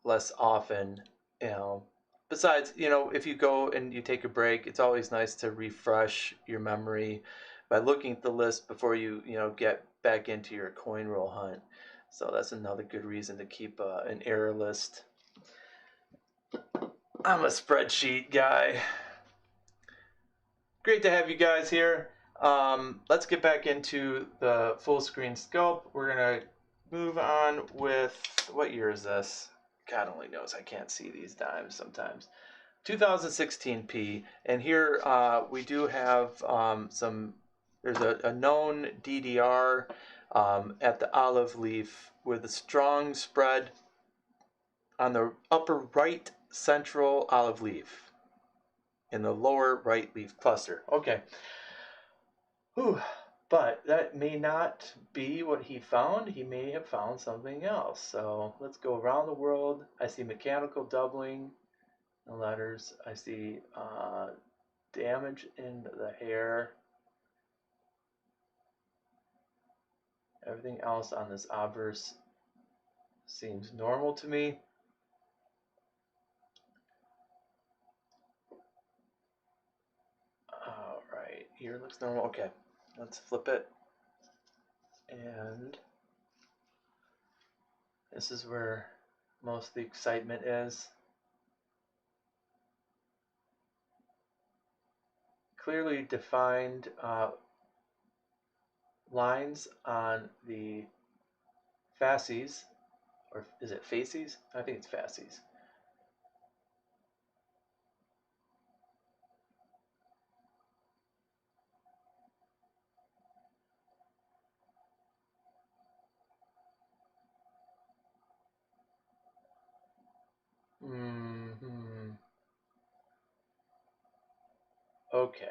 less often, you know. Besides, you know, if you go and you take a break, it's always nice to refresh your memory by looking at the list before you get back into your coin roll hunt. So that's another good reason to keep an error list. I'm a spreadsheet guy. Great to have you guys here. Let's get back into the full screen scope. We're gonna move on with, what year is this? God only knows, I can't see these dimes sometimes. 2016P, and here we do have there's a known DDR at the olive leaf with a strong spread on the upper right central olive leaf. in the lower right leaf cluster. Okay. Whew. But that may not be what he found. He may have found something else. So let's go around the world. I see mechanical doubling in letters. I see damage in the hair. Everything else on this obverse seems normal to me. All right, here looks normal. Okay, let's flip it. And this is where most of the excitement is. Clearly defined lines on the fasces, or is it facies? I think it's fasces. Mm-hmm. Okay.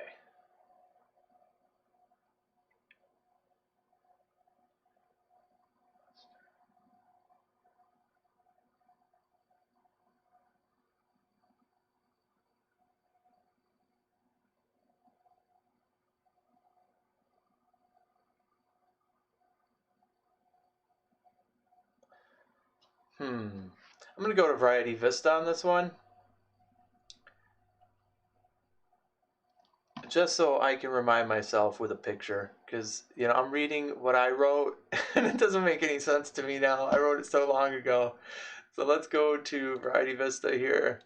I'm going to go to Variety Vista on this one. Just so I can remind myself with a picture, because I'm reading what I wrote and it doesn't make any sense to me now. I wrote it so long ago. So let's go to Variety Vista here,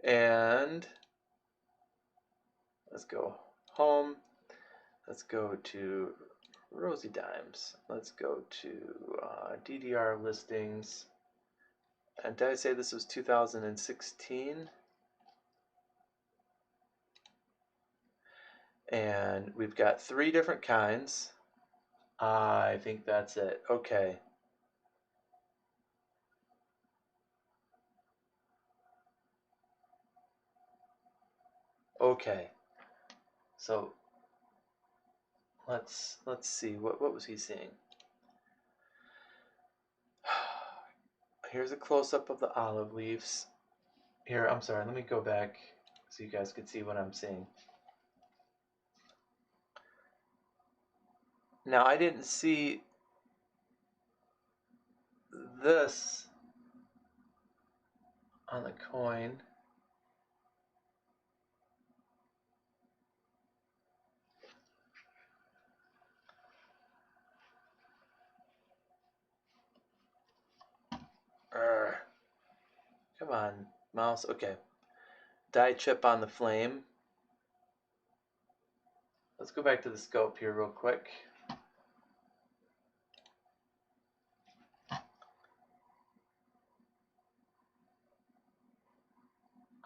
and let's go home. Let's go to Rosie Dimes. Let's go to DDR listings. And did I say this was 2016? And we've got 3 different kinds. I think that's it. Okay. Okay. So let's see. What was he seeing? Here's a close-up of the olive leaves. Here, I'm sorry. Let me go back so you guys could see what I'm seeing. Now, I didn't see this on the coin. Come on, mouse. Okay. Die chip on the flame. Let's go back to the scope here real quick.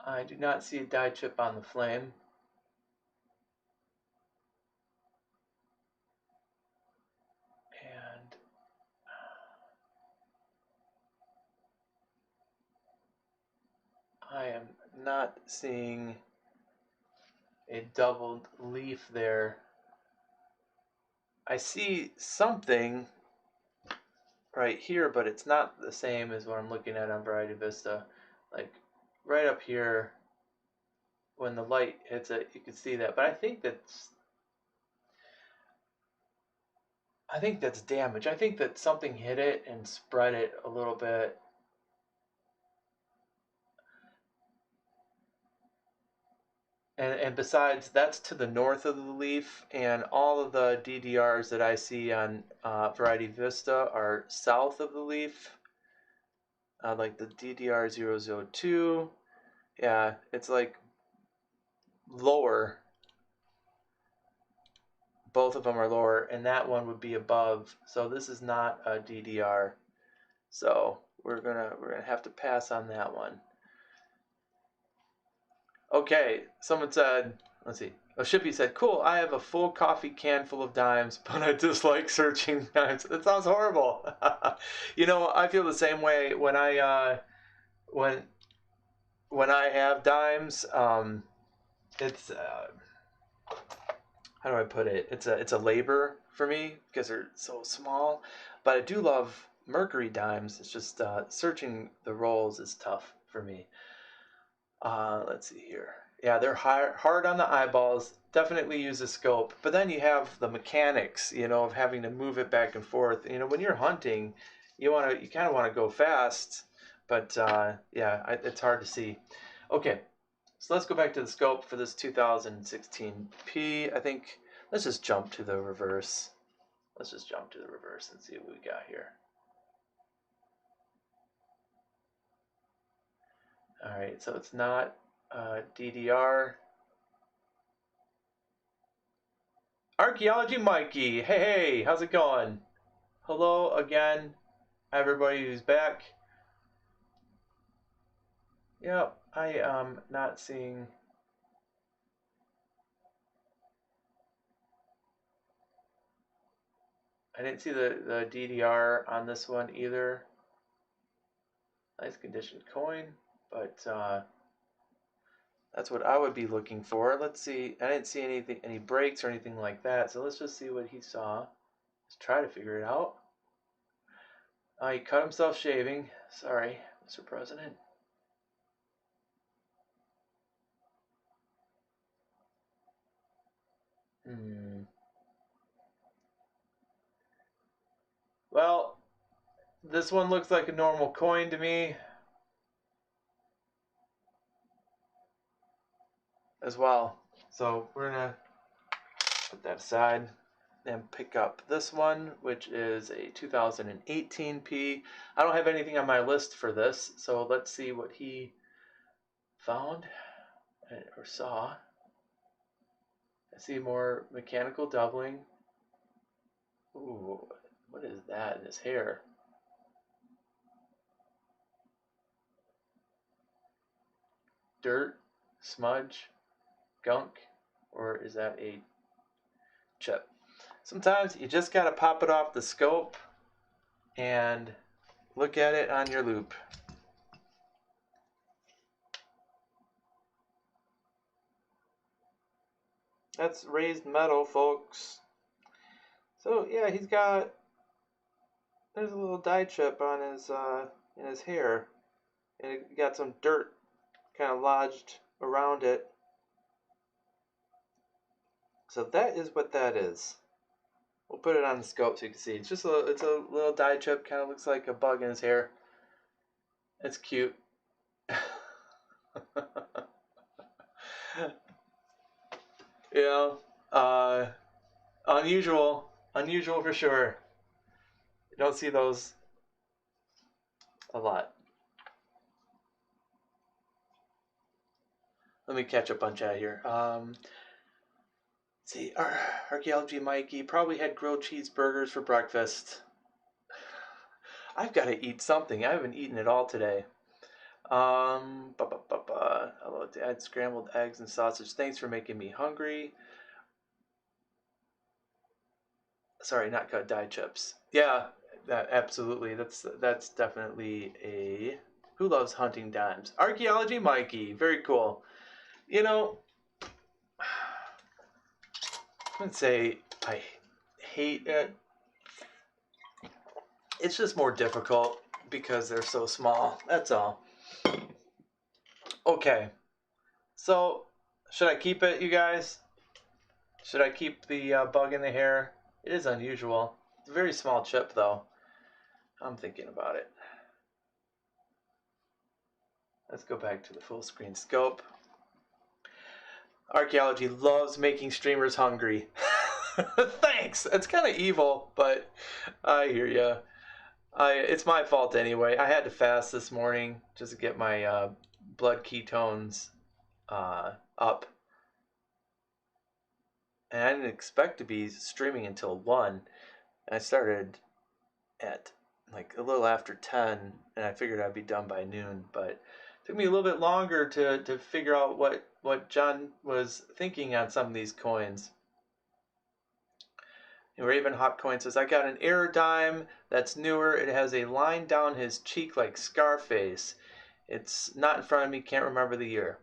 I do not see a die chip on the flame. And I am not seeing a doubled leaf there. I see something right here, but it's not the same as what I'm looking at on Variety Vista. Like right up here, when the light hits it, you can see that. But I think that's damage. I think that something hit it and spread it a little bit. And besides, that's to the north of the leaf, and all of the DDRs that I see on Variety Vista are south of the leaf. Like the DDR002, yeah, it's like lower. Both of them are lower, and that one would be above. So this is not a DDR. So we're gonna have to pass on that one. Okay, someone said, let's see. Shippy said, cool, I have a full coffee can full of dimes, but I dislike searching dimes. It sounds horrible. I feel the same way when I have dimes. it's how do I put it? It's a labor for me because they're so small. But I do love Mercury dimes. It's just searching the rolls is tough for me. Let's see here. Yeah, they're hard on the eyeballs. Definitely use a scope. But then you have the mechanics, of having to move it back and forth. When you're hunting, you kind of want to go fast. But yeah, it's hard to see. Okay, so let's go back to the scope for this 2016P. I think let's just jump to the reverse. Let's just jump to the reverse and see what we got here. All right, so it's not DDR. Archaeology Mikey, hey, how's it going? Hello again, everybody who's back. Yep, I am not seeing. I didn't see the DDR on this one either. Nice condition coin, but that's what I would be looking for. Let's see. I didn't see any breaks or anything like that. So let's just see what he saw. Let's try to figure it out. He cut himself shaving. Sorry, Mr. President. Well, this one looks like a normal coin to me as well. So we're gonna put that aside and pick up this one, which is a 2018P. I don't have anything on my list for this, so let's see what he found or saw. I see more mechanical doubling. Ooh, what is that in his hair? Dirt, smudge, gunk, or is that a chip? Sometimes you just gotta pop it off the scope and look at it on your loop. That's raised metal, folks. So yeah, there's a little dye chip on his in his hair, and it got some dirt kind of lodged around it. So that is what that is. We'll put it on the scope so you can see. It's a little dye chip, kind of looks like a bug in his hair. It's cute. Unusual for sure. You don't see those a lot. Let me catch up on chat here. See, our Archaeology Mikey probably had grilled cheeseburgers for breakfast. I've got to eat something. I haven't eaten at all today. Hello, Dad. Scrambled eggs and sausage. Thanks for making me hungry. Sorry, not cut dye chips. Yeah, absolutely. That's definitely a. Who loves hunting dimes? Archaeology Mikey. Very cool. I wouldn't say I hate it. It's just more difficult because they're so small. That's all. Okay. So, should I keep it, you guys? Should I keep the bug in the hair? It is unusual. It's a very small chip, though. I'm thinking about it. Let's go back to the full screen scope. Archaeology loves making streamers hungry. Thanks. It's kind of evil, but I hear ya. It's my fault anyway. I had to fast this morning just to get my blood ketones up. And I didn't expect to be streaming until 1. And I started at like a little after 10, and I figured I'd be done by noon. But it took me a little bit longer to figure out what John was thinking on some of these coins. And Raven Hot Coin says, I got an error dime that's newer. It has a line down his cheek like Scarface. It's not in front of me, can't remember the year.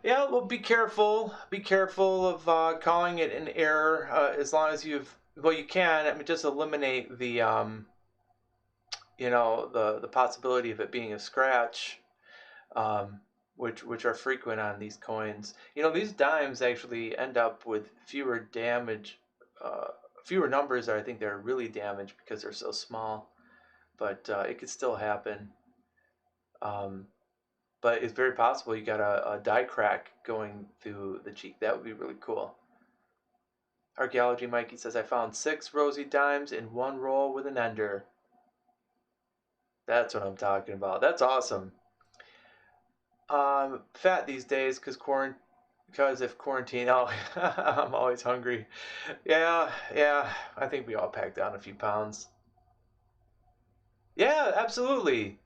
Yeah, well, be careful. Be careful of calling it an error. As long as well, you can. I mean, just eliminate the the possibility of it being a scratch, um, which are frequent on these coins. These dimes actually end up with fewer damage, fewer numbers. I think they're really damaged because they're so small, but it could still happen. Um, but it's very possible you got a die crack going through the cheek. That would be really cool. Archaeology Mikey says, I found 6 rosy dimes in one roll with an ender. That's what I'm talking about. That's awesome. Fat these days because if quarantine. Oh, I'm always hungry. Yeah. I think we all packed on a few pounds. Yeah, absolutely.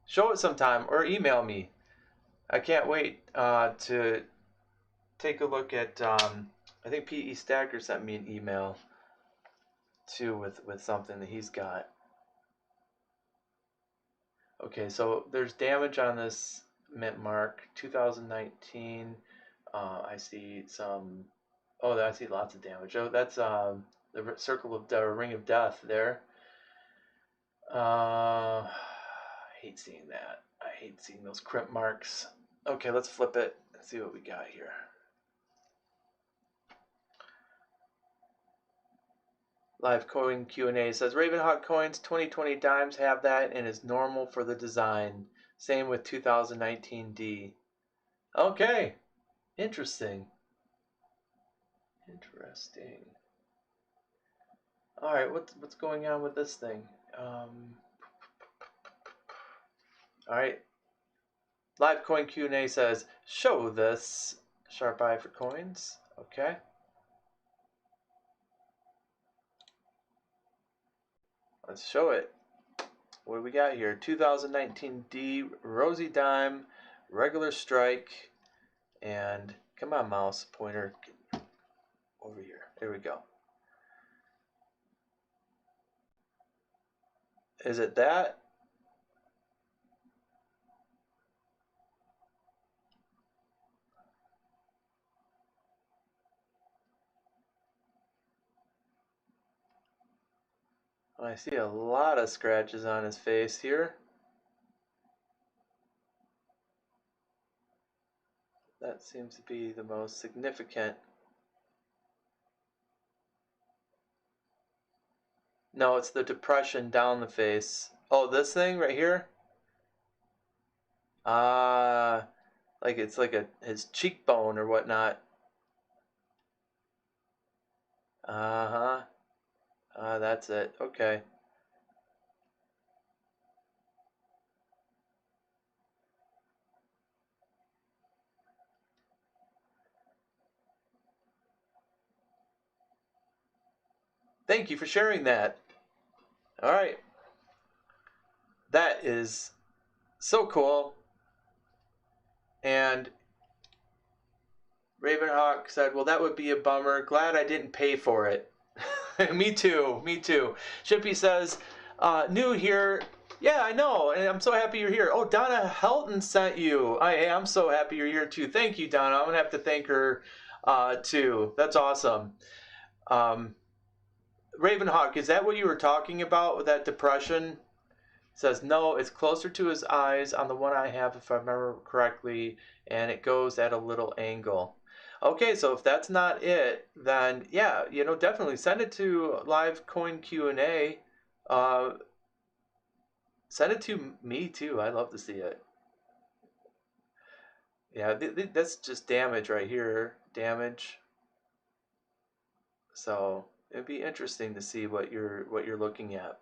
Show it sometime or email me. I can't wait to take a look at. I think P.E. Stacker sent me an email too with something that he's got. Okay, so there's damage on this mint mark 2019. I see some. Oh, I see lots of damage. Oh, that's the circle of ring of death there. I hate seeing that. I hate seeing those crimp marks. Okay, let's flip it and see what we got here. Live coin Q&A says Ravenhawk coins 2020 dimes have that and is normal for the design. Same with 2019 D. Okay, interesting. All right, what's going on with this thing? All right. Live coin Q&A says show this sharp eye for coins. Okay. Let's show it. What do we got here? 2019 D Rosy Dime, regular strike, and come on, mouse pointer, over here. There we go. Is it that? I see a lot of scratches on his face here. That seems to be the most significant. No, it's the depression down the face. Oh, this thing right here? Like it's like his cheekbone or whatnot. Uh-huh. That's it. Okay. Thank you for sharing that. All right. That is so cool. And Ravenhawk said, well, that would be a bummer. Glad I didn't pay for it. Me too. Shippy says, new here. Yeah, I know. And I'm so happy you're here. Oh, Donna Helton sent you. I'm so happy you're here too. Thank you, Donna. I'm going to have to thank her too. That's awesome. Ravenhawk, is that what you were talking about with that depression? Says, no, it's closer to his eyes on the one I have, if I remember correctly, and it goes at a little angle. Okay, so if that's not it, then yeah, definitely send it to Live Coin Q&A. Send it to me too. I'd love to see it. Yeah, that's just damage right here. Damage. So it'd be interesting to see what you're looking at.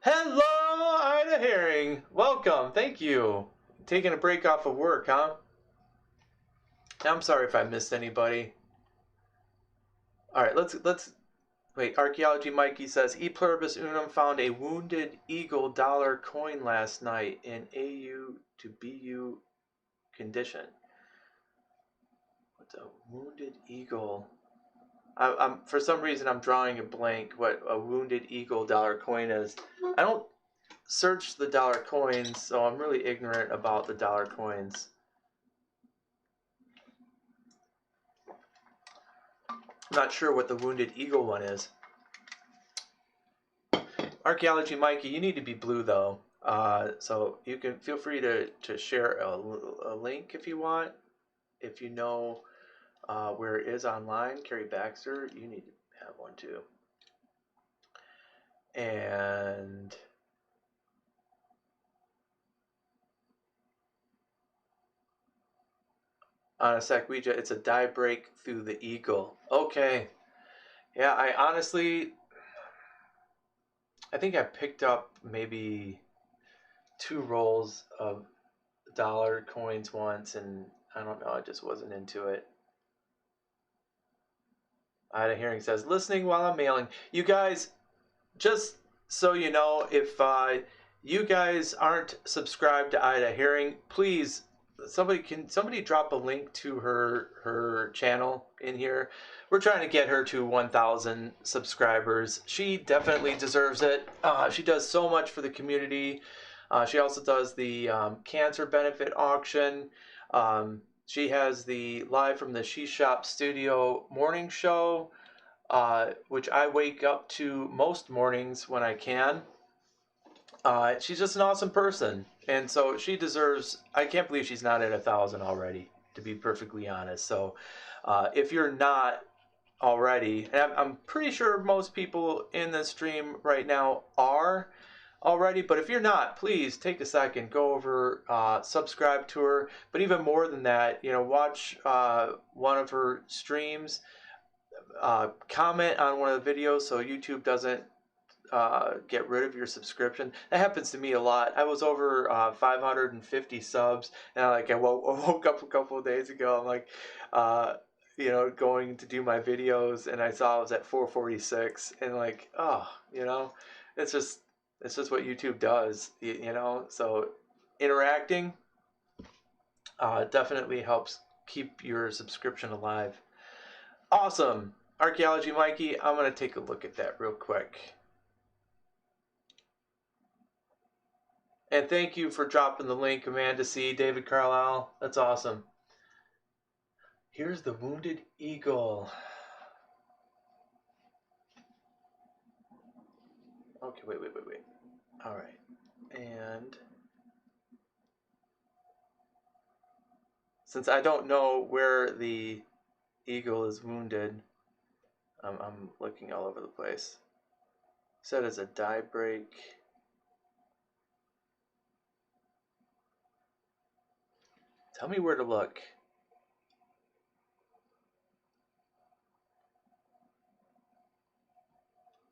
Hello, Ida Herring. Welcome. Thank you. Taking a break off of work, huh? I'm sorry if I missed anybody. All right, let's wait. Archaeology Mikey says E pluribus unum found a wounded eagle dollar coin last night in AU to BU condition. What's a wounded eagle? I'm for some reason I'm drawing a blank. What a wounded eagle dollar coin is. I don't search the dollar coins, so I'm really ignorant about the dollar coins. I'm not sure what the wounded eagle one is. Archaeology Mikey, you need to be blue though. So you can feel free to share a link if you want. If you know where it is online, Carrie Baxter, you need to have one too. And on a sec, Ouija, it's a die break through the eagle. Okay. Yeah, I think I picked up maybe 2 rolls of dollar coins once, and I don't know, I just wasn't into it. Ida Hearing says, listening while I'm mailing. You guys, just so you know, if you guys aren't subscribed to Ida Hearing, please, somebody drop a link to her channel in here. We're trying to get her to 1,000 subscribers. She definitely deserves it. She does so much for the community. She also does the cancer benefit auction. She has the Live from the She Shop Studio morning show, which I wake up to most mornings when I can. She's just an awesome person, and so she deserves. I can't believe she's not at 1,000 already, to be perfectly honest. So, if you're not already, and I'm pretty sure most people in this stream right now are already, but if you're not, please take a second, go over, subscribe to her. But even more than that, watch one of her streams, comment on one of the videos so YouTube doesn't get rid of your subscription. That happens to me a lot. I was over 550 subs, and I woke up a couple of days ago. I'm like, going to do my videos, and I saw I was at 446, and like, it's just what YouTube does, So interacting definitely helps keep your subscription alive. Awesome. Archaeology Mikey, I'm going to take a look at that real quick. And thank you for dropping the link, Amanda C., David Carlisle. That's awesome. Here's the wounded eagle. Okay, wait. All right. And since I don't know where the eagle is wounded, I'm looking all over the place. Said it's a die break. Tell me where to look.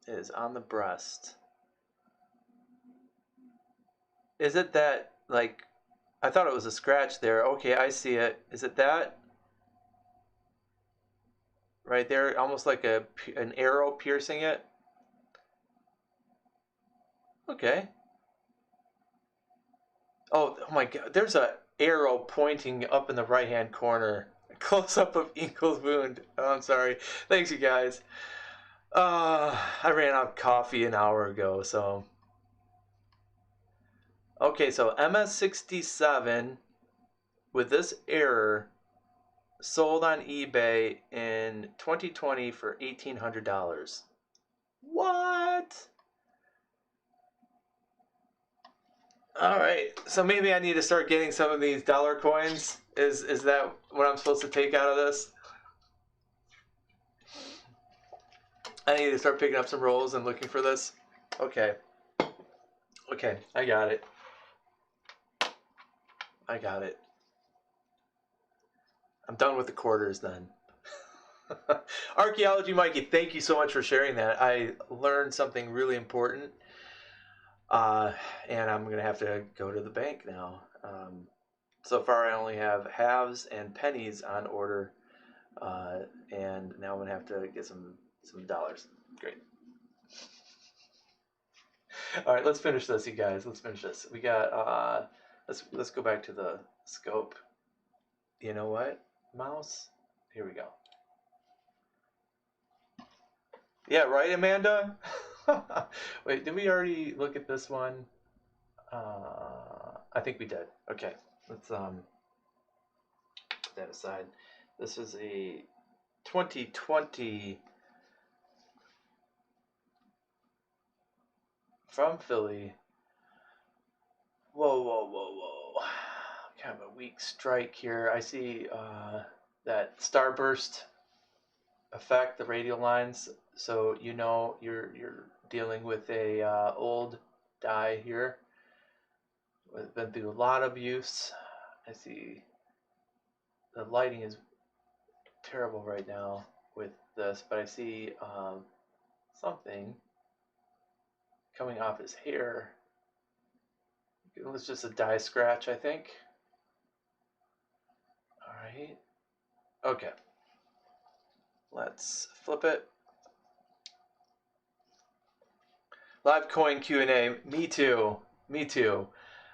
It is on the breast. Is it that, like, I thought it was a scratch there. Okay, I see it. Is it that? Right there, almost like an arrow piercing it? Okay. Oh my God, there's a arrow pointing up in the right-hand corner. Close up of Eagle's wound. Oh, I'm sorry. Thanks, you guys. I ran out of coffee an hour ago, so. Okay, so MS67 with this error sold on eBay in 2020 for $1,800. What? All right, so maybe I need to start getting some of these dollar coins. Is that what I'm supposed to take out of this? I need to start picking up some rolls and looking for this. Okay. Okay, I got it. I'm done with the quarters then. Archaeology Mikey, thank you so much for sharing that. I learned something really important. And I'm going to have to go to the bank now. So far, I only have halves and pennies on order. And now I'm going to have to get some dollars. Great. All right, let's finish this, you guys. Let's finish this. We got, let's go back to the scope. You know what, mouse? Here we go. Yeah, right, Amanda? Wait, did we already look at this one? I think we did. Okay, let's put that aside. This is a 2020 from Philly. Whoa, whoa, whoa, whoa. Kind of a weak strike here. I see that starburst effect, the radial lines. So you know you're dealing with a old die here. We've been through a lot of use. I see the lighting is terrible right now with this, but I see something coming off his hair. It was just a die scratch, I think. All right. Okay. Let's flip it. Live coin Q&A. Me too. Me too.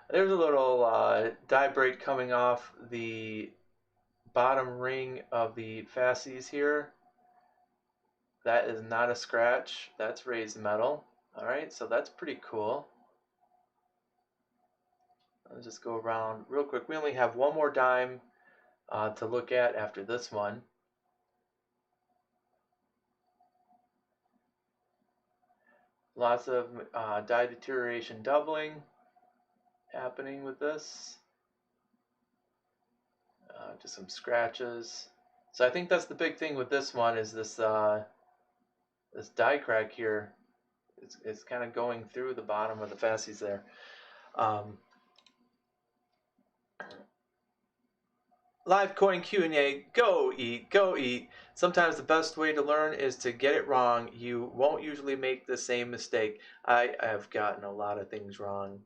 There's a little die break coming off the bottom ring of the fasces here. That is not a scratch. That's raised metal. All right, so that's pretty cool. Let's just go around real quick. We only have one more dime to look at after this one. Lots of die deterioration doubling happening with this. Just some scratches. So I think that's the big thing with this one is this this die crack here. It's kind of going through the bottom of the fasces there. Live coin Q&A, go eat, go eat. Sometimes the best way to learn is to get it wrong. You won't usually make the same mistake. I have gotten a lot of things wrong,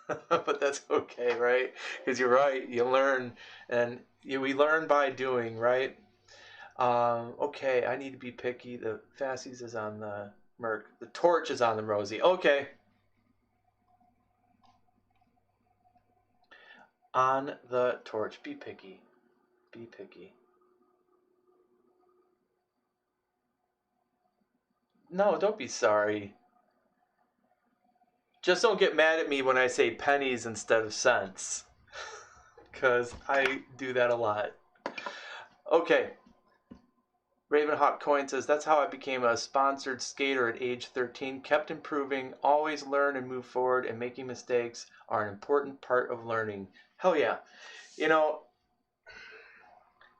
but that's okay, right? Because you're right, you learn, and we learn by doing, right? Okay, I need to be picky. The fasces is on the Merc. The torch is on the Rosie. Okay. On the torch, be picky. Be picky. No, don't be sorry. Just don't get mad at me when I say pennies instead of cents. Because I do that a lot. Okay. Ravenhawk Coin says, that's how I became a sponsored skater at age 13. Kept improving, always learn and move forward, and making mistakes are an important part of learning. Hell yeah. You know,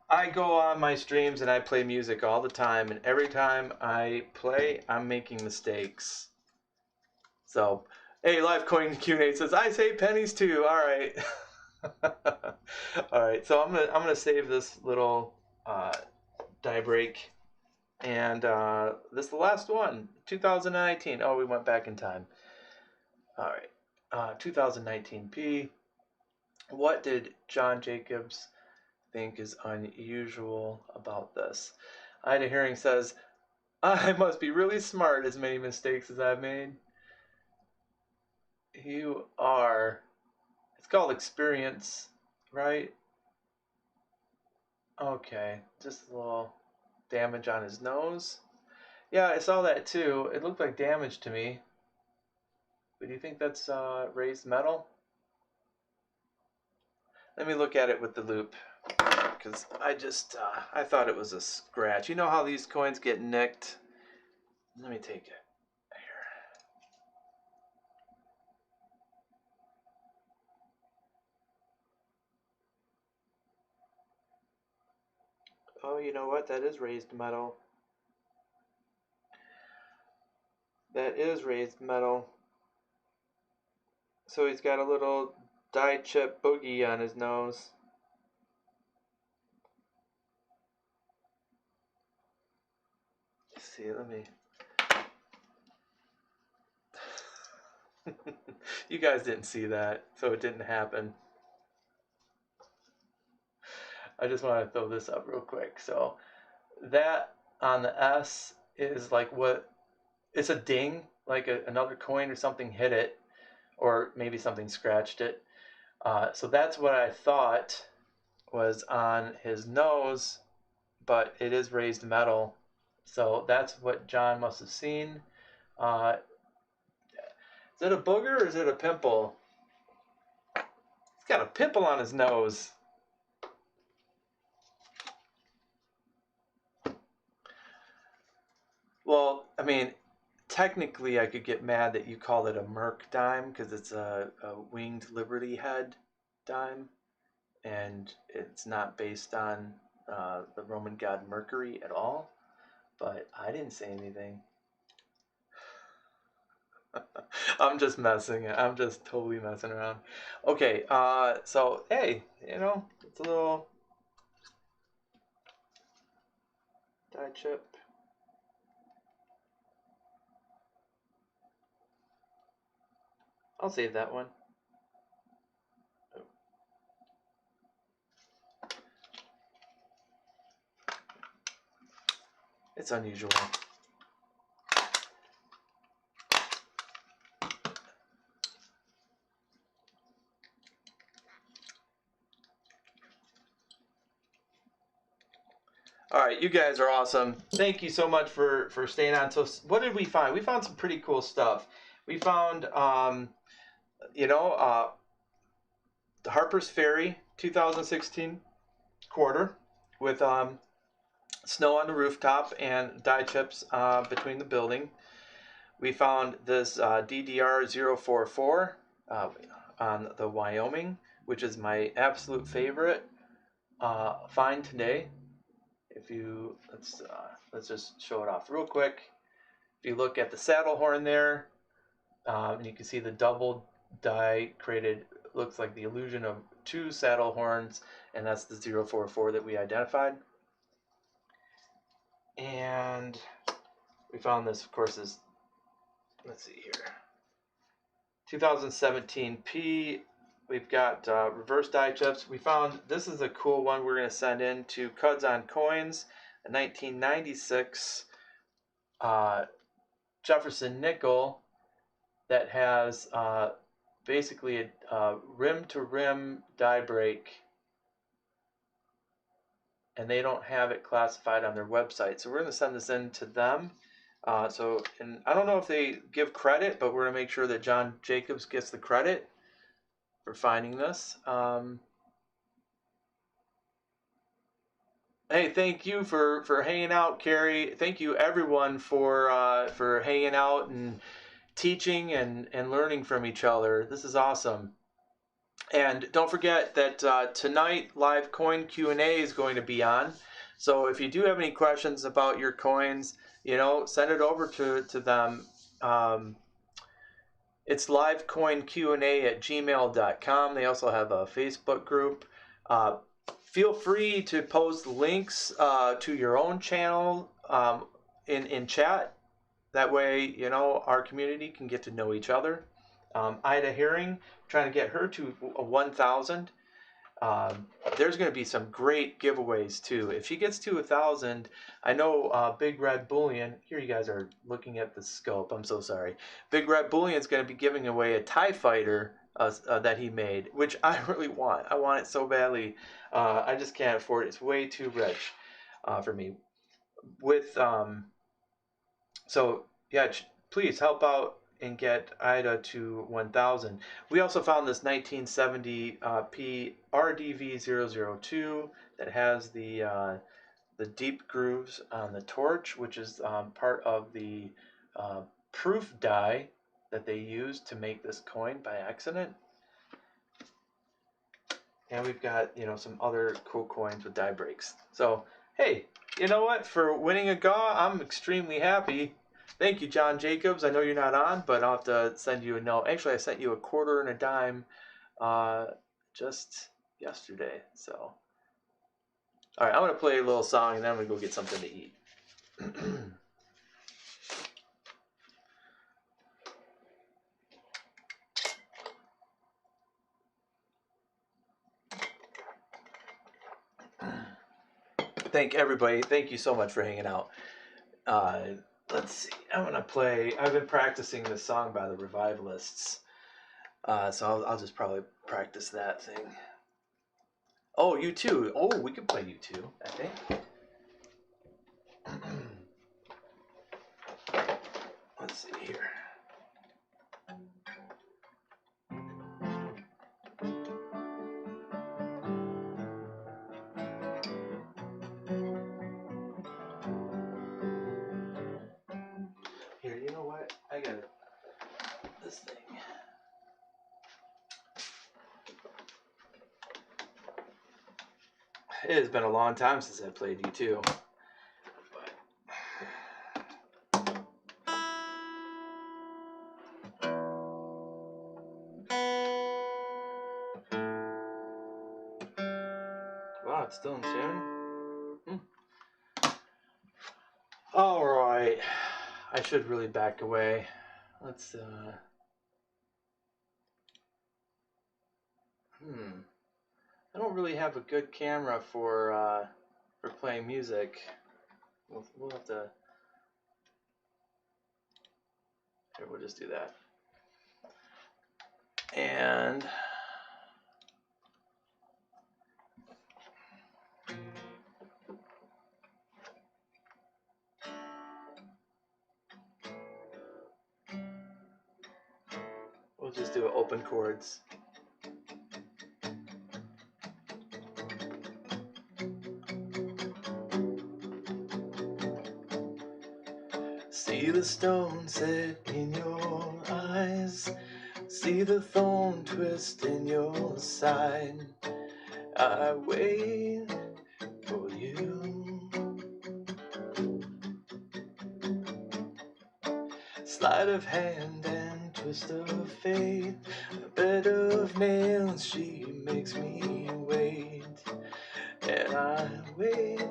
I go on my streams and I play music all the time, and every time I play, I'm making mistakes. So, hey, Live Coin Q&A says, I say pennies too. All right. All right. So I'm gonna save this little die break, and this is the last one, 2019. Oh, we went back in time. All right. 2019p. What did John Jacobs think is unusual about this? I had a hearing says, I must be really smart, as many mistakes as I've made. You are. It's called experience, right? Okay, just a little damage on his nose. Yeah, I saw that too. It looked like damage to me. But do you think that's raised metal? Let me look at it with the loop, because I thought it was a scratch. You know how these coins get nicked? Let me take it here. Oh, you know what? That is raised metal. That is raised metal. So he's got a little die chip boogie on his nose. Let's see, let me... You guys didn't see that, so it didn't happen. I just want to throw this up real quick. So that on the S is like what... It's a ding, like another coin or something hit it, or maybe something scratched it. So that's what I thought was on his nose, but it is raised metal. So that's what John must have seen. Is it a booger or is it a pimple? He's got a pimple on his nose. Well, I mean, technically, I could get mad that you called it a Merc dime because it's a winged Liberty head dime, and it's not based on the Roman god Mercury at all. But I didn't say anything. I'm just messing. I'm just totally messing around. Okay, so hey, it's a little die chip. I'll save that one. It's unusual. All right, you guys are awesome. Thank you so much for staying on. So, what did we find? We found some pretty cool stuff. We found, the Harper's Ferry 2016 quarter with snow on the rooftop and die chips between the building. We found this DDR 044 on the Wyoming, which is my absolute favorite find today. If you let's just show it off real quick. If you look at the saddle horn there, you can see the double die created. Looks like the illusion of two saddle horns, and that's the 044 that we identified. And we found this, of course, is, let's see here, 2017 P. We've got reverse die chips. We found this is a cool one we're going to send in to Cuds on Coins, a 1996 Jefferson nickel that has basically a rim-to-rim die break, and they don't have it classified on their website. So we're going to send this in to them. And I don't know if they give credit, but we're going to make sure that John Jacobs gets the credit for finding this. Hey, thank you for hanging out, Carrie. Thank you, everyone, for hanging out and teaching and learning from each other. This is awesome. And don't forget that tonight live coin Q&A is going to be on. So if you do have any questions about your coins, send it over to them. It's livecoinqa@gmail.com. They also have a Facebook group. Feel free to post links to your own channel in chat. That way, our community can get to know each other. Ida Herring, trying to get her to 1,000. There's going to be some great giveaways too. If she gets to 1,000, I know Big Red Bullion. Here, you guys are looking at the scope. I'm so sorry. Big Red Bullion is going to be giving away a TIE Fighter that he made, which I really want. I want it so badly. I just can't afford it. It's way too rich for me. So yeah, please help out and get Ida to 1,000. We also found this 1970 P RDV002 that has the deep grooves on the torch, which is part of the proof die that they used to make this coin by accident. And we've got some other cool coins with die breaks. So hey, you know what? For winning a GAW, I'm extremely happy. Thank you, John Jacobs. I know you're not on, but I'll have to send you a note. Actually, I sent you a quarter and a dime just yesterday. So, all right, I'm going to play a little song, and then I'm going to go get something to eat. Thank everybody. Thank you so much for hanging out. Let's see. I'm going to play. I've been practicing this song by the Revivalists. So I'll just probably practice that thing. Oh, U2. Oh, we can play U2, I think. Let's see here. It has been a long time since I played U2. Wow, it's still in tune. All right, I should really back away. Let's I don't really have a good camera for playing music. We'll have to. Here, we'll just do that. And we'll just do open chords. See the stone set in your eyes, see the thorn twist in your side. I wait for you. Sleight of hand and twist of fate, a bed of nails, she makes me wait, and I wait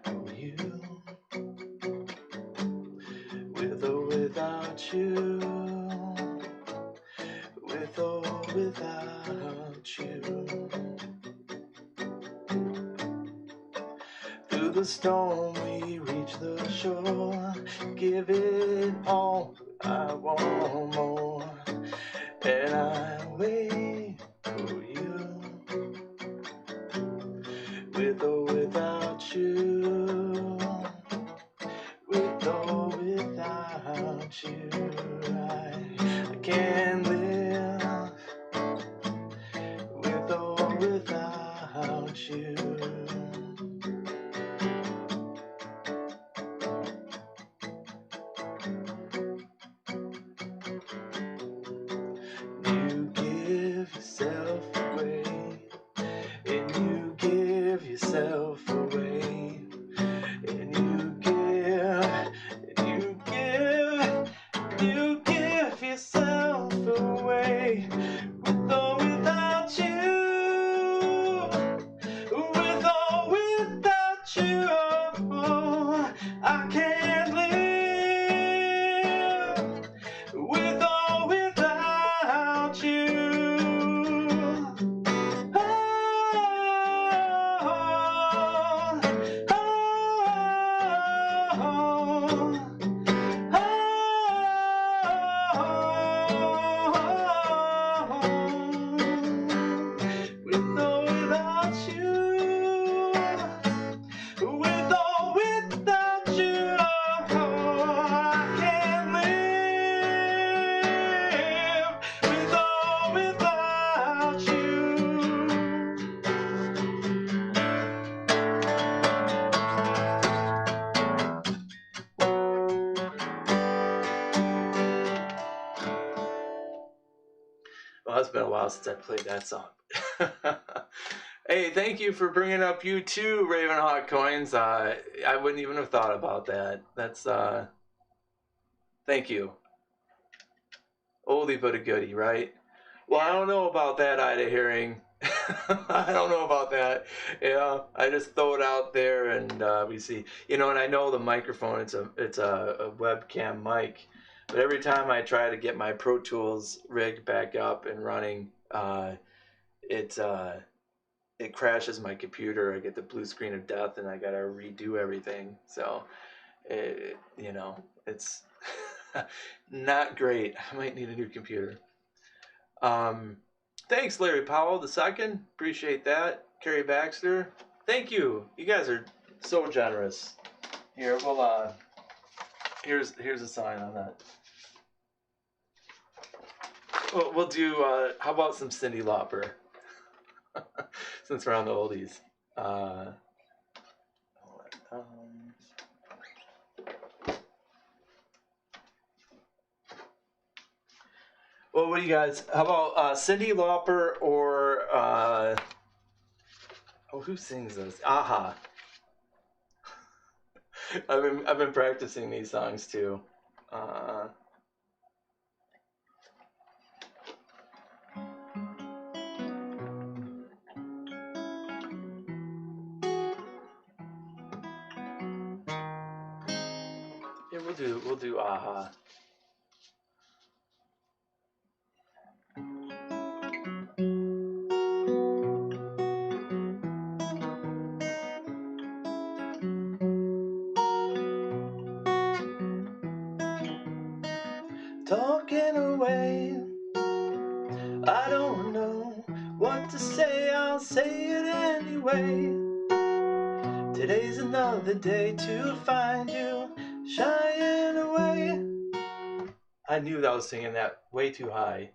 for you. With or without you, with or without you. Through the storm we reach the shore, give it all, I want more, and I wait for you. With or without you, with or without you, I can't live with or without you. You give yourself away, and you give yourself away, and you give yourself away, with or without you, with or without you, I can't live with or without you. With or without you, with or without you, I can't live with or without you. Well, it's been a while since I played that song. Hey, thank you for bringing up U2, Ravenhawk Coins. I wouldn't even have thought about that. That's thank you. Oldie but a goodie, right? Well, I don't know about that, Ida Hearing. I don't know about that. Yeah, I just throw it out there and we see. And I know the microphone. It's a webcam mic, but every time I try to get my Pro Tools rig back up and running, it crashes my computer. I get the blue screen of death, and I gotta redo everything. So, it's not great. I might need a new computer. Thanks, Larry Powell II. Appreciate that. Carrie Baxter. Thank you. You guys are so generous. Here, we'll here's a sign on that. We'll do. How about some Cyndi Lauper? Since we're on the oldies. Well, what do you guys? How about Cyndi Lauper or Oh, who sings this? Aha. I've been practicing these songs too. Yeah, we'll do aha. Talking away, I don't know what to say, I'll say it anyway. Today's another day to find you shying away. I knew that I was singing that way too high.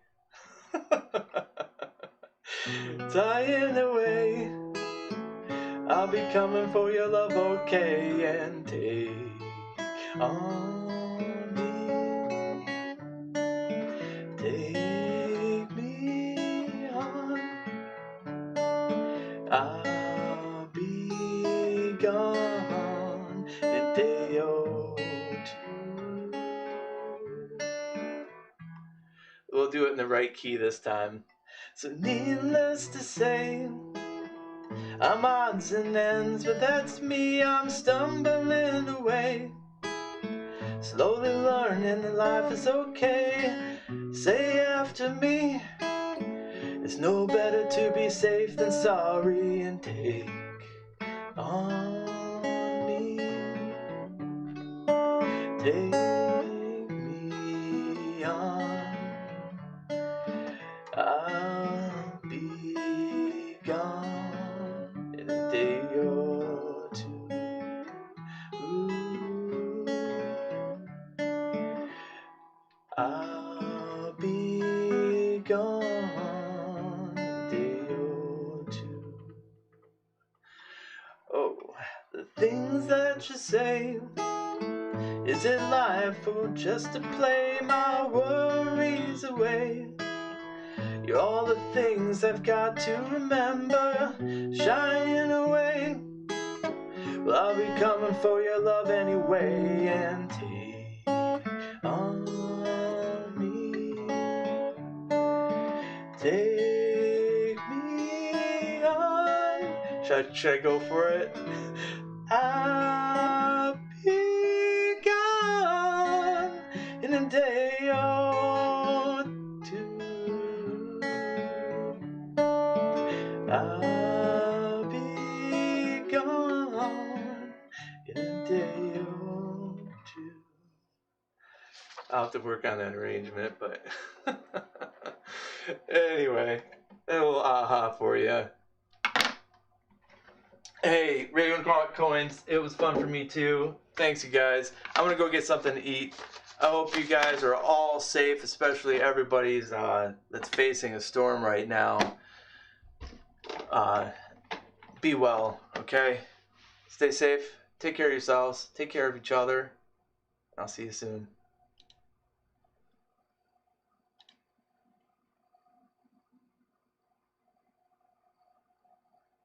Dying away, I'll be coming for your love, okay, and take on me. Take me on. I'll be gone in a day or two. We'll do it in the right key this time. So needless to say, I'm odds and ends, but that's me, I'm stumbling away. Slowly learning that life is okay. Say after me, it's no better to be safe than sorry, and take on me. Take me on. I'll be gone in a day or two. Ooh. I'll be gone in a day or two. Oh, the things that you say, is it life or just to play my worries away? You're all the things I've got to remember, shining away. Well, I'll be coming for your love anyway, and take on me. Take me on. Should I go for it? I'll be gone in a day or two. I'll be gone in a day or two. I'll have to work on that arrangement, but anyway, a little aha for you. Hey, Raven Coins, it was fun for me too. Thanks, you guys. I'm gonna go get something to eat. I hope you guys are all safe, especially everybody's that's facing a storm right now. Be well, okay? Stay safe. Take care of yourselves. Take care of each other. I'll see you soon.